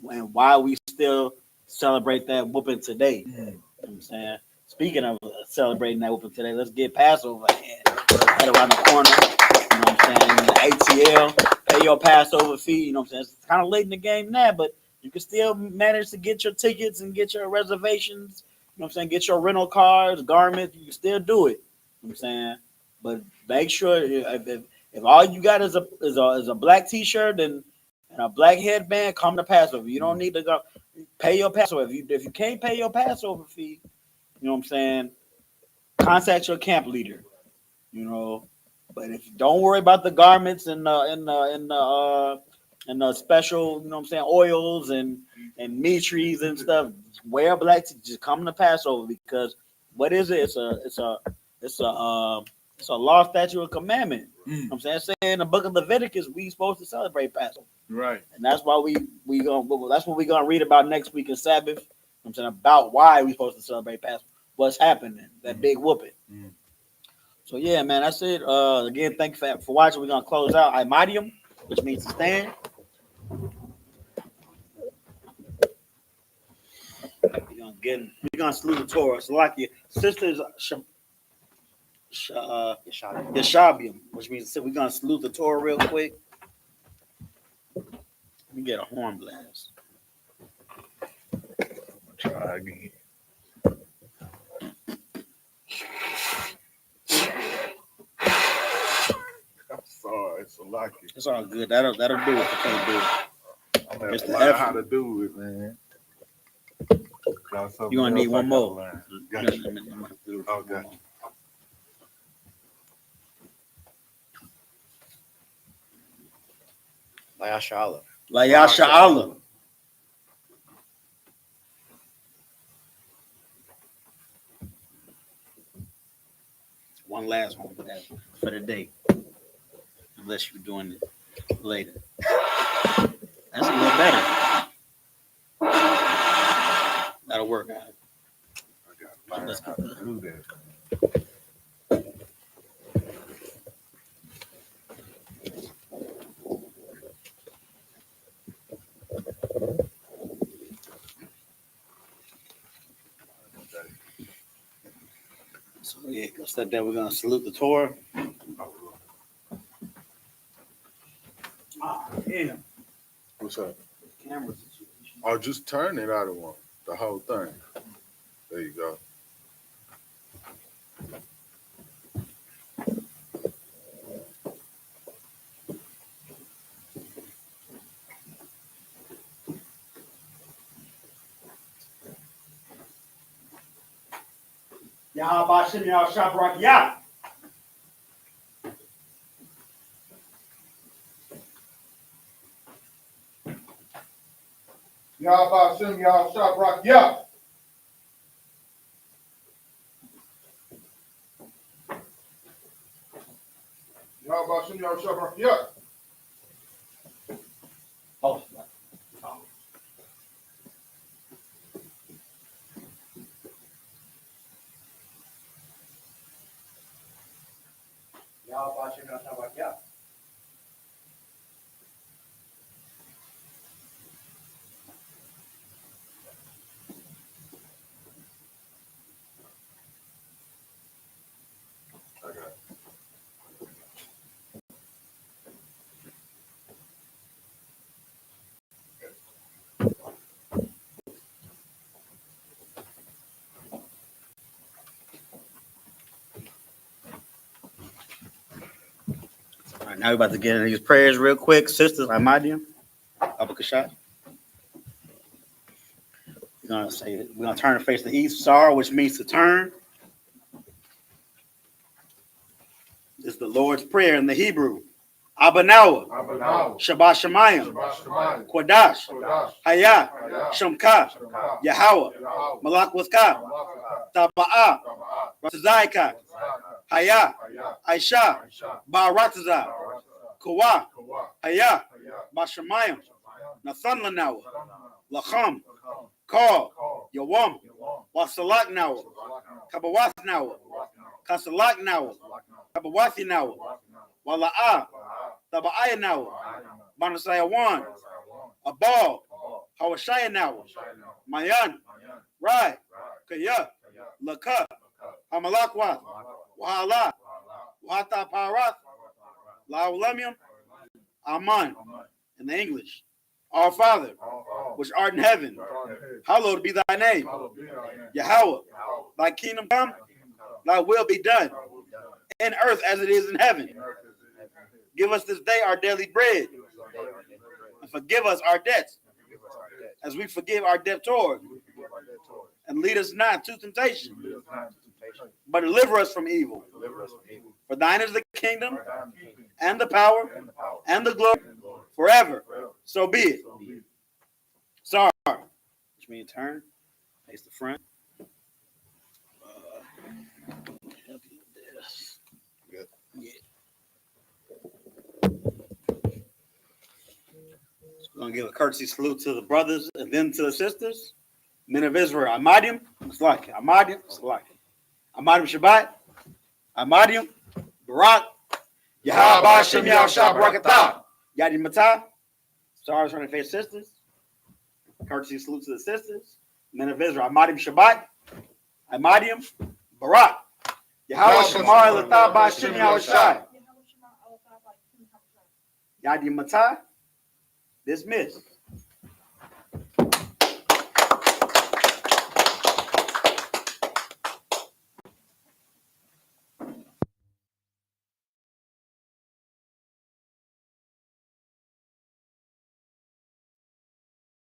and why we still celebrate that whooping today. You know what I'm saying? Speaking of celebrating that whooping today, let's get Passover right around the corner. You know what I'm saying? The ATL, pay your Passover fee. You know what I'm saying? It's kind of late in the game now, but you can still manage to get your tickets and get your reservations. You know what I'm saying? Get your rental cars, garments. You can still do it. You know what I'm saying? But make sure if all you got is a black T-shirt and a black headband, come to Passover. You don't need to go pay your Passover. If you can't pay your Passover fee, you know what I'm saying, contact your camp leader. You know, But if don't worry about the garments and the special, you know what I'm saying, oils and meat trees and stuff. Wear black. Just come to Passover because what is it? It's a law, statute, and commandment. You know what I'm saying, say in the book of Leviticus, we supposed to celebrate Passover, Right. and that's why that's what we're gonna read about next week in Sabbath. You know what I'm saying, about why we supposed to celebrate Passover, what's happening, that big whooping. So yeah, man, that's it. Again, thank you for watching. We're gonna close out Imadium, which means to stand. We're gonna salute the Torah. So like your sisters Yeshabium, which means we're gonna salute the Torah real quick. Let me get a horn blast. Try again. I'm sorry, it's a lucky. It's all good. That'll do it. If you can't do it. I'm gonna It's the learn effort. how to do it, man. You're gonna need one more. Gotcha. Okay. YAHANNA. YAHANNA. One last one for the day. Unless you're doing it later. That's a little better. That'll work out. I gotta learn how to do that. So yeah, go step there. We're gonna salute the Torah. Yeah. What's up? Cameras. Oh, just turn it out of one. The whole thing. There you go. YAHANNA. YAHANNA, YAHANNA, yeah. Yeah. Oh. All right, now we're about to get into these prayers real quick. Sisters, Imadium, Abakashah. We're gonna turn and face the east, Sar, which means to turn. It's the Lord's Prayer in the Hebrew. Abanawa, Shabbat Shemayim, Quadash, Hayah, Shemka, Yahweh, Malak Waska, Taba'ah, Ratzaika, Hayah, Aisha, Ba'aratazah, Kawa, Hayah, Bashamayim, Nathan Lanawa, Lacham, Kal, Yawam, Wasalak Nawa, Kabawath Nawa, Kasalak Nawa, Kabawathi Nawa, Wala'ah, Taba'aya Nawa, Manasaya Wan, Abal, Hawashaya Nawa, Mayan, Rai, Kaya, Laka, Hamalakwa, Wahala, Wahata Parath, Laulamium, Aman, in the English. Our Father, which art in heaven, hallowed be thy name. Yahweh, thy kingdom come, thy will be done, in earth as it is in heaven. Give us this day our daily bread, and forgive us our debts, as we forgive our debtors. And lead us not to temptation, but deliver us from evil. For thine is the kingdom and the power and the glory forever. So be it. Sorry. Which means turn. Face the front. Help you with this. Good. Yeah. So we're going to give a courtesy salute to the brothers and then to the sisters. Men of Israel. Amadim. It's like it. Amadim. It's like it. Amadim Shabbat. Amadim. Barak. Yahweh Hashem Yahushua Barakatah. Yadi Matah. Stars from the face sisters. Courtesy salute to the sisters. Men of Israel. Amadim Shabbat. Amadim. Barak. Yahweh Shemar Latah Hashem Yahushua. Yadi Matah. Dismissed.